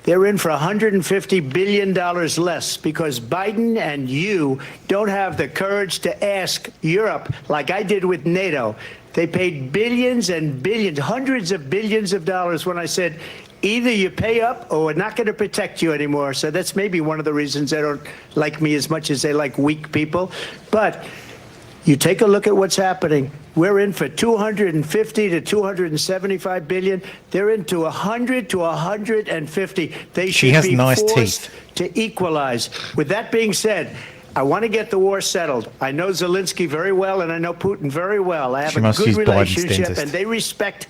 They're in for $150 billion less because Biden and you don't have the courage to ask Europe like I did with NATO. They paid billions and billions, hundreds of billions of dollars when I said, either you pay up or we're not going to protect you anymore. So that's maybe one of the reasons they don't like me as much as they like weak people. But you take a look at what's happening. We're in for 250 to 275 billion. They're into 100 to 150. They should be forced to equalize. With that being said, I want to get the war settled. I know Zelensky very well, and I know Putin very well. I have a good relationship, and they respect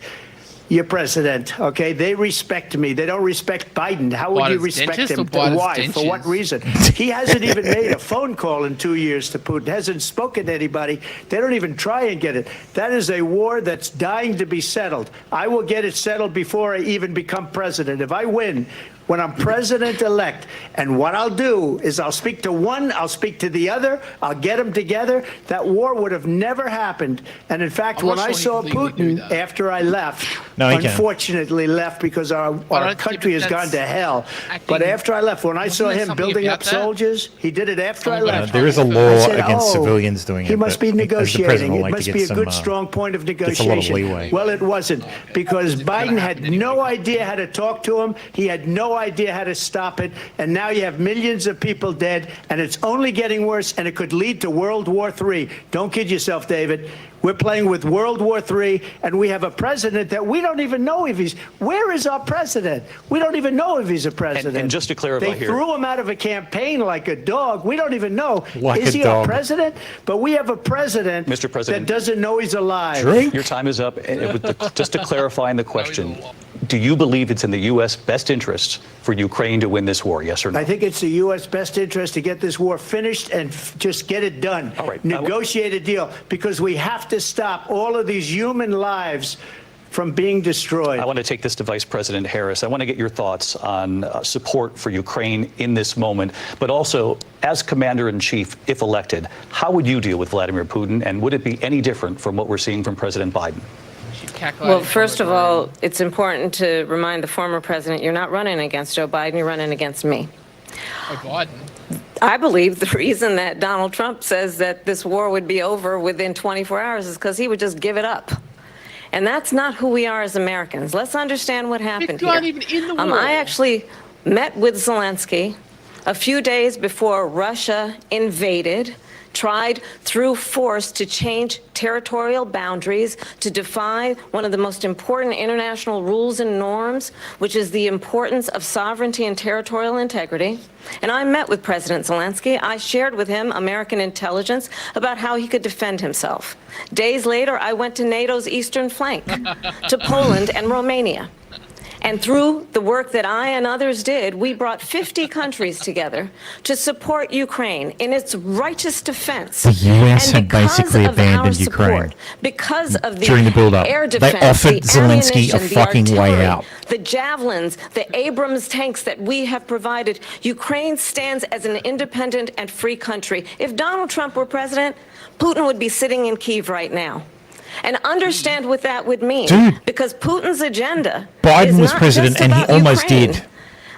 your president, okay? They respect me. They don't respect Biden. How would you respect him? Why? For what reason? He hasn't even made a phone call in 2 years to Putin, hasn't spoken to anybody. They don't even try and get it. That is a war that's dying to be settled. I will get it settled before I even become president. If I win, when I'm president-elect, and what I'll do is I'll speak to one, I'll speak to the other, I'll get them together. That war would have never happened. And in fact, when I saw Putin after I left, unfortunately left because our country has gone to hell. But after I left, when I saw him building up soldiers, he did it after I left. There is a law against civilians doing it. He must be negotiating. It must be a good, strong point of negotiation. Well, it wasn't, because Biden had no idea how to talk to him. He had no idea how to stop it, and now you have millions of people dead, and it's only getting worse, and it could lead to World War III. Don't kid yourself, David. We're playing with World War III, and we have a president that we don't even know if he's... Where is our president? We don't even know if he's a president. And just to clarify they here... They threw him out of a campaign like a dog. We don't even know. Is he a president? But we have a president, Mr. President, that doesn't know he's alive. Your time is up. Just to clarify the question, do you believe it's in the U.S. best interest for Ukraine to win this war, yes or no? I think it's the U.S. best interest to get this war finished and just get it done. All right. Negotiate a deal, because we have to stop all of these human lives from being destroyed. I want to take this to Vice President Harris. I want to get your thoughts on support for Ukraine in this moment, but also as Commander-in-Chief, if elected, how would you deal with Vladimir Putin, and would it be any different from what we're seeing from President Biden? Well, first of all, it's important to remind the former president you're not running against Joe Biden, you're running against me. Biden. I believe the reason that Donald Trump says that this war would be over within 24 hours is because he would just give it up. And that's not who we are as Americans. Let's understand what happened here. Even in the war. I actually met with Zelensky a few days before Russia invaded, tried through force to change territorial boundaries, to defy one of the most important international rules and norms, which is the importance of sovereignty and territorial integrity. And I met with President Zelensky. I shared with him American intelligence about how he could defend himself. Days later, I went to NATO's eastern flank, to Poland and Romania. And through the work that I and others did, we brought 50 countries together to support Ukraine in its righteous defense. The US had basically abandoned Ukraine because of the during the build-up. air defense, They offered Zelensky a fucking way out. The javelins, the Abrams tanks that we have provided. Ukraine stands as an independent and free country. If Donald Trump were president, Putin would be sitting in Kyiv right now. And understand what that would mean. Dude, because Putin's agenda Biden was not president just and he about almost Ukraine. did.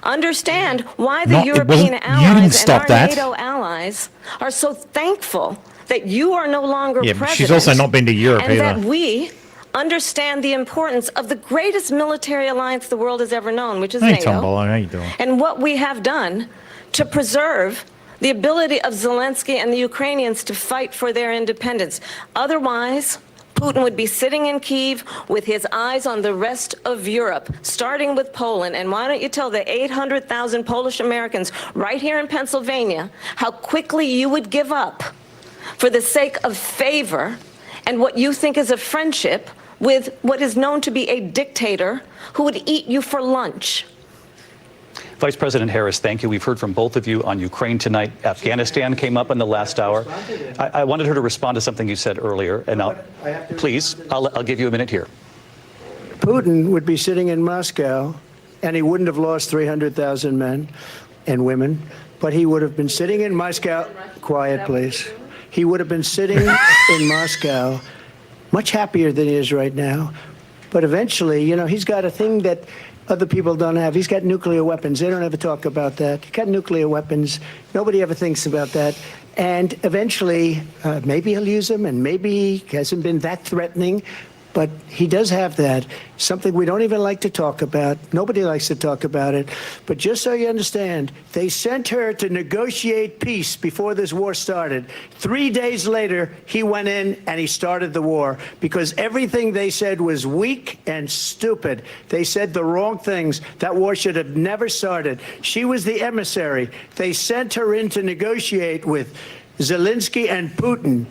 Understand why the It European wasn't- you didn't allies stop and our that. NATO allies are so thankful that you are no longer Yeah, but president. she's also not been to Europe and either. that we understand the importance of the greatest military alliance the world has ever known, which is Hey, NATO. Tom Bolo, how you doing? And what we have done to preserve the ability of Zelensky and the Ukrainians to fight for their independence. Otherwise, Putin would be sitting in Kyiv with his eyes on the rest of Europe, starting with Poland. And why don't you tell the 800,000 Polish Americans right here in Pennsylvania how quickly you would give up for the sake of favor and what you think is a friendship with what is known to be a dictator who would eat you for lunch. Vice President Harris, thank you. We've heard from both of you on Ukraine tonight. Afghanistan came up in the last hour. I wanted her to respond to something you said earlier, and I'll give you a minute here. Putin would be sitting in Moscow, and he wouldn't have lost 300,000 men and women, but he would have been sitting in Moscow. Quiet, please. He would have been sitting in Moscow, much happier than he is right now. But eventually, you know, he's got a thing that other people don't have. He's got nuclear weapons. They don't ever talk about that. He's got nuclear weapons. Nobody ever thinks about that. And eventually, maybe he'll use them, and maybe he hasn't been that threatening. But he does have that, something we don't even like to talk about. Nobody likes to talk about it. But just so you understand, they sent her to negotiate peace before this war started. 3 days later, he went in and he started the war because everything they said was weak and stupid. They said the wrong things. That war should have never started. She was the emissary. They sent her in to negotiate with Zelensky and Putin,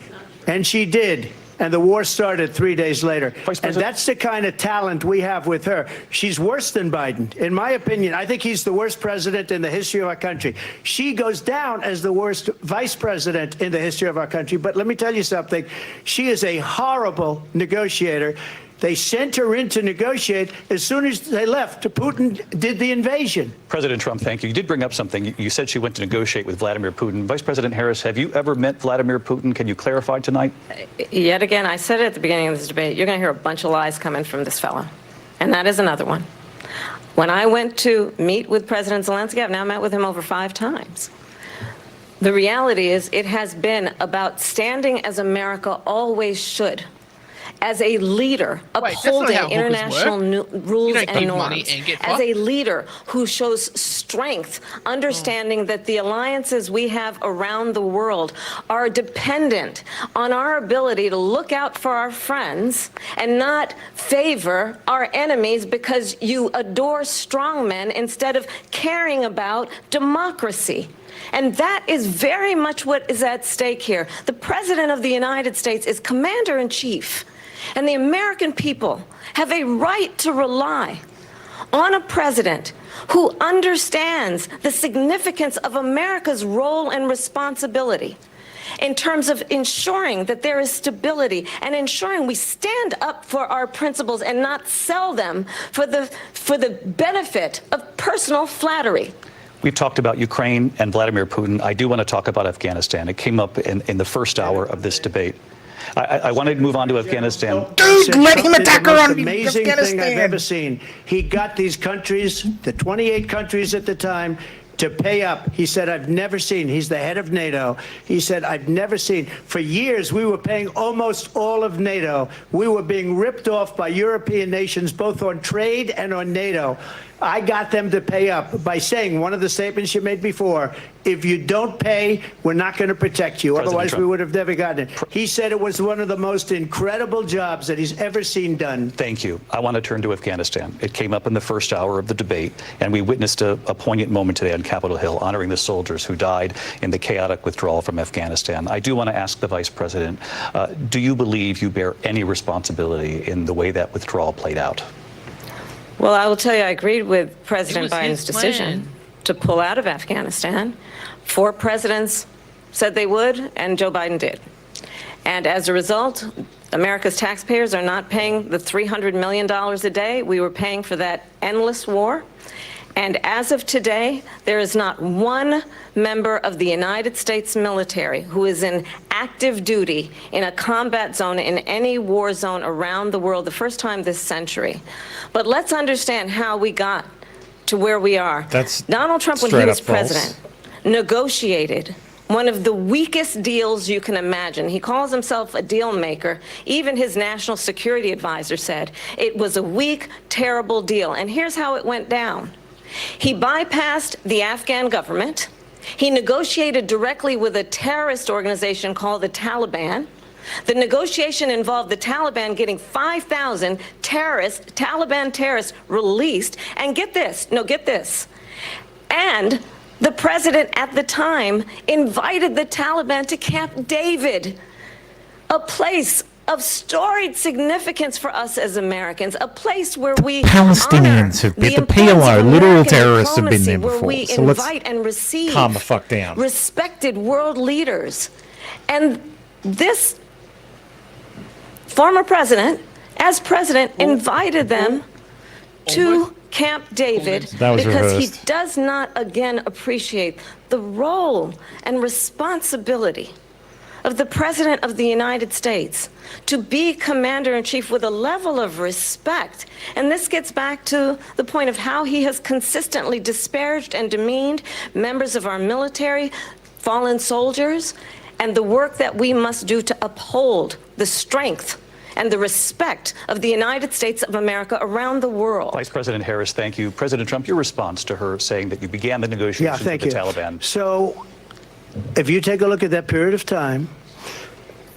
and she did. And the war started 3 days later. And that's the kind of talent we have with her. She's worse than Biden. In my opinion, I think he's the worst president in the history of our country. She goes down as the worst vice president in the history of our country. But let me tell you something. She is a horrible negotiator. They sent her in to negotiate. As soon as they left, Putin did the invasion. President Trump, thank you. You did bring up something. You said she went to negotiate with Vladimir Putin. Vice President Harris, have you ever met Vladimir Putin? Can you clarify tonight? Yet again, I said it at the beginning of this debate, you're going to hear a bunch of lies coming from this fellow. And that is another one. When I went to meet with President Zelensky, I've now met with him over 5 times. The reality is it has been about standing as America always should, as a leader, upholding international rules and norms, as a leader who shows strength, understanding that the alliances we have around the world are dependent on our ability to look out for our friends and not favor our enemies because you adore strongmen instead of caring about democracy. And that is very much what is at stake here. The President of the United States is commander-in-chief. And the American people have a right to rely on a president who understands the significance of America's role and responsibility in terms of ensuring that there is stability and ensuring we stand up for our principles and not sell them for the benefit of personal flattery. We've talked about Ukraine and Vladimir Putin. I do want to talk about Afghanistan. It came up in the first hour of this debate. I wanted to move on to Afghanistan. Dude, let him attack her on amazing thing I've ever seen. He got these countries, the 28 countries at the time, to pay up. He said, I've never seen, he's the head of NATO. He said, I've never seen. For years, we were paying almost all of NATO. We were being ripped off by European nations, both on trade and on NATO. I got them to pay up by saying one of the statements you made before, if you don't pay, we're not going to protect you. Otherwise, we would have never gotten it. He said it was one of the most incredible jobs that he's ever seen done. Thank you. I want to turn to Afghanistan. It came up in the first hour of the debate, and we witnessed a poignant moment today on Capitol Hill, honoring the soldiers who died in the chaotic withdrawal from Afghanistan. I do want to ask the Vice President, do you believe you bear any responsibility in the way that withdrawal played out? Well, I will tell you, I agreed with President Biden's decision to pull out of Afghanistan. 4 presidents said they would, and Joe Biden did. And as a result, America's taxpayers are not paying the $300 million a day we were paying for that endless war. And as of today, there is not one member of the United States military who is in active duty in a combat zone in any war zone around the world, the first time this century. But let's understand how we got to where we are. That's Donald Trump, when he was president, negotiated one of the weakest deals you can imagine. He calls himself a deal maker. Even his national security advisor said it was a weak, terrible deal. And here's how it went down. He bypassed the Afghan government. He negotiated directly with a terrorist organization called the Taliban. The negotiation involved the Taliban getting 5,000 Taliban terrorists released. And get this, and the president at the time invited the Taliban to Camp David, a place of storied significance for us as Americans, a place where we Palestinians have been, the PLO, literal terrorists have been there before. Where we so let's invite and receive calm the fuck down. Respected world leaders. And this former president, as president, invited them to Camp David because he does not again appreciate the role and responsibility of the President of the United States to be Commander-in-Chief with a level of respect. And this gets back to the point of how he has consistently disparaged and demeaned members of our military, fallen soldiers, and the work that we must do to uphold the strength and the respect of the United States of America around the world. Vice President Harris, thank you. President Trump, your response to her saying that you began the negotiations with the Taliban. So if you take a look at that period of time,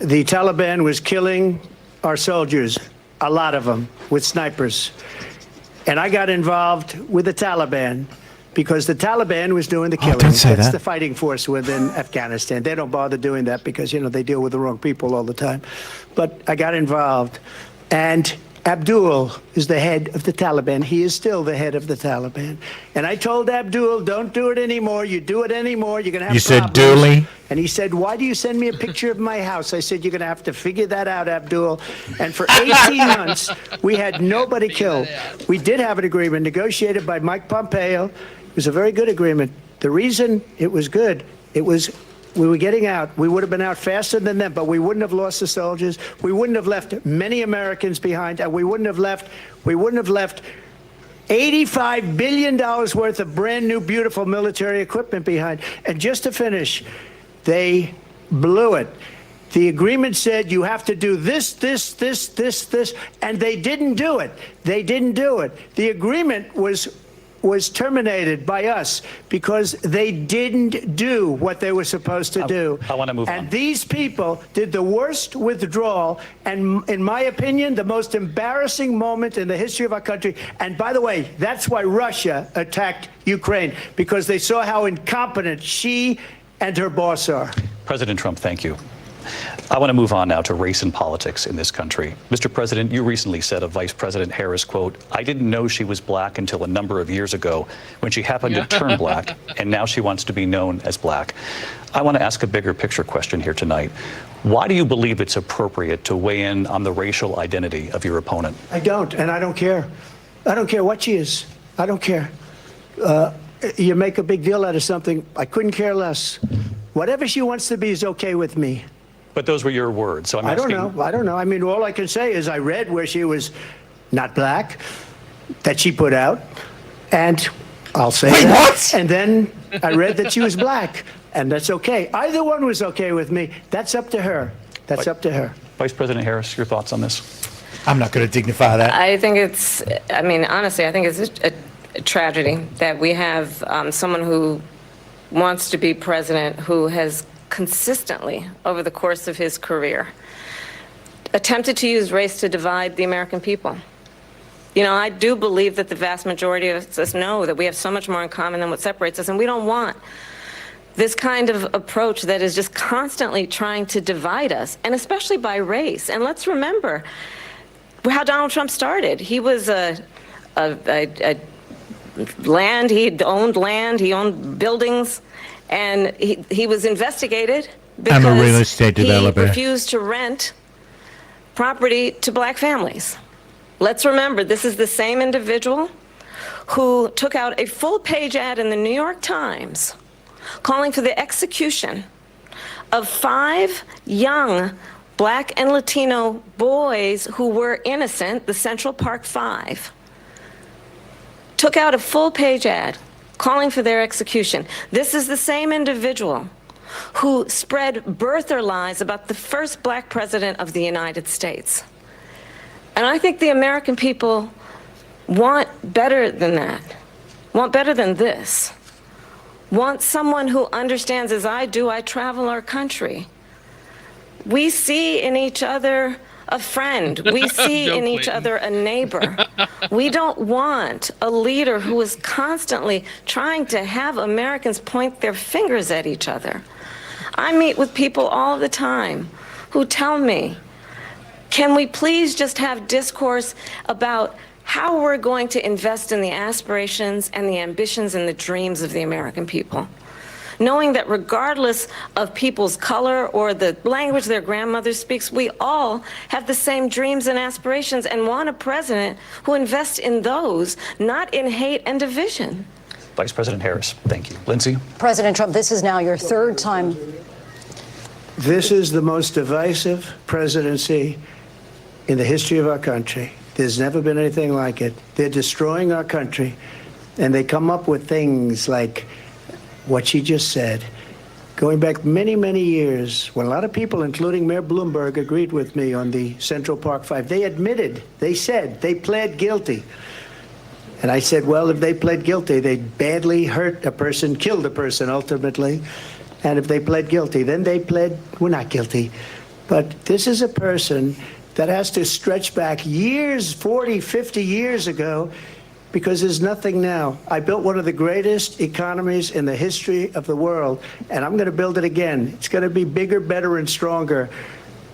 the Taliban was killing our soldiers, a lot of them, with snipers. And I got involved with the Taliban because the Taliban was doing the killing. Don't say That's that. the fighting force within Afghanistan. They don't bother doing that because, you know, they deal with the wrong people all the time. But I got involved. And Abdul is the head of the Taliban. He is still the head of the Taliban. And I told Abdul, don't do it anymore. You do it anymore, you're going to have You problems. said Dooley? And he said, why do you send me a picture of my house? I said, you're going to have to figure that out, Abdul. And for 18 months, we had nobody killed. We did have an agreement negotiated by Mike Pompeo. It was a very good agreement. The reason it was good, it was we were getting out. We would have been out faster than them, but we wouldn't have lost the soldiers. We wouldn't have left many Americans behind, and we wouldn't have left $85 billion worth of brand new, beautiful military equipment behind. And just to finish, they blew it. The agreement said you have to do this, and they didn't do it. They didn't do it. The agreement was terminated by us because they didn't do what they were supposed to do. I want to move on. And these people did the worst withdrawal and, in my opinion, the most embarrassing moment in the history of our country. And by the way, that's why Russia attacked Ukraine, because they saw how incompetent she and her boss are. President Trump, thank you. I want to move on now to race and politics in this country. Mr. President, you recently said of Vice President Harris, quote, I didn't know she was black until a number of years ago when she happened to turn black, and now she wants to be known as black. I want to ask a bigger picture question here tonight. Why do you believe it's appropriate to weigh in on the racial identity of your opponent? I don't, and I don't care. I don't care what she is. I don't care. You make a big deal out of something. I couldn't care less. Whatever she wants to be is okay with me. But those were your words, so I'm asking. I don't know. I mean, all I can say is I read where she was not black, that she put out, and I'll say that. What? And then I read that she was black, and that's okay. Either one was okay with me. That's up to her. That's up to her. Vice President Harris, your thoughts on this? I'm not going to dignify that. I think it's, I mean, honestly, I think it's a tragedy that we have someone who wants to be president who has consistently, over the course of his career, attempted to use race to divide the American people. You know, I do believe that the vast majority of us know that we have so much more in common than what separates us, and we don't want this kind of approach that is just constantly trying to divide us, and especially by race. And let's remember how Donald Trump started. He was land, he owned buildings, and he was investigated because I'm a real estate developer. He refused to rent property to black families. Let's remember, this is the same individual who took out a full-page ad in the New York Times calling for the execution of 5 young black and Latino boys who were innocent, the Central Park 5. Took out a full-page ad calling for their execution. This is the same individual who spread birther lies about the first black president of the United States. And I think the American people want better than that, want better than this, want someone who understands, as I do, I travel our country. We see in each other a friend. We see in each other a neighbor. We don't want a leader who is constantly trying to have Americans point their fingers at each other. I meet with people all the time who tell me Can we please just have discourse about how we're going to invest in the aspirations and the ambitions and the dreams of the American people? Knowing that regardless of people's color or the language their grandmother speaks, we all have the same dreams and aspirations and want a president who invests in those, not in hate and division. Vice President Harris, thank you. Lindsay? President Trump, this is now your third time. This is the most divisive presidency in the history of our country. There's never been anything like it. They're destroying our country, and they come up with things like what she just said. Going back many, many years, when a lot of people, including Mayor Bloomberg, agreed with me on the Central Park Five, they admitted, they said, they pled guilty. And I said, well, if they pled guilty, they badly hurt a person, killed a person ultimately. And if they pled guilty, then they pled, we're not guilty. But this is a person that has to stretch back years, 40, 50 years ago, because there's nothing now. I built one of the greatest economies in the history of the world, and I'm going to build it again. It's going to be bigger, better, and stronger.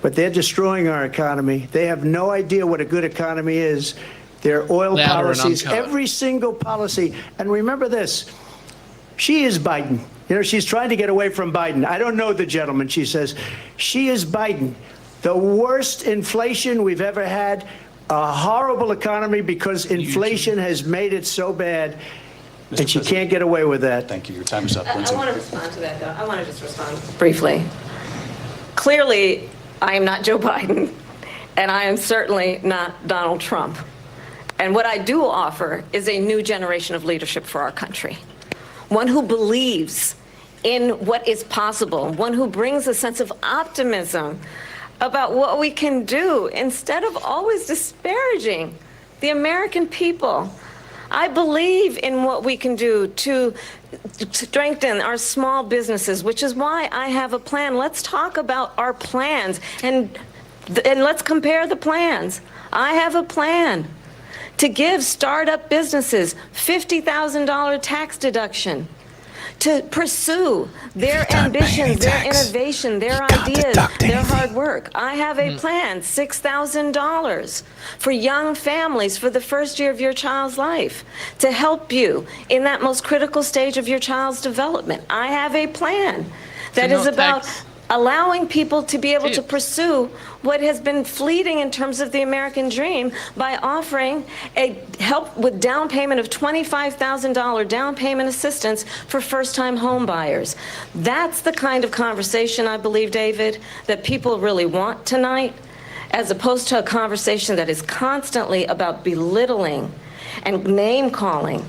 But they're destroying our economy. They have no idea what a good economy is. Their oil policies, every single policy. And remember this, she is Biden. You know, she's trying to get away from Biden. I don't know the gentleman, she says. She is Biden. The worst inflation we've ever had, a horrible economy because inflation has made it so bad, and she can't get away with that. Thank you. Your time is up, I Lindsay. want to respond to that, though. I want to just respond briefly. Clearly, I am not Joe Biden, and I am certainly not Donald Trump. And what I do offer is a new generation of leadership for our country, one who believes in what is possible, one who brings a sense of optimism about what we can do instead of always disparaging the American people. I believe in what we can do to strengthen our small businesses, which is why I have a plan. Let's talk about our plans and let's compare the plans. I have a plan to give startup businesses $50,000 tax deduction, to pursue their ambitions, their innovation, their ideas, their hard work. I have a plan, $6,000 for young families for the first year of your child's life, to help you in that most critical stage of your child's development. I have a plan that is about allowing people to be able to pursue what has been fleeting in terms of the American dream by offering a help with down payment of $25,000 down payment assistance for first-time home buyers. That's the kind of conversation, I believe, David, that people really want tonight, as opposed to a conversation that is constantly about belittling and name-calling.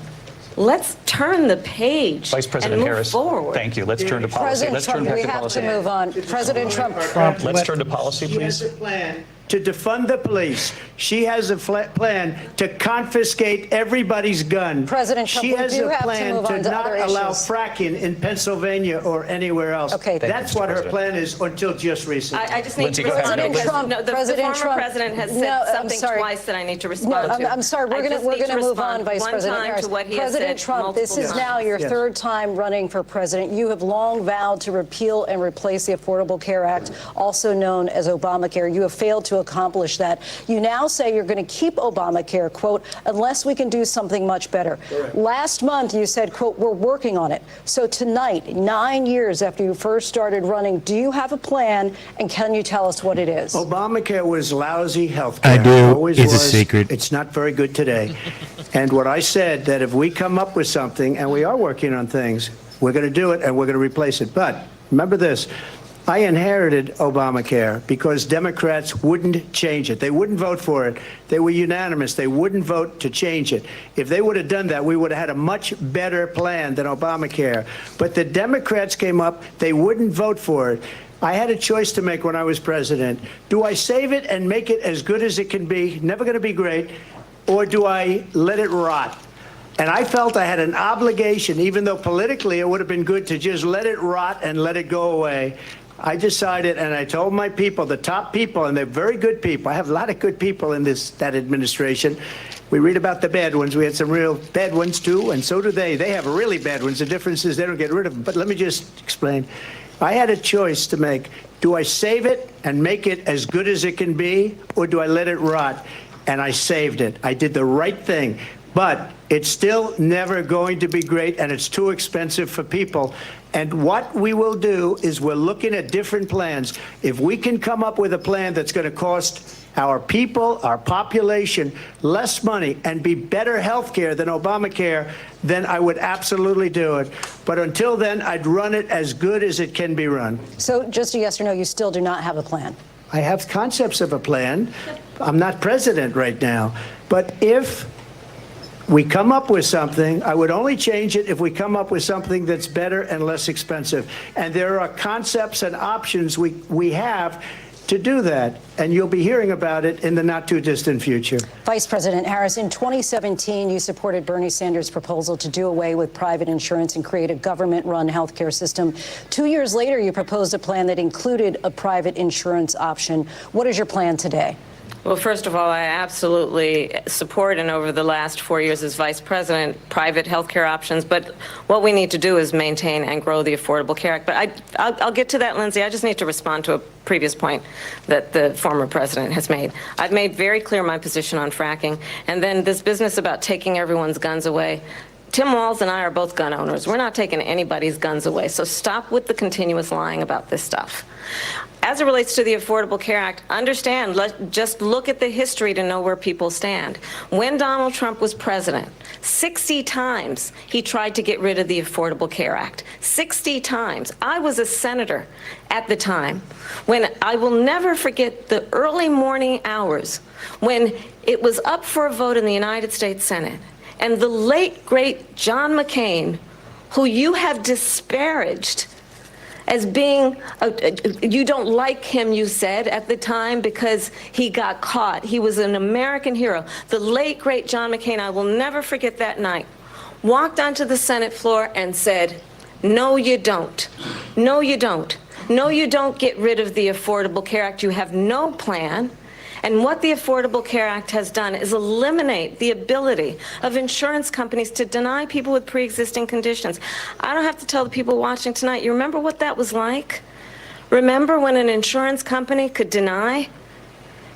Let's turn the page Vice President and move Harris, forward. thank you. Let's turn to policy. President Let's Trump, turn back we to have policy. to move on. President Trump. Let's turn to policy, She has please. a plan to defund the police. She has a plan to confiscate everybody's gun. President Trump, she we has do a have to plan move to on to not other allow issues. fracking in Pennsylvania or anywhere else. Okay. That's what her plan is until just recently. I just need Lindsay, to go ahead. respond because Trump, the President former Trump, president has said no, I'm something sorry. twice that I need to respond No, to. I'm sorry. I just We're need going to move respond on, Vice one President time Harris. to what he has President said Trump, this is multiple now your Yes. third time running for president. You have long vowed to repeal and replace the Affordable Care Act, also known as Obamacare. You have failed to accomplish that. You now say you're going to keep Obamacare, quote, unless we can do something much better. Correct. Last month, you said, quote, we're working on it. So tonight, 9 years after you first started running, do you have a plan, and can you tell us what it is? Obamacare was lousy health care. I do. Always It's a was. secret. It's not very good today. And what I said, that if we come up with something, and we are working on things, we're going to do it and we're going to replace it. But remember this. I inherited Obamacare because Democrats wouldn't change it. They wouldn't vote for it. They were unanimous. They wouldn't vote to change it. If they would have done that, we would have had a much better plan than Obamacare. But the Democrats came up. They wouldn't vote for it. I had a choice to make when I was president. Do I save it and make it as good as it can be, never going to be great, or do I let it rot? And I felt I had an obligation, even though politically it would have been good to just let it rot and let it go away. I decided, and I told my people, the top people, and they're very good people. I have a lot of good people in that administration. We read about the bad ones. We had some real bad ones, too, and so do they. They have really bad ones. The difference is they don't get rid of them. But let me just explain. I had a choice to make. Do I save it and make it as good as it can be, or do I let it rot? And I saved it. I did the right thing. But it's still never going to be great, and it's too expensive for people. And what we will do is we're looking at different plans. If we can come up with a plan that's going to cost our people, our population, less money and be better health care than Obamacare, then I would absolutely do it. But until then, I'd run it as good as it can be run. So just a yes or no, you still do not have a plan? I have concepts of a plan. I'm not president right now. But if we come up with something, I would only change it if we come up with something that's better and less expensive. And there are concepts and options we have to do that, and you'll be hearing about it in the not-too-distant future. Vice President Harris, in 2017, you supported Bernie Sanders' proposal to do away with private insurance and create a government-run healthcare system. 2 years later, you proposed a plan that included a private insurance option. What is your plan today? Well, first of all, I absolutely support, and over the last 4 years as vice president, private health care options. But what we need to do is maintain and grow the Affordable Care Act. But I'll get to that, Lindsay. I just need to respond to a previous point that the former president has made. I've made very clear my position on fracking. And then this business about taking everyone's guns away. Tim Walz and I are both gun owners. We're not taking anybody's guns away. So stop with the continuous lying about this stuff. As it relates to the Affordable Care Act, understand, just look at the history to know where people stand. When Donald Trump was president, 60 times he tried to get rid of the Affordable Care Act. 60 times. I was a senator at the time when I will never forget the early morning hours when it was up for a vote in the United States Senate. And the late, great John McCain, who you have disparaged as being, you don't like him, you said at the time, because he got caught. He was an American hero. The late, great John McCain, I will never forget that night, walked onto the Senate floor and said, no, you don't. No, you don't. No, you don't get rid of the Affordable Care Act. You have no plan. And what the Affordable Care Act has done is eliminate the ability of insurance companies to deny people with pre-existing conditions. I don't have to tell the people watching tonight, you remember what that was like? Remember when an insurance company could deny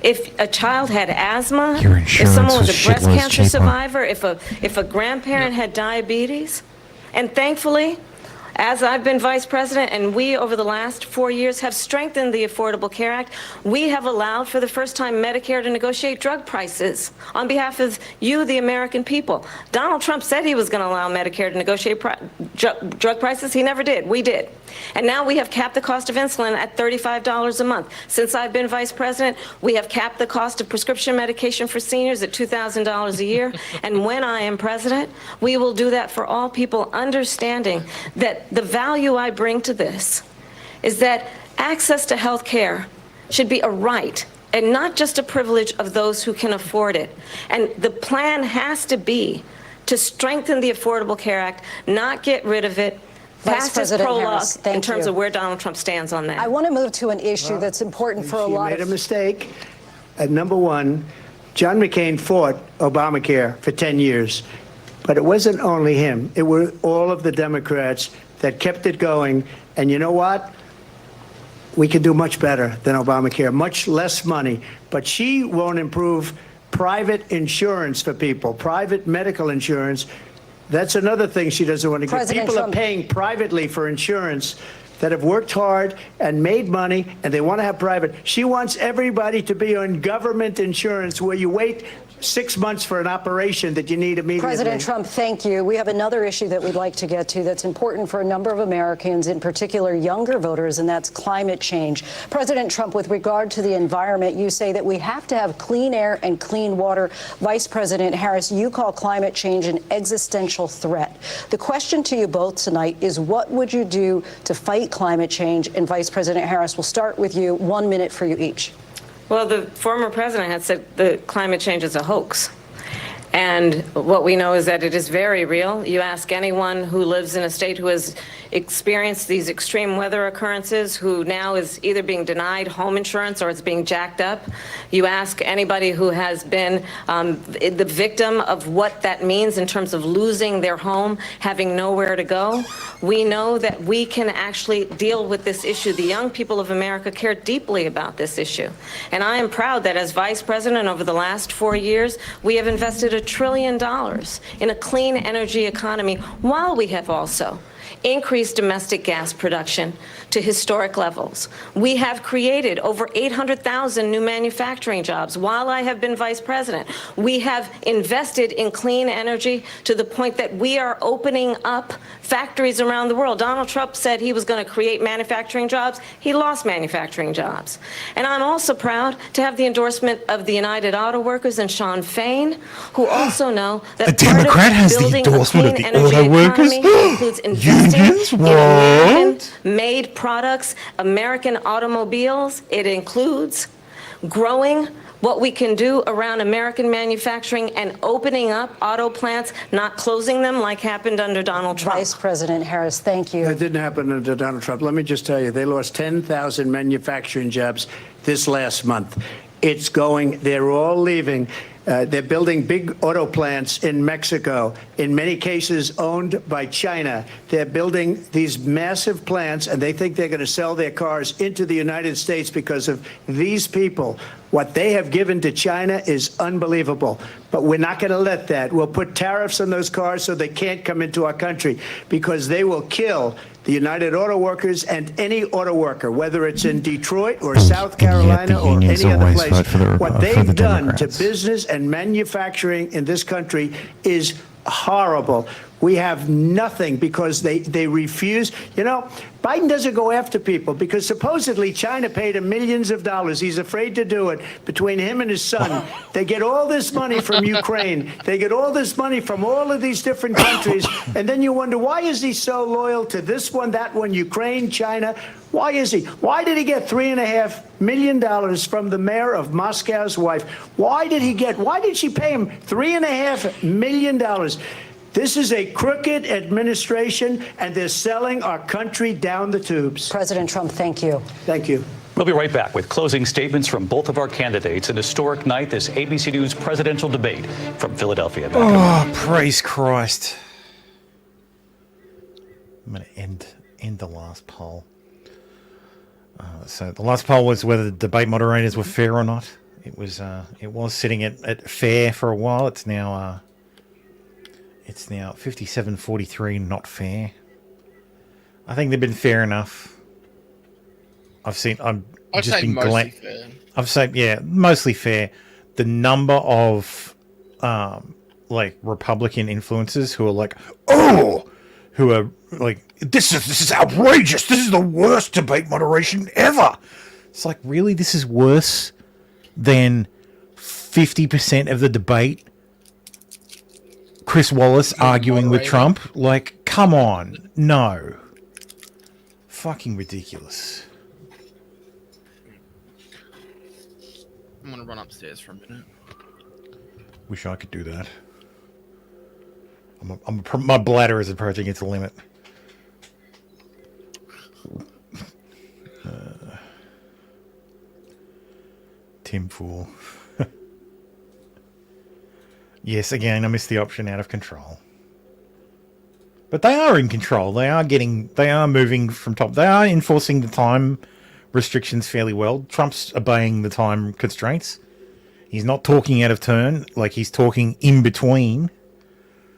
if a child had asthma, if someone was a breast cancer survivor, if a grandparent had diabetes? And thankfully, as I've been vice president, and we over the last 4 years have strengthened the Affordable Care Act, we have allowed for the first time Medicare to negotiate drug prices on behalf of you, the American people. Donald Trump said he was going to allow Medicare to negotiate drug prices. He never did. We did. And now we have capped the cost of insulin at $35 a month. Since I've been vice president, we have capped the cost of prescription medication for seniors at $2,000 a year. And when I am president, we will do that for all people, understanding that the value I bring to this is that access to health care should be a right and not just a privilege of those who can afford it. And the plan has to be to strengthen the Affordable Care Act, not get rid of it. Vice President Harris, in terms of where Donald Trump stands on that. I want to move to an issue that's important for a lot of... You made a mistake. Number one, John McCain fought Obamacare for 10 years. But it wasn't only him. It were all of the Democrats that kept it going. And you know what? We can do much better than Obamacare, much less money. But she won't improve private insurance for people, private medical insurance. That's another thing she doesn't want to get. People are paying privately for insurance that have worked hard and made money, and they want to have private. She wants everybody to be on government insurance where you wait 6 months for an operation that you need immediately. President Trump, thank you. We have another issue that we'd like to get to that's important for a number of Americans, in particular younger voters, and that's climate change. President Trump, with regard to the environment, you say that we have to have clean air and clean water. Vice President Harris, you call climate change an existential threat. The question to you both tonight is, what would you do to fight climate change? And Vice President Harris, we'll start with you. 1 minute for you each. Well, the former president had said the climate change is a hoax. And what we know is that it is very real. You ask anyone who lives in a state who has experienced these extreme weather occurrences who now is either being denied home insurance or it's being jacked up. You ask anybody who has been the victim of what that means in terms of losing their home, having nowhere to go. We know that we can actually deal with this issue. The young people of America care deeply about this issue. And I am proud that as Vice President over the last 4 years, we have invested $1 trillion in a clean energy economy while we have also increased domestic gas production to historic levels. We have created over 800,000 new manufacturing jobs while I have been vice president. We have invested in clean energy to the point that we are opening up factories around the world. Donald Trump said he was going to create manufacturing jobs. He lost manufacturing jobs. And I'm also proud to have the endorsement of the United Auto Workers and Sean Fain, who also know that a Democrat has the endorsement of the auto workers. includes Unions, in what? American-made products, American automobiles. It includes growing what we can do around American manufacturing and opening up auto plants, not closing them like happened under Donald Trump. Vice President Harris, thank you. That didn't happen under Donald Trump. Let me just tell you, they lost 10,000 manufacturing jobs this last month. It's going, they're all leaving. They're building big auto plants in Mexico, in many cases owned by China. They're building these massive plants, and they think they're going to sell their cars into the United States because of these people. What they have given to China is unbelievable. But we're not going to let that. We'll put tariffs on those cars so they can't come into our country, because they will kill the United Auto Workers and any auto worker, whether it's in Detroit or South Carolina or any other place. What they've done to business and manufacturing in this country is horrible. We have nothing because they refuse. You know, Biden doesn't go after people because supposedly China paid him millions of dollars. He's afraid to do it. Between him and his son, they get all this money from Ukraine. They get all this money from all of these different countries. And then you wonder, why is he so loyal to this one, that one, Ukraine, China? Why is he? Why did he get $3.5 million from the mayor of Moscow's wife? Why did she pay him $3.5 million? This is a crooked administration, and they're selling our country down the tubes. President Trump, thank you. Thank you. We'll be right back with closing statements from both of our candidates. An historic night, this ABC News presidential debate from Philadelphia. Oh, praise Christ. I'm going to end the last poll. So the last poll was whether the debate moderators were fair or not. It was sitting at fair for a while. It's now 57-43 not fair. I think they've been fair enough. I'd say mostly fair. I've said, yeah, mostly fair. The number of Republican influencers who are like, oh, who are like, this is outrageous. This is the worst debate moderation ever. It's like, really, this is worse than 50% of the debate. Chris Wallace arguing with Trump. Like, come on. No. Fucking ridiculous. I'm going to run upstairs for a minute. Wish I could do that. My bladder is approaching its limit. Tim Fool. Yes, again, I missed the option out of control. But they are in control. They are moving from top. They are enforcing the time restrictions fairly well. Trump's obeying the time constraints. He's not talking out of turn, like he's talking in between.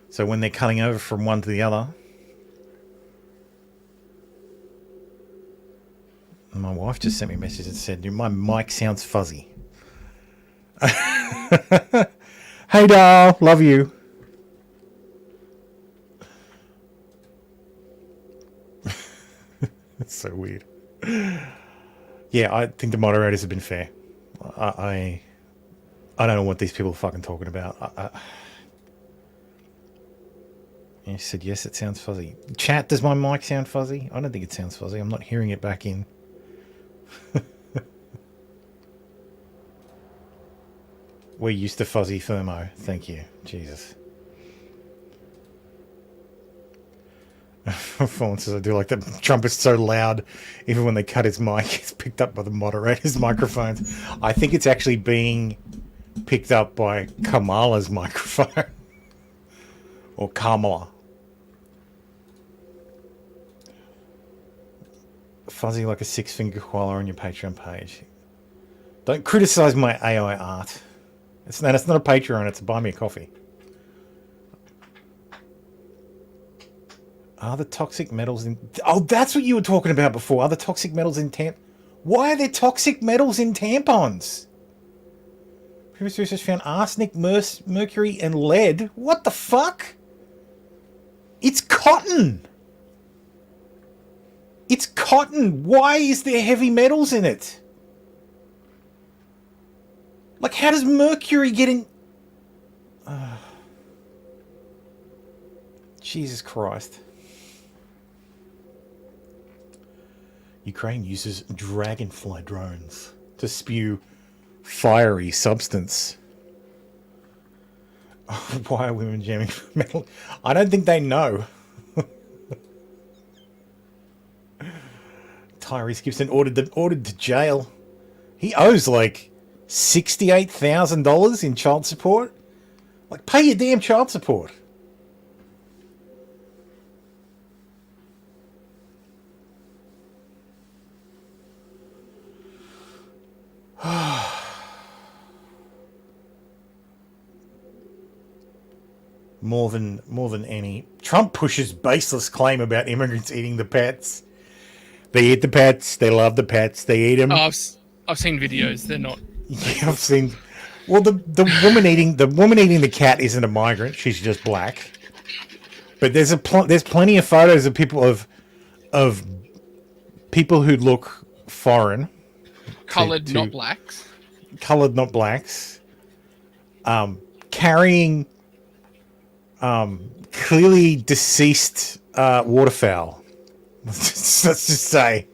So when they're cutting over from one to the other. My wife just sent me a message that said, my mic sounds fuzzy. Hey, doll. Love you. It's so weird. Yeah, I think the moderators have been fair. I don't know what these people are fucking talking about. She said, yes, it sounds fuzzy. Chat, does my mic sound fuzzy? I don't think it sounds fuzzy. I'm not hearing it back in. We're used to fuzzy thermo. Thank you. Jesus. Fawn says, I do like that Trump is so loud, even when they cut his mic, it's picked up by the moderator's microphones. I think it's actually being picked up by Kamala's microphone. Or Kamala. Fuzzy like a six-finger koala on your Patreon page. Don't criticize my AI art. It's not a Patreon, it's a buy me a coffee. Are the toxic metals in... Oh, that's what you were talking about before. Are the toxic metals in Why are there toxic metals in tampons? Previous research found arsenic, mercury, and lead. What the fuck? It's cotton. It's cotton. Why is there heavy metals in it? Like, how does mercury get in... Jesus Christ. Ukraine uses dragonfly drones to spew fiery substance. Why are women jamming metal? I don't think they know. Tyrese Gibson ordered to jail. He owes like $68,000 in child support. Like, pay your damn child support. More than any. Trump pushes baseless claim about immigrants eating the pets. They eat the pets. They love the pets. They eat them. Oh, I've seen videos. They're not. Yeah, I've seen. Well, the woman eating the cat isn't a migrant. She's just black. But there's plenty of photos of people who look foreign, Coloured, not blacks. Coloured, not blacks. Carrying clearly deceased waterfowl. Let's just say.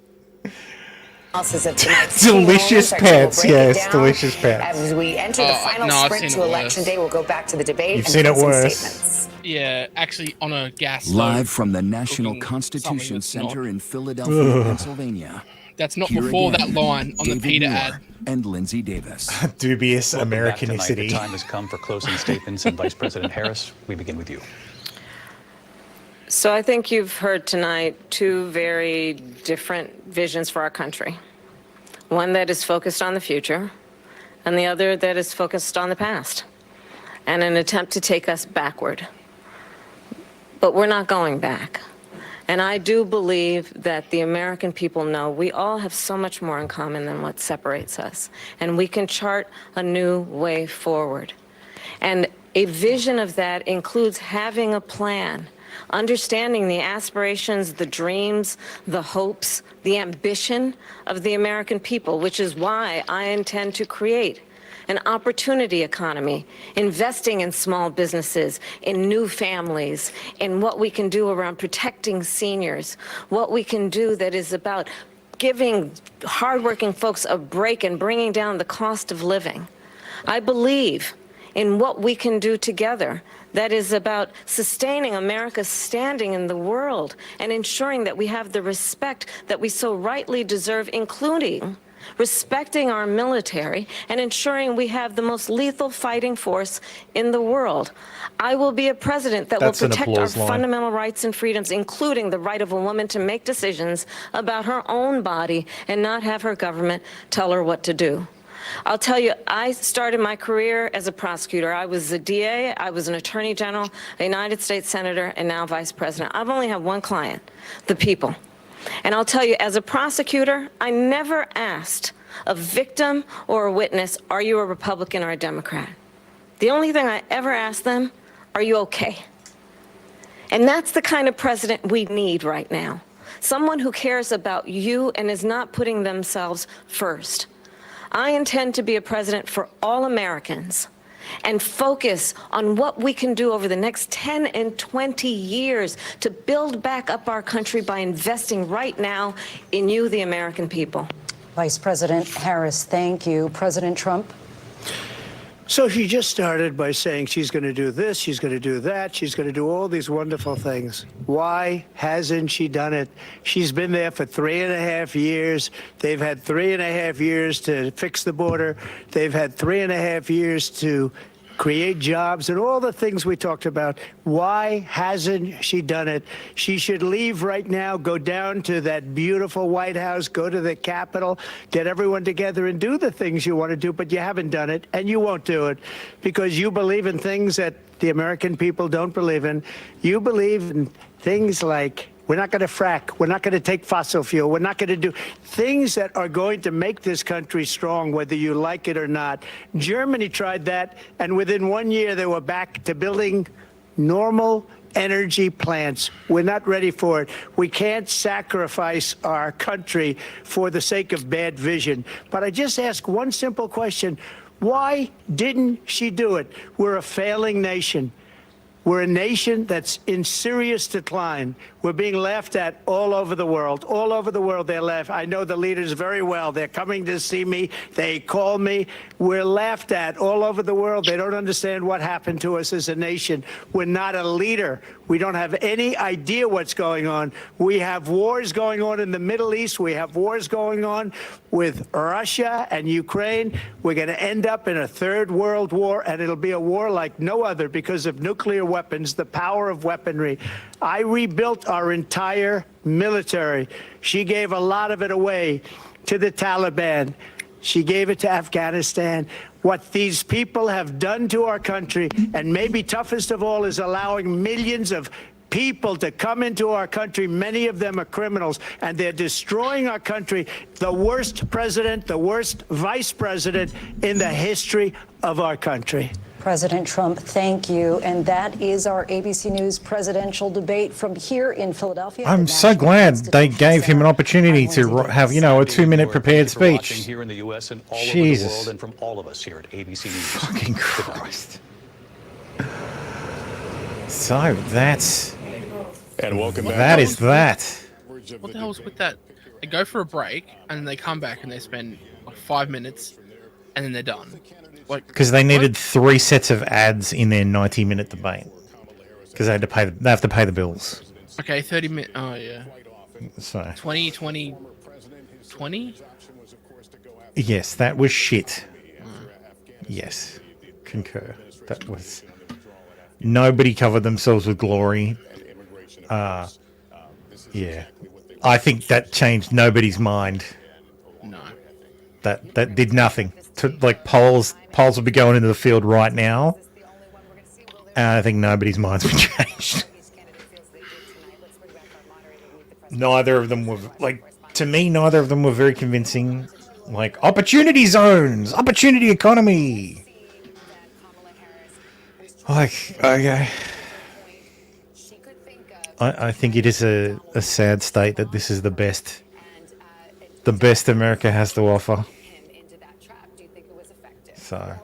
Delicious pets, yes, delicious pets. As we enter the final sprint to election day, we'll go back to the debate. You've seen it worse. Statements. Yeah, actually on a gas stove. Live from the National Constitution Center in Philadelphia, Pennsylvania. That's not before that line on the Peter ad. And Lindsay Davis. Dubious Welcome back tonight. Americanicity. The time has come for closing statements, and Vice President Harris, we begin with you. So I think you've heard tonight two very different visions for our country. One that is focused on the future, and the other that is focused on the past, and an attempt to take us backward. But we're not going back. And I do believe that the American people know we all have so much more in common than what separates us. And we can chart a new way forward. And a vision of that includes having a plan, understanding the aspirations, the dreams, the hopes, the ambition of the American people, which is why I intend to create an opportunity economy, investing in small businesses, in new families, in what we can do around protecting seniors, what we can do that is about giving hardworking folks a break and bringing down the cost of living. I believe in what we can do together that is about sustaining America's standing in the world and ensuring that we have the respect that we so rightly deserve, including respecting our military and ensuring we have the most lethal fighting force in the world. I will be a president that will protect our fundamental rights and freedoms, including the right of a woman to make decisions about her own body and not have her government tell her what to do. I'll tell you, I started my career as a prosecutor. I was a DA, I was an attorney general, a United States senator, and now vice president. I've only had one client, the people. And I'll tell you, as a prosecutor, I never asked a victim or a witness, are you a Republican or a Democrat? The only thing I ever asked them, are you okay? And that's the kind of president we need right now. Someone who cares about you and is not putting themselves first. I intend to be a president for all Americans and focus on what we can do over the next 10 and 20 years to build back up our country by investing right now in you, the American people. Vice President Harris, thank you. President Trump? So she just started by saying she's going to do this, she's going to do that, she's going to do all these wonderful things. Why hasn't she done it? She's been there for 3.5 years. They've had 3.5 years to fix the border. They've had 3.5 years to create jobs and all the things we talked about. Why hasn't she done it? She should leave right now, go down to that beautiful White House, go to the Capitol, get everyone together and do the things you want to do, but you haven't done it and you won't do it because you believe in things that the American people don't believe in. You believe in things like we're not going to frack. We're not going to take fossil fuel. We're not going to do things that are going to make this country strong, whether you like it or not. Germany tried that, and within 1 year, they were back to building normal energy plants. We're not ready for it. We can't sacrifice our country for the sake of bad vision. But I just ask one simple question. Why didn't she do it? We're a failing nation. We're a nation that's in serious decline. We're being laughed at all over the world. All over the world, they're laughed. I know the leaders very well. They're coming to see me. They call me. We're laughed at all over the world. They don't understand what happened to us as a nation. We're not a leader. We don't have any idea what's going on. We have wars going on in the Middle East. We have wars going on with Russia and Ukraine. We're going to end up in a third world war, and it'll be a war like no other because of nuclear weapons, the power of weaponry. I rebuilt our entire military. She gave a lot of it away to the Taliban. She gave it to Afghanistan. What these people have done to our country, and maybe toughest of all, is allowing millions of people to come into our country. Many of them are criminals, and they're destroying our country. The worst president, the worst vice president in the history of our country. President Trump, thank you. And that is our ABC News presidential debate from here in Philadelphia. I'm so glad they gave him an opportunity to have, you know, a 2-minute prepared speech. Here in the U.S. and all Jesus. over the world, and from all of us here at ABC News. Fucking Christ. So that's... And welcome back. That is that. What the hell's with that? They go for a break and then they come back and they spend like 5 minutes and then they're done. Like, Because they needed 3 sets of ads in their 90-minute debate. Because they had to pay. They have to pay the bills. okay, 30 minutes. Oh yeah. So 20, 20, 20? yes, that was shit. Yes, concur. That was. Nobody covered themselves with glory. Yeah, I think that changed nobody's mind. No. That did nothing. Like polls would be going into the field right now, and I think nobody's minds been changed. Neither of them were to me. Neither of them were very convincing. Like opportunity zones, opportunity economy. Like okay. I think it is a sad state that this is the best America has to offer. So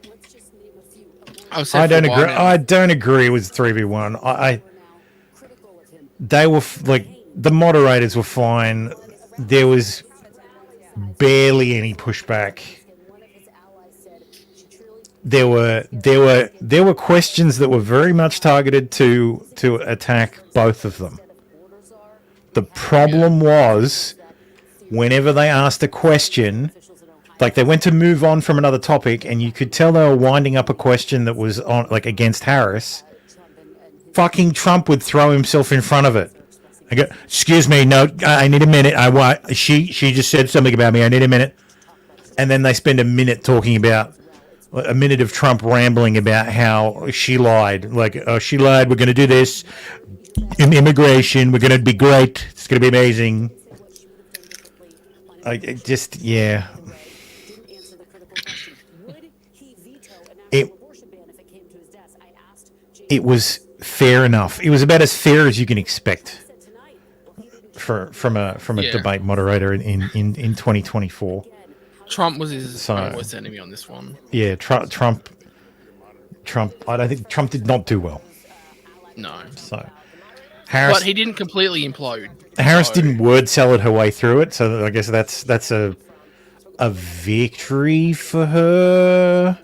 I don't agree. I don't agree with 3v1. They were the moderators were fine. There was barely any pushback. There were questions that were very much targeted to attack both of them. The problem was whenever they asked a question, like they went to move on from another topic, and you could tell they were winding up a question that was on against Harris. Fucking Trump would throw himself in front of it. I go, excuse me, no, I need a minute. She just said something about me. I need a minute, and then they spend a minute talking about. A minute of Trump rambling about how she lied. She lied. We're going to do this in immigration. We're going to be great. It's going to be amazing. Yeah. It was fair enough. It was about as fair as you can expect from a debate moderator in 2024. Trump was his worst enemy on this one. Yeah, Trump. I don't think Trump did not do well. No. So Harris, but he didn't completely implode. Harris didn't word salad her way through it, so I guess that's a victory for her.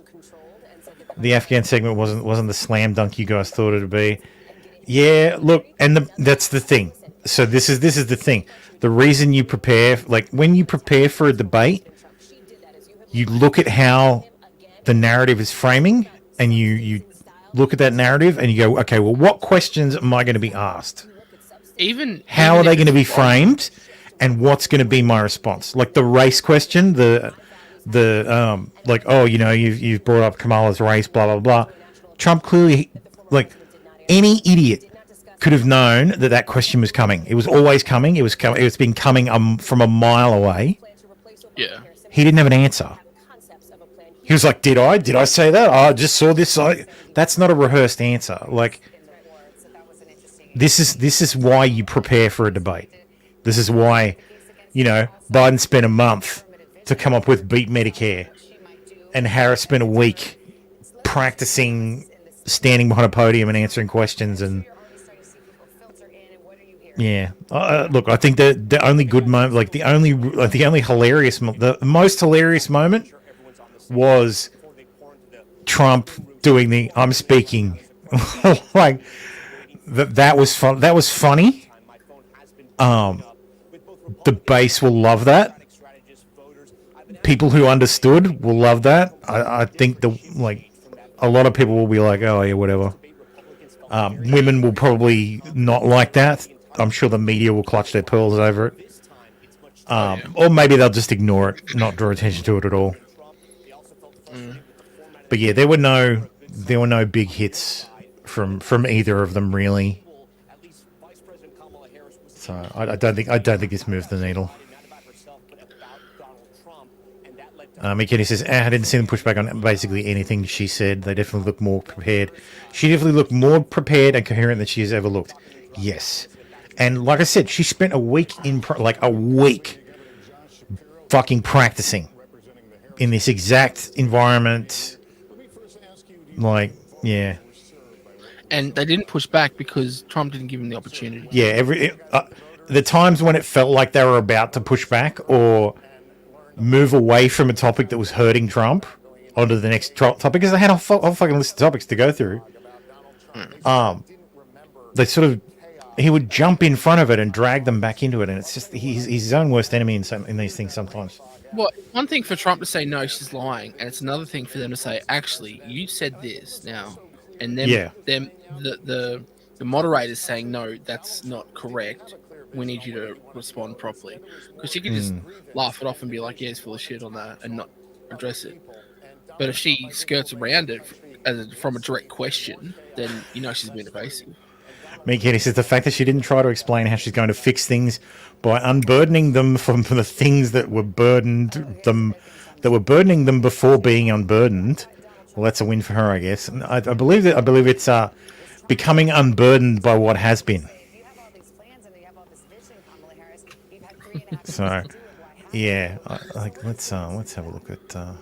the Afghan segment wasn't the slam dunk you guys thought it'd be. Yeah, look, and that's the thing. So this is the thing. The reason you prepare, like when you prepare for a debate, you look at how the narrative is framing, and you look at that narrative, and you go, okay, well, what questions am I going to be asked? How are they going to be framed, and what's going to be my response? Like the race question, the like, oh, you know, you've brought up Kamala's race, blah blah blah. Trump clearly, like, any idiot could have known that question was coming. It was always coming. It's been coming from a mile away. Yeah. He didn't have an answer. He was like, did I say that? Oh, I just saw this. That's not a rehearsed answer. Like, this is why you prepare for a debate. This is why, you know, Biden spent a month to come up with beat Medicare, and Harris spent a week practicing standing behind a podium and answering questions. And yeah, look, I think the only good moment, like the only hilarious, the most hilarious moment was Trump doing the "I'm speaking," like that was fun. That was funny. The base will love that. People who understood will love that. I think a lot of people will be like, oh yeah, whatever. Women will probably not like that. I'm sure the media will clutch their pearls over it. Or maybe they'll just ignore it, not draw attention to it at all. But yeah, there were no big hits from either of them really. So I don't think this moved the needle. McKinney says, I didn't see them push back on basically anything she said. They definitely look more prepared. She definitely looked more prepared and coherent than she has ever looked. Yes. And like I said, she spent a week fucking practicing in this exact environment. Like, yeah. And they didn't push back because Trump didn't give him the opportunity. Yeah, the times when it felt like they were about to push back or move away from a topic that was hurting Trump onto the next topic, because they had a fucking list of topics to go through. They sort of, he would jump in front of it and drag them back into it, and it's just he's his own worst enemy in these things sometimes. Well, one thing for Trump to say no, she's lying, and it's another thing for them to say, actually, you said this now, and then the moderator's saying no, that's not correct. We need you to respond properly, because she could just laugh it off and be like, yeah, it's full of shit on that, and not address it. But if she skirts around it from a direct question, then you know she's being evasive. Kenny says the fact that she didn't try to explain how she's going to fix things by unburdening them from the things that were burdening them before being unburdened. Well, that's a win for her, I guess. And I believe it's becoming unburdened by what has been. So, yeah, let's have a look at the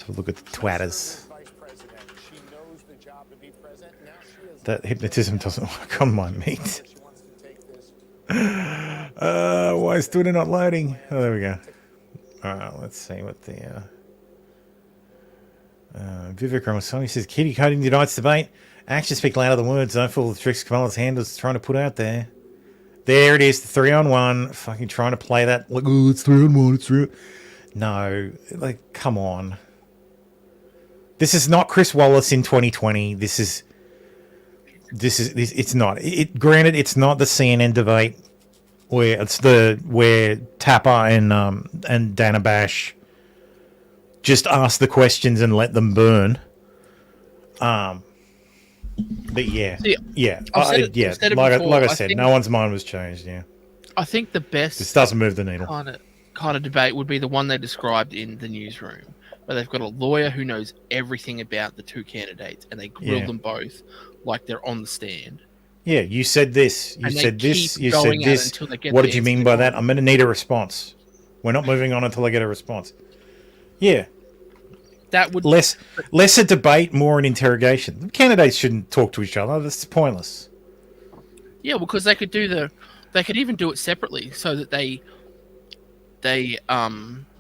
twatters. That hypnotism doesn't work on my meat. Why is Twitter not loading? Oh, there we go. All right, let's see what the Vivek Ramaswamy says. Kitty coding tonight's debate. Actions speak louder than words. Don't follow the tricks Kamala's hand is trying to put out there. There it is, the 3-on-1. Fucking trying to play that like, oh, it's 3-on-1. It's 3. No, like, come on. This is not Chris Wallace in 2020. This is. It's not. Granted, it's not the CNN debate where Tapper and Dana Bash just ask the questions and let them burn. But yeah. Like I said, no one's mind was changed. Yeah. I think the best. This doesn't move the needle. Kind of debate would be the one they described in the newsroom, where they've got a lawyer who knows everything about the two candidates, and they grill them both like they're on the stand. Yeah, you said this. You said this. You said this. What did you mean by that? I'm going to need a response. We're not moving on until I get a response. Yeah. That would less a debate, more an interrogation. The candidates shouldn't talk to each other. That's pointless. Yeah, because they could even do it separately, so that they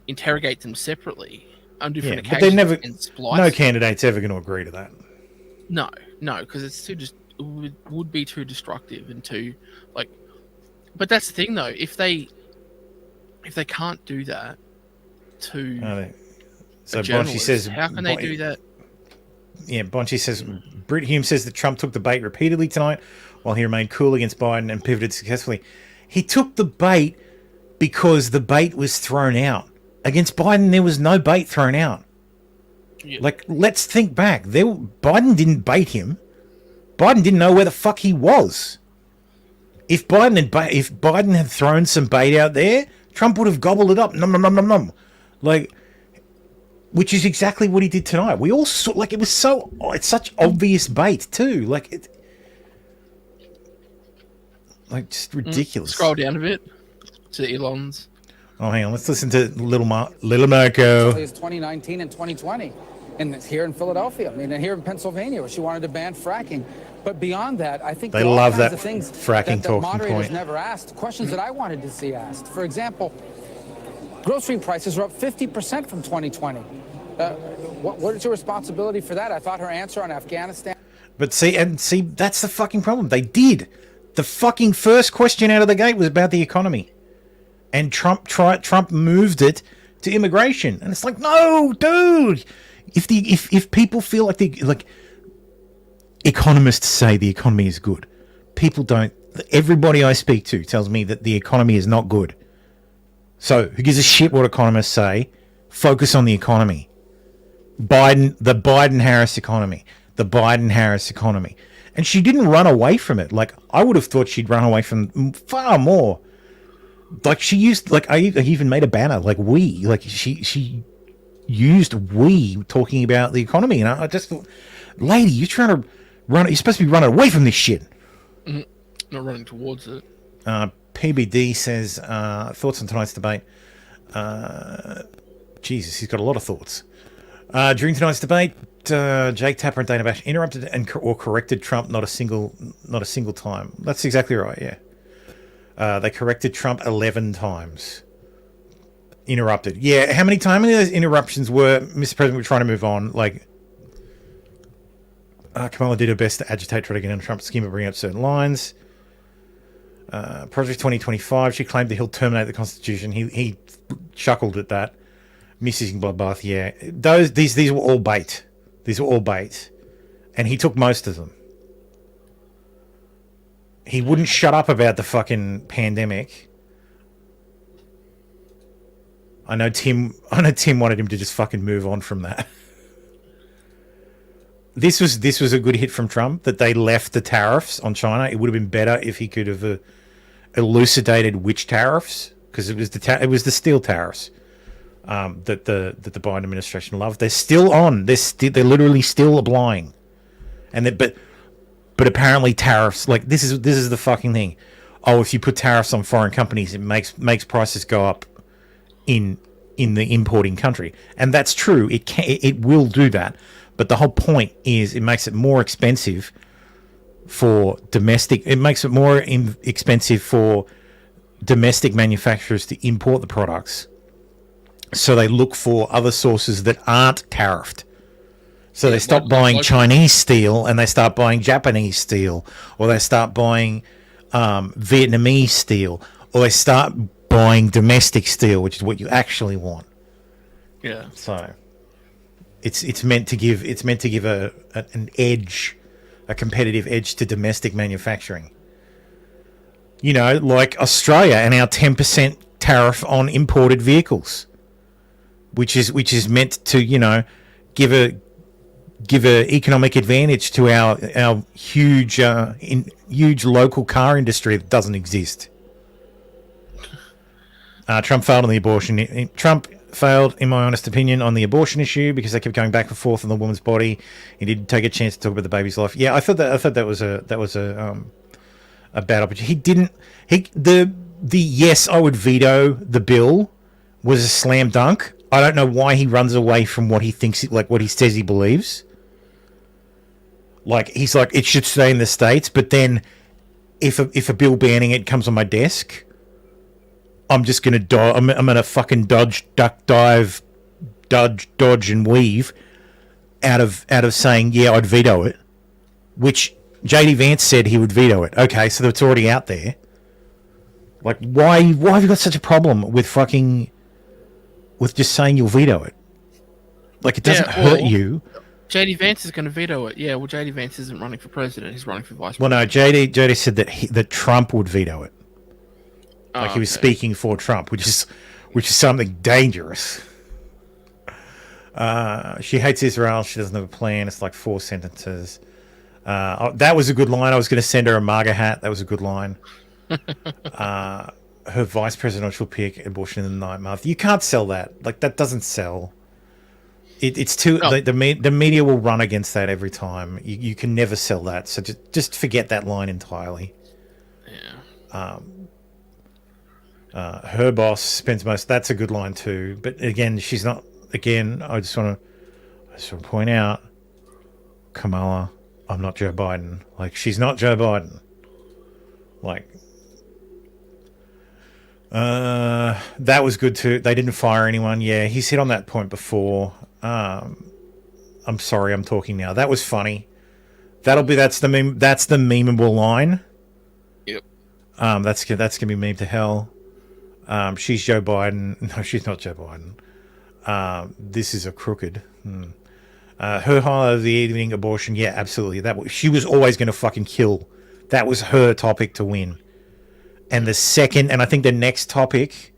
interrogate them separately, on different but occasions. they're never. And splice No it. candidate's ever going to agree to that. No, because it's too would be too destructive and too like. But that's the thing, though. If they can't do that to So journalist, Bonchy says, how can they do that? Yeah, Bonchy says, Britt Hume says that Trump took the bait repeatedly tonight while he remained cool against Biden and pivoted successfully. He took the bait because the bait was thrown out. Against Biden, there was no bait thrown out. Yeah. Like, let's think back. Biden didn't bait him. Biden didn't know where the fuck he was. If Biden had thrown some bait out there, Trump would have gobbled it up. Nom, nom, nom, nom, nom. Like, which is exactly what he did tonight. We all saw, like, it was so, it's such obvious bait too. Like, just ridiculous. Scroll down a bit to Elon's. Oh, hang on. Let's listen to Little Marco. It's 2019 and 2020. And it's here in Philadelphia, and here in Pennsylvania, where she wanted to ban fracking. But beyond that, I think They there are all love kinds that of things fracking that the talking moderators point. never asked, questions that I wanted to see asked. For example, grocery prices are up 50% from 2020. What is your responsibility for that? I thought her answer on Afghanistan. But see, that's the fucking problem. They did. The fucking first question out of the gate was about the economy. And Trump moved it to immigration. And it's like, no, dude. If people feel like economists say the economy is good, people don't. Everybody I speak to tells me that the economy is not good. So who gives a shit what economists say? Focus on the economy. The Biden-Harris economy. The Biden-Harris economy. And she didn't run away from it. Like, I would have thought she'd run away from far more. Like, she used, like, I even made a banner, like, we. Like, she used we talking about the economy. And I just thought, lady, you're trying to you're supposed to be running away from this shit. Not running towards it. PBD says, thoughts on tonight's debate. Jesus, he's got a lot of thoughts. During tonight's debate, Jake Tapper and Dana Bash interrupted or corrected Trump not a single time. That's exactly right, yeah. They corrected Trump 11 times. Interrupted. Yeah, how many of those interruptions were, Mr. President, we're trying to move on, like, Kamala did her best to agitate, try to get on Trump's scheme of bringing up certain lines. Project 2025, she claimed that he'll terminate the Constitution. He chuckled at that. Misusing bloodbath, yeah. These were all bait. These were all bait. And he took most of them. He wouldn't shut up about the fucking pandemic. I know Tim wanted him to just fucking move on from that. This was a good hit from Trump, that they left the tariffs on China. It would have been better if he could have elucidated which tariffs, because it was the steel tariffs that the Biden administration loved. They're still on. They're literally still applying, and but apparently tariffs, like, this is the fucking thing. Oh, if you put tariffs on foreign companies, it makes prices go up in the importing country, and that's true. It will do that. But the whole point is it makes it more expensive for domestic. It makes it more expensive for domestic manufacturers to import the products. So they look for other sources that aren't tariffed. So they stop buying Chinese steel and they start buying Japanese steel, or they start buying Vietnamese steel, or they start buying domestic steel, which is what you actually want. Yeah. So it's meant to give an edge, a competitive edge to domestic manufacturing. You know, like Australia and our 10% tariff on imported vehicles, which is meant to, you know, give a economic advantage to our huge local car industry that doesn't exist. Trump failed on the abortion. Trump failed, in my honest opinion, on the abortion issue because they kept going back and forth on the woman's body. He didn't take a chance to talk about the baby's life. Yeah, I thought that was a bad opportunity. He didn't. The yes, I would veto the bill was a slam dunk. I don't know why he runs away from what he thinks, like what he says he believes. Like, he's like, it should stay in the States, but then if a bill banning it comes on my desk, I'm just gonna I'm gonna fucking dodge, duck, dive, dodge and weave out of saying, yeah, I'd veto it, which JD Vance said he would veto it. Okay, so it's already out there. Like, why have you got such a problem with just saying you'll veto it? Like, it doesn't hurt you. JD Vance is going to veto it. Yeah, well, JD Vance isn't running for president. He's running for vice Well, president. no, JD said that Trump would veto it. Like, he was speaking for Trump, which is something dangerous. She hates Israel. She doesn't have a plan. It's like 4 sentences. That was a good line. I was going to send her a MAGA hat. That was a good line. Her vice presidential pick, abortion in the 9th month. You can't sell that. Like, that doesn't sell. It's too. Oh. The media will run against that every time. You can never sell that. So just forget that line entirely. Yeah. Her boss spends most. That's a good line too. But again, she's not. Again, I just want to point out, Kamala, I'm not Joe Biden. Like, she's not Joe Biden. Like, that was good too. They didn't fire anyone. Yeah, he's hit on that point before. I'm sorry, I'm talking now. That was funny. That's the meme. That's the memeable line. Yep. That's gonna be meme to hell. She's Joe Biden. No, she's not Joe Biden. This is a crooked. Her highlight of the evening, abortion. Yeah, absolutely. She was always going to fucking kill. That was her topic to win. And the second, and I think the next topic,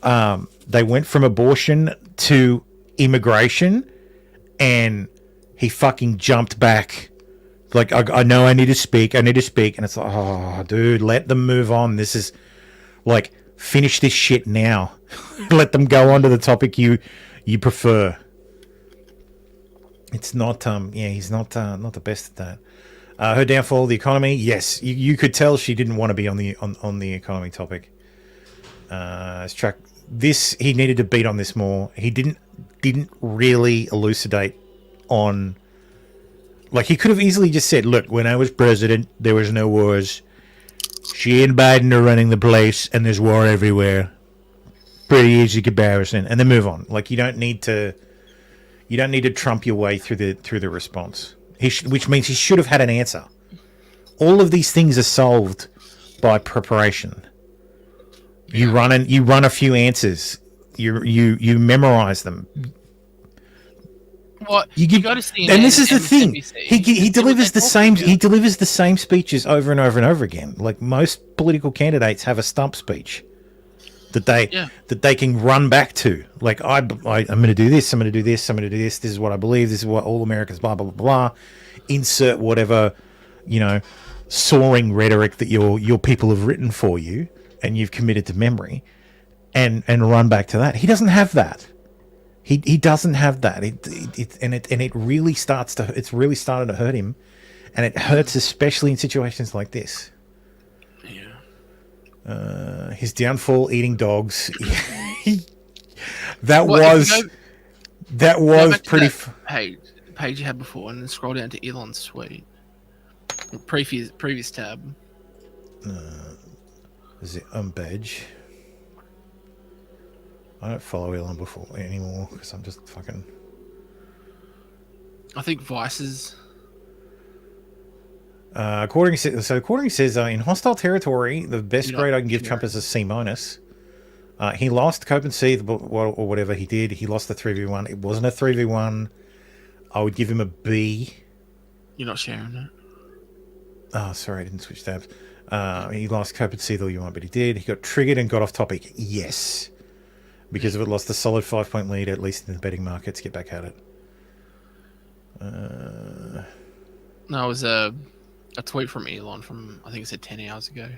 they went from abortion to immigration, and he fucking jumped back. Like, I know I need to speak. And it's like, oh, dude, let them move on. This is like, finish this shit now. Let them go on to the topic you prefer. It's not, he's not the best at that. Her downfall, the economy. Yes, you could tell she didn't want to be on the economy topic. He needed to beat on this more. He didn't really elucidate on. Like, he could have easily just said, "Look, when I was president, there was no wars. She and Biden are running the place, and there's war everywhere. Pretty easy comparison," and then move on. Like, you don't need to trump your way through the response. Which means he should have had an answer. All of these things are solved by preparation. You run a few answers. You memorize them. What you got to see, and this is the thing. He delivers the same. He delivers the same speeches over and over and over again. Like, most political candidates have a stump speech that they can run back to. Like, I'm going to do this. I'm going to do this. I'm going to do this. This is what I believe. This is what all Americans. Blah blah blah blah. Insert whatever, soaring rhetoric that your people have written for you and you've committed to memory, and run back to that. He doesn't have that. He doesn't have that. It really starts to. It's really started to hurt him, and it hurts especially in situations like this. Yeah. His downfall, eating dogs. That was pretty. Page you had before, and then scroll down to Elon's tweet. Previous tab. Is it badge? I don't follow Elon anymore because I'm just fucking. I think Vice's. According says in hostile territory, the best grade I can give Trump is a C-. He lost Cope and C or whatever he did. He lost the 3v1. It wasn't a 3v1. I would give him a B. You're not sharing that. Oh, sorry, I didn't switch tabs. He lost Cope and C though you want, but he did. He got triggered and got off topic. Yes. Because of it, lost a solid 5-point lead, at least in the betting markets. Get back at it. No, it was a tweet from Elon from, I think it said 10 hours ago.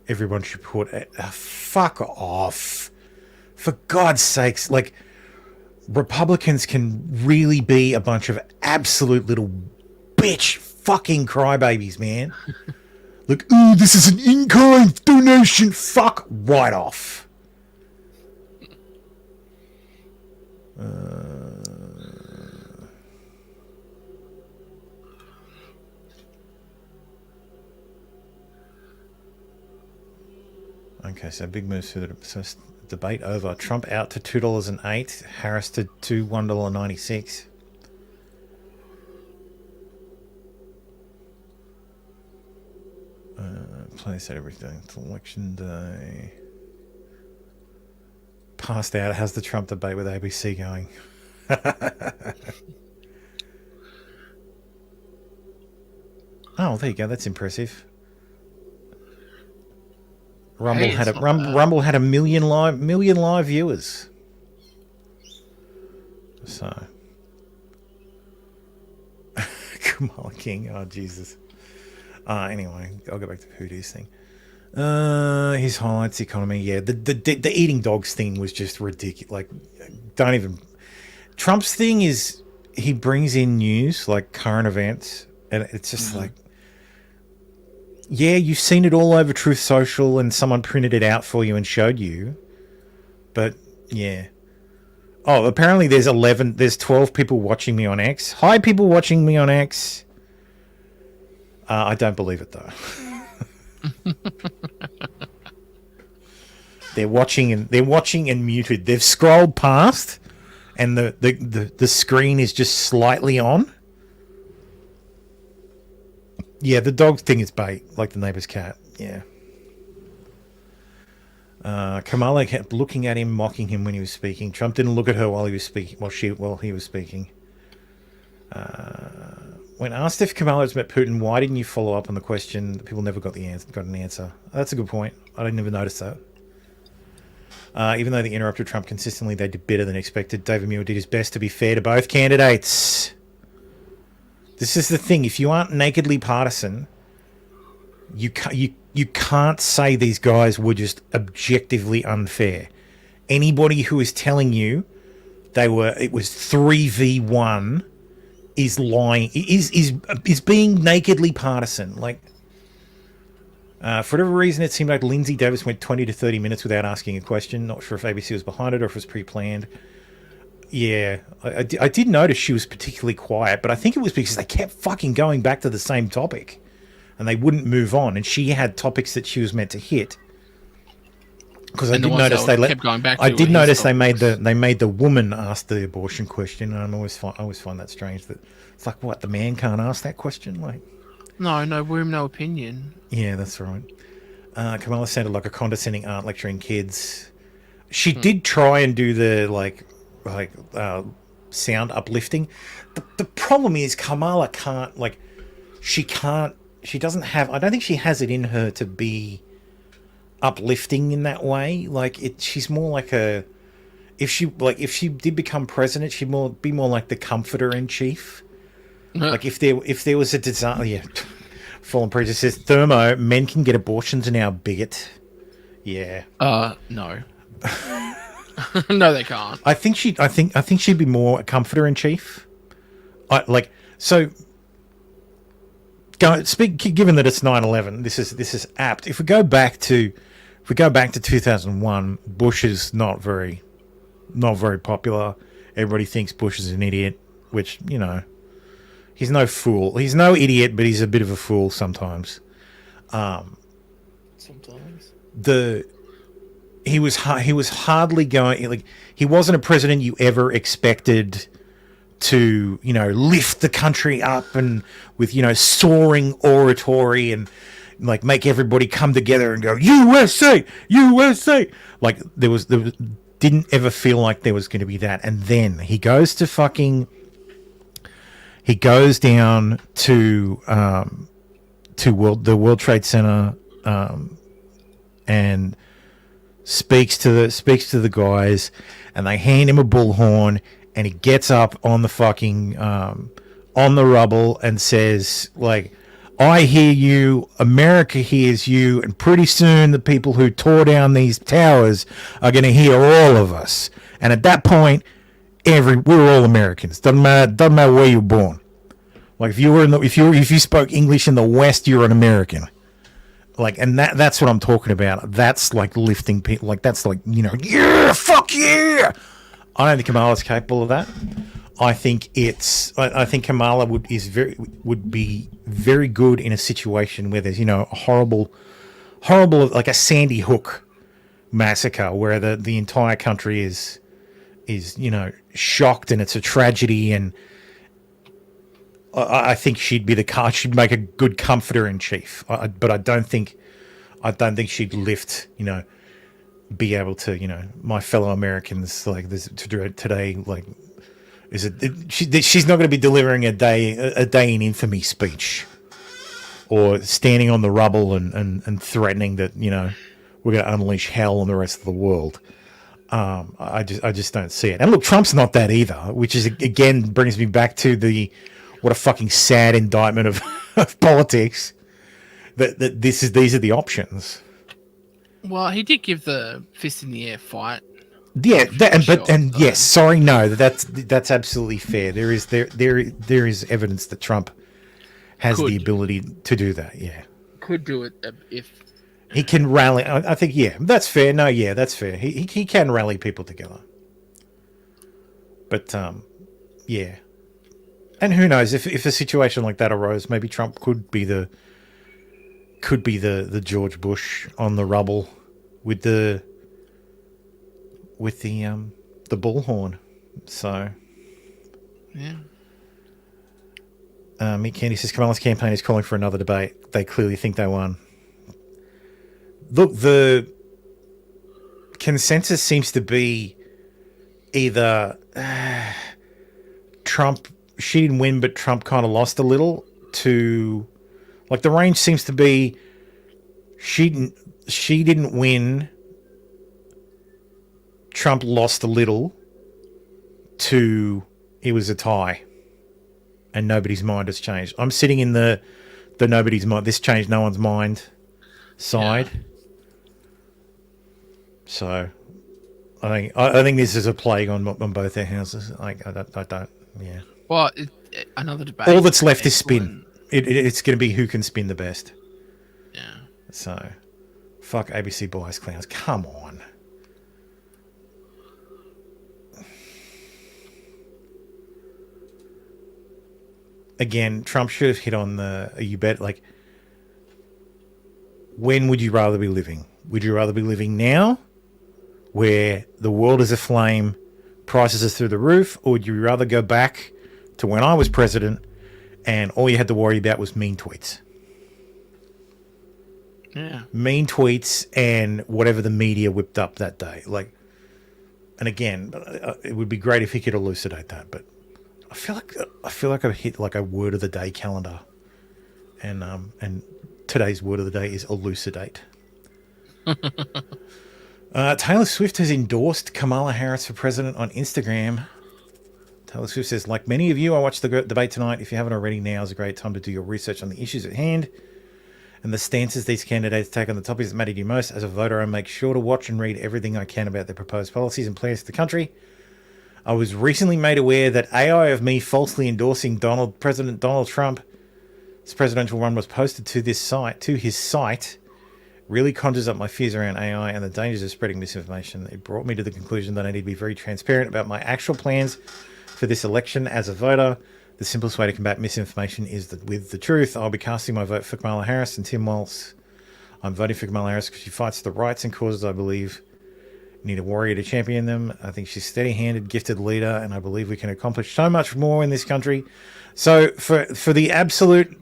Everyone should put it. Fuck off. For God's sakes, like, Republicans can really be a bunch of absolute little bitch fucking crybabies, man. Like, ooh, this is an in-kind donation. Fuck right off. Okay, so big moves for the debate over. Trump out to $2.08. Harris to $1.96. Place everything. It's election day. Passed out. How's the Trump debate with ABC going? Oh, there you go. That's impressive. Rumble had a million live viewers. So Kamala King. Oh Jesus. Anyway, I'll go back to Hootie's thing. His highlights, economy. Yeah, the eating dogs thing was just ridiculous. Like, don't even. Trump's thing is he brings in news like current events, and it's just like. Yeah, you've seen it all over Truth Social and someone printed it out for you and showed you. But, yeah. Oh, apparently there's 12 people watching me on X. Hi, people watching me on X. I don't believe it, though. They're watching and muted. They've scrolled past and the screen is just slightly on. Yeah, the dog thing is bait, like the neighbor's cat. Yeah. Kamala kept looking at him, mocking him when he was speaking. Trump didn't look at her while he was speaking. While he was speaking. When asked if Kamala has met Putin, why didn't you follow up on the question? People never got an answer. That's a good point. I didn't even notice that. Even though they interrupted Trump consistently, they did better than expected. David Muir did his best to be fair to both candidates. This is the thing. If you aren't nakedly partisan, you can't say these guys were just objectively unfair. Anybody who is telling you it was 3v1 is lying. Is being nakedly partisan. Like, for whatever reason, it seemed like Lindsay Davis went 20 to 30 minutes without asking a question. Not sure if ABC was behind it or if it was pre-planned. Yeah, I did notice she was particularly quiet, but I think it was because they kept fucking going back to the same topic, and they wouldn't move on. And she had topics that she was meant to hit. Because I did notice they made the woman ask the abortion question, and I always find that strange. That it's like, what, the man can't ask that question? Like, no room, no opinion. Yeah, that's right. Kamala sounded like a condescending aunt lecturing kids. She did try and do the sound uplifting. The problem is Kamala can't, she doesn't have, I don't think she has it in her to be uplifting in that way. She's more like if she did become president, she'd be more like the comforter in chief. Like if there was a disaster. Yeah. Fallen Preacher says, Thermo, men can get abortions now, bigot. Yeah. No. No, they can't. I think she'd be more a comforter in chief. Given that it's 9/11, this is apt. If we go back to 2001, Bush is not very popular. Everybody thinks Bush is an idiot, which, he's no fool. He's no idiot, but he's a bit of a fool sometimes. Sometimes. He was hardly going, he wasn't a president you ever expected to, lift the country up and with, soaring oratory and make everybody come together and go, USA, USA. There didn't ever feel like there was going to be that. And then he goes down to the World Trade Center, and speaks to the guys, and they hand him a bullhorn, and he gets up on the fucking on the rubble and says, I hear you, America hears you, and pretty soon the people who tore down these towers are going to hear all of us. And at that point, we're all Americans. Doesn't matter where you're born. If you spoke English in the West, you're an American. And that's what I'm talking about. That's lifting people. That's yeah, fuck yeah. I don't think Kamala's capable of that. I think Kamala would be very good in a situation where there's a horrible, like a Sandy Hook massacre where the entire country is shocked and it's a tragedy, and I think she'd make a good comforter in chief. But I don't think she'd lift, be able to, my fellow Americans like this to do it today. Like, she's not going to be delivering a day in infamy speech, or standing on the rubble and threatening that we're going to unleash hell on the rest of the world. I just don't see it. And look, Trump's not that either, which is again brings me back to what a fucking sad indictment of politics. That these are the options. Well, he did give the fist in the air fight. Yeah, yes, sorry, no, that's absolutely fair. There is evidence that Trump has the ability to do that. Yeah, could do it if he can rally. I think that's fair. No, that's fair. He can rally people together. But yeah, and who knows if a situation like that arose, maybe Trump could be the George Bush on the rubble with the bullhorn. So yeah. Meat Candy says Kamala's campaign is calling for another debate. They clearly think they won. Look, the consensus seems to be either Trump, she didn't win, but Trump kind of lost a little, to like the range seems to be she didn't win, Trump lost a little, to it was a tie and nobody's mind has changed. I'm sitting in the nobody's mind, this changed no one's mind side. Yeah. So I think this is a plague on both their houses. I don't. Yeah. Well, another debate. All that's left is spin. It's going to be who can spin the best. Yeah. So, fuck ABC bias clowns. Come on. Again, Trump should have hit on when would you rather be living? Would you rather be living now, where the world is aflame, prices are through the roof, or would you rather go back to when I was president and all you had to worry about was mean tweets? Yeah. Mean tweets and whatever the media whipped up that day. And again, it would be great if he could elucidate that, but I feel like I've hit like a word of the day calendar, and today's word of the day is elucidate. Taylor Swift has endorsed Kamala Harris for president on Instagram. Taylor Swift says, like many of you, I watched the debate tonight. If you haven't already, now is a great time to do your research on the issues at hand and the stances these candidates take on the topics that matter to you most. As a voter, I make sure to watch and read everything I can about their proposed policies and plans for the country. I was recently made aware that AI of me falsely endorsing President Donald Trump's presidential run was posted to his site. Really conjures up my fears around AI and the dangers of spreading misinformation. It brought me to the conclusion that I need to be very transparent about my actual plans for this election as a voter. The simplest way to combat misinformation is with the truth. I'll be casting my vote for Kamala Harris, and Tim Walz. I'm voting for Kamala Harris because she fights the rights and causes I believe need a warrior to champion them. I think she's a steady-handed, gifted leader, and I believe we can accomplish so much more in this country. So for the absolute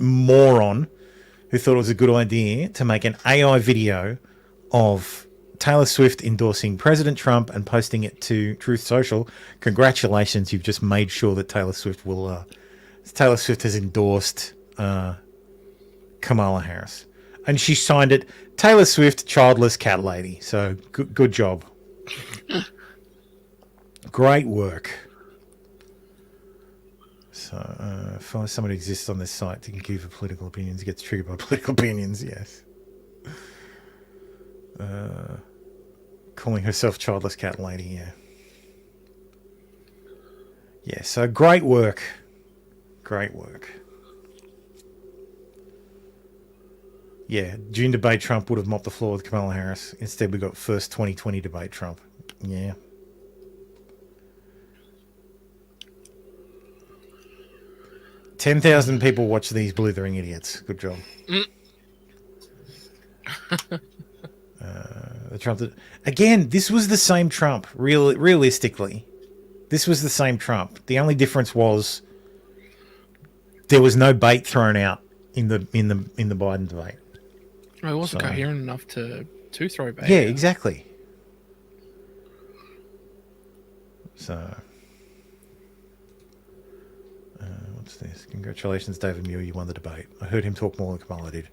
moron who thought it was a good idea to make an AI video of Taylor Swift endorsing President Trump and posting it to Truth Social, congratulations, you've just made sure that Taylor Swift has endorsed Kamala Harris. And she signed it, Taylor Swift, childless cat lady. So good job. Great work. So, find someone who exists on this site to give for political opinions, gets triggered by political opinions, yes. Calling herself childless cat lady, yeah. Yeah, so great work. Great work. Yeah, June debate Trump would have mopped the floor with Kamala Harris. Instead, we got first 2020 debate Trump. Yeah. $10,000 people watch these blithering idiots. Good job. Trump again. This was the same Trump. Realistically, this was the same Trump. The only difference was there was no bait thrown out in the Biden debate. Well, it wasn't coherent enough to throw bait. Yeah, exactly. So, what's this? Congratulations, David Muir. You won the debate. I heard him talk more than Kamala did.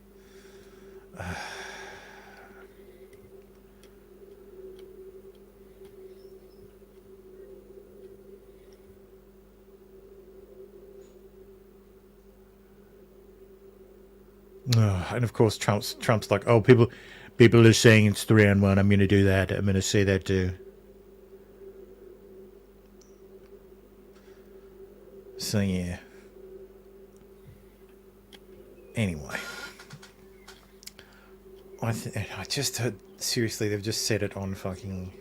And of course, Trump's like, oh, people are saying it's 3-on-1. I'm going to do that. I'm going to say that too. So yeah. Anyway, I just heard, seriously, they've just said it on fucking.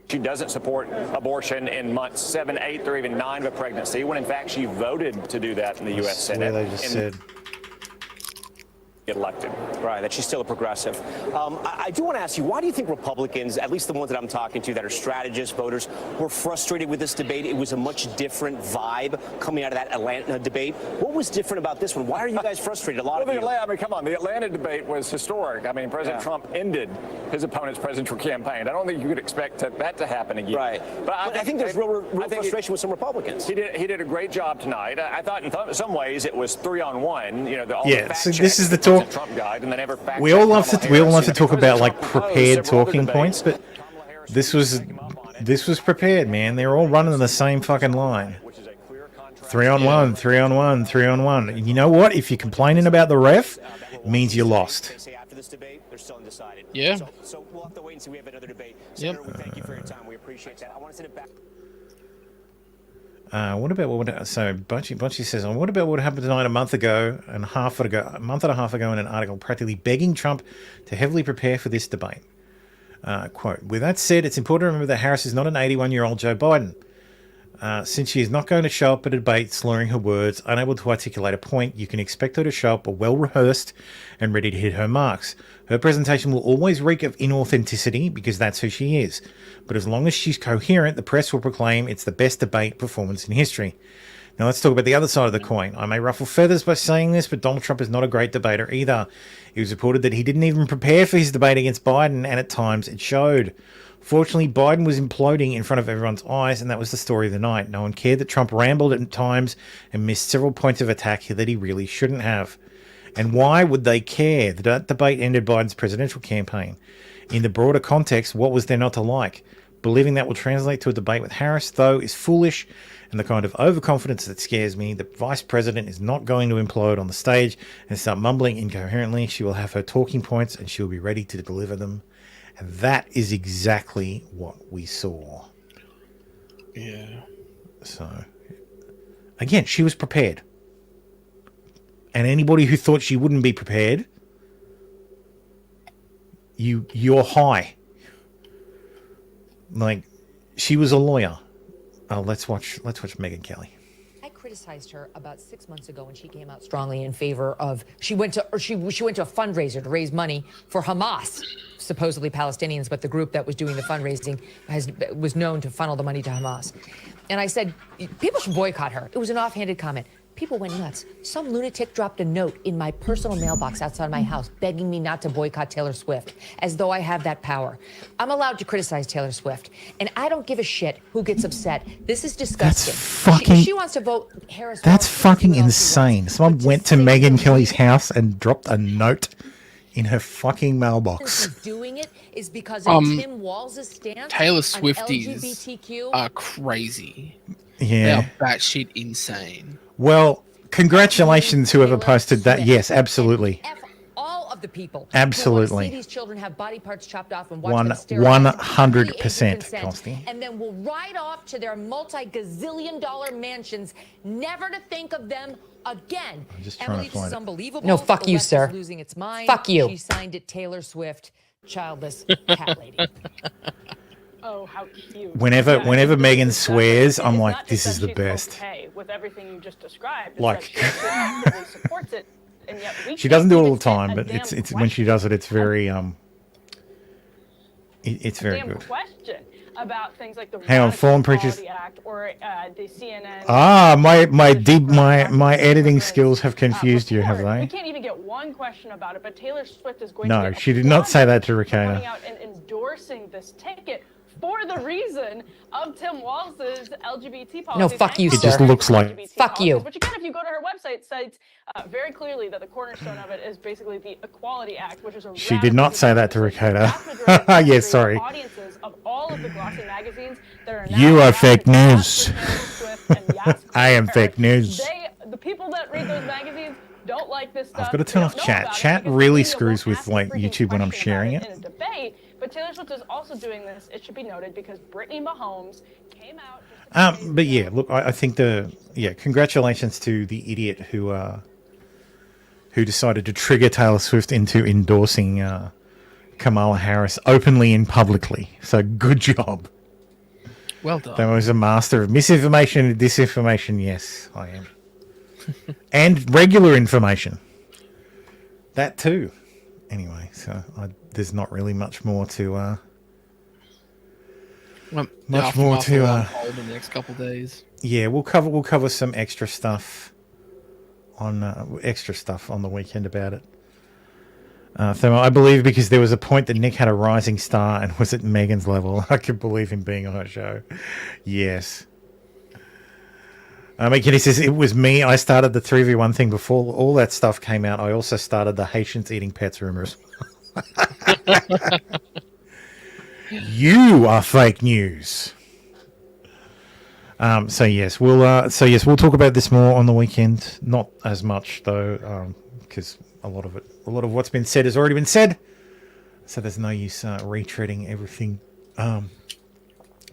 She doesn't support abortion in months 7, 8, or even 9 of a pregnancy, when in fact she voted to do that in the U.S. Senate. They just said. Get elected. Right, that she's still a progressive. I do want to ask you, why do you think Republicans, at least the ones that I'm talking to that are strategists, voters, were frustrated with this debate? It was a much different vibe coming out of that Atlanta debate. What was different about this one? Why are you guys frustrated? A lot of you. I mean, come on, the Atlanta debate was historic. I mean, President Trump ended his opponent's presidential campaign. I don't think you could expect that to happen again. Right. But I think there's real frustration with some Republicans. He did a great job tonight. I thought in some ways it was 3-on-1. You know, So this is the talk. Trump guide, and then we all love to talk about like prepared talking points, but this was prepared, man. They're all running the same fucking line. 3-on-1, 3-on-1, 3-on-1. And you know what? If you're complaining about the ref, it means you lost. Yeah. So we'll have to wait and see. We have another debate. Yep. We thank you for your time. We appreciate that. I want to send it back. What about so Bunchy says, what about what happened tonight a month and a half ago in an article practically begging Trump to heavily prepare for this debate. Quote, with that said, it's important to remember that Harris is not an 81-year-old Joe Biden. Since she is not going to show up at a debate slurring her words, unable to articulate a point, you can expect her to show up well-rehearsed and ready to hit her marks. Her presentation will always reek of inauthenticity because that's who she is. But as long as she's coherent, the press will proclaim it's the best debate performance in history. Now let's talk about the other side of the coin. I may ruffle feathers by saying this, but Donald Trump is not a great debater either. It was reported that he didn't even prepare for his debate against Biden, and at times it showed. Fortunately, Biden was imploding in front of everyone's eyes, and that was the story of the night. No one cared that Trump rambled at times and missed several points of attack that he really shouldn't have. And why would they care? That debate ended Biden's presidential campaign. In the broader context, what was there not to like? Believing that will translate to a debate with Harris, though, is foolish and the kind of overconfidence that scares me. The vice president is not going to implode on the stage and start mumbling incoherently. She will have her talking points and she'll be ready to deliver them. And that is exactly what we saw. Yeah. So, again, she was prepared. And anybody who thought she wouldn't be prepared, you're high. Like, she was a lawyer. Oh, let's watch Megyn Kelly. I criticized her about 6 months ago when she came out strongly in favor of. She went to a fundraiser to raise money for Hamas, supposedly Palestinians, but the group that was doing the fundraising was known to funnel the money to Hamas. And I said people should boycott her. It was an offhanded comment. People went nuts. Some lunatic dropped a note in my personal mailbox outside my house begging me not to boycott Taylor Swift, as though I have that power. I'm allowed to criticize Taylor Swift, and I don't give a shit who gets upset. This is disgusting. She wants to vote Harris. That's fucking insane. Someone went to Megyn Kelly's house and dropped a note in her fucking mailbox. Doing it is because of Tim Walz's stance. Taylor on Swifties LGBTQ. are crazy. Yeah. They are batshit insane. Well, congratulations, whoever posted that. Yes, absolutely. All of the people. Absolutely. See these children have body parts chopped off and watch them sterilized 100%, Consti. and then will ride off to their multi-gazillion-dollar mansions, never to think of them again. I'm just trying Emily, to this find is it. unbelievable. No, fuck The you, left sir. is losing its mind. Fuck you. She signed it Taylor Swift, childless cat lady. Oh, how cute. Whenever Megyn It's swears, I'm not like, just this that is the she's best. Okay, with everything you just described, it's Like- that she actively supports it, and yet we She doesn't do it can't all the even time, get but a it's damn when she does it, it's very It's very damn good. question about things like the Hang on, Radical Fallen Preachers. Equality Act or the CNN. My editing skills have confused you, have We they? can't even get one question about it, but Taylor Swift is going No, to get she did not say that to applauded for coming Ricana. out and endorsing this ticket for the reason of Tim Walz's LGBT policies. No, fuck you, It sir. just looks like- LGBT Fuck policies, you. Which again, if you go to her website, it states very clearly that the cornerstone of it is basically the Equality Act, which is a She did not say that to Ricana. Yes, sorry. audiences of all of the glossy magazines that are now You are fake reacting news. to Taylor Swift and Yas I am fake news. the people that read those magazines don't like this stuff. I've got to turn They off don't know chat. about it Chat because the really media screws won't with ask a like freaking YouTube when I'm question about sharing it it. in a debate. But Taylor Swift is also doing this, it should be noted, because Brittany Mahomes came out. But yeah, look, I think congratulations to the idiot who decided to trigger Taylor Swift into endorsing Kamala Harris openly and publicly. So good job. Well done. That was a master of misinformation and disinformation. Yes, I am. And regular information. That too. Anyway, so there's not really much more to. Hold in the next couple of days. Yeah, we'll cover some extra stuff on the weekend about it. So I believe because there was a point that Nick had a rising star and was at Megan's level. I could believe him being on her show. Yes. Kenny says, it was me. I started the 3v1 thing before all that stuff came out. I also started the Haitians eating pets rumors. You are fake news. So yes, we'll talk about this more on the weekend. Not as much though, because a lot of what's been said has already been said. So there's no use retreading everything.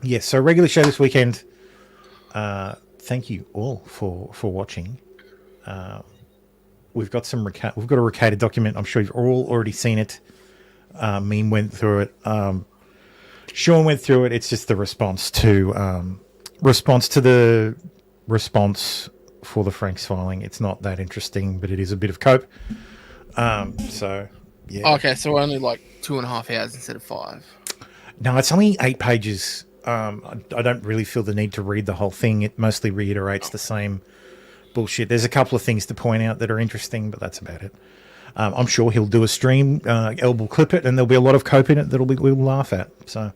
Yes, so regular show this weekend. Thank you all for watching. We've got a Ricada document. I'm sure you've all already seen it. Meme went through it. Sean went through it. It's just the response to the response for the Franks filing. It's not that interesting, but it is a bit of cope. So yeah. Okay, so only like 2.5 hours instead of 5. No, it's only 8 pages. I don't really feel the need to read the whole thing. It mostly reiterates the same bullshit. There's a couple of things to point out that are interesting, but that's about it. I'm sure he'll do a stream. El will clip it, and there'll be a lot of cope in it that we'll laugh at. So,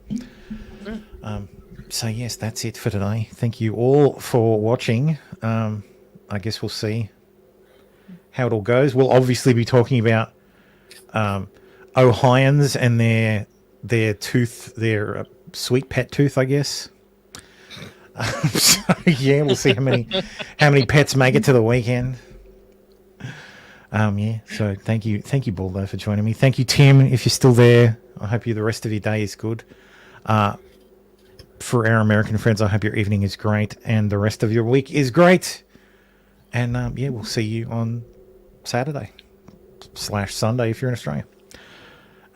so yes, that's it for today. Thank you all for watching. I guess we'll see how it all goes. We'll obviously be talking about Ohioans and their tooth, their sweet pet tooth, I guess. So yeah, we'll see how many pets make it to the weekend. Yeah, so thank you, Baldo, for joining me. Thank you, Tim, if you're still there. I hope the rest of your day is good. For our American friends, I hope your evening is great and the rest of your week is great. And yeah, we'll see you on Saturday/Sunday if you're in Australia.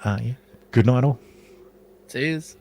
Yeah, good night all. Cheers.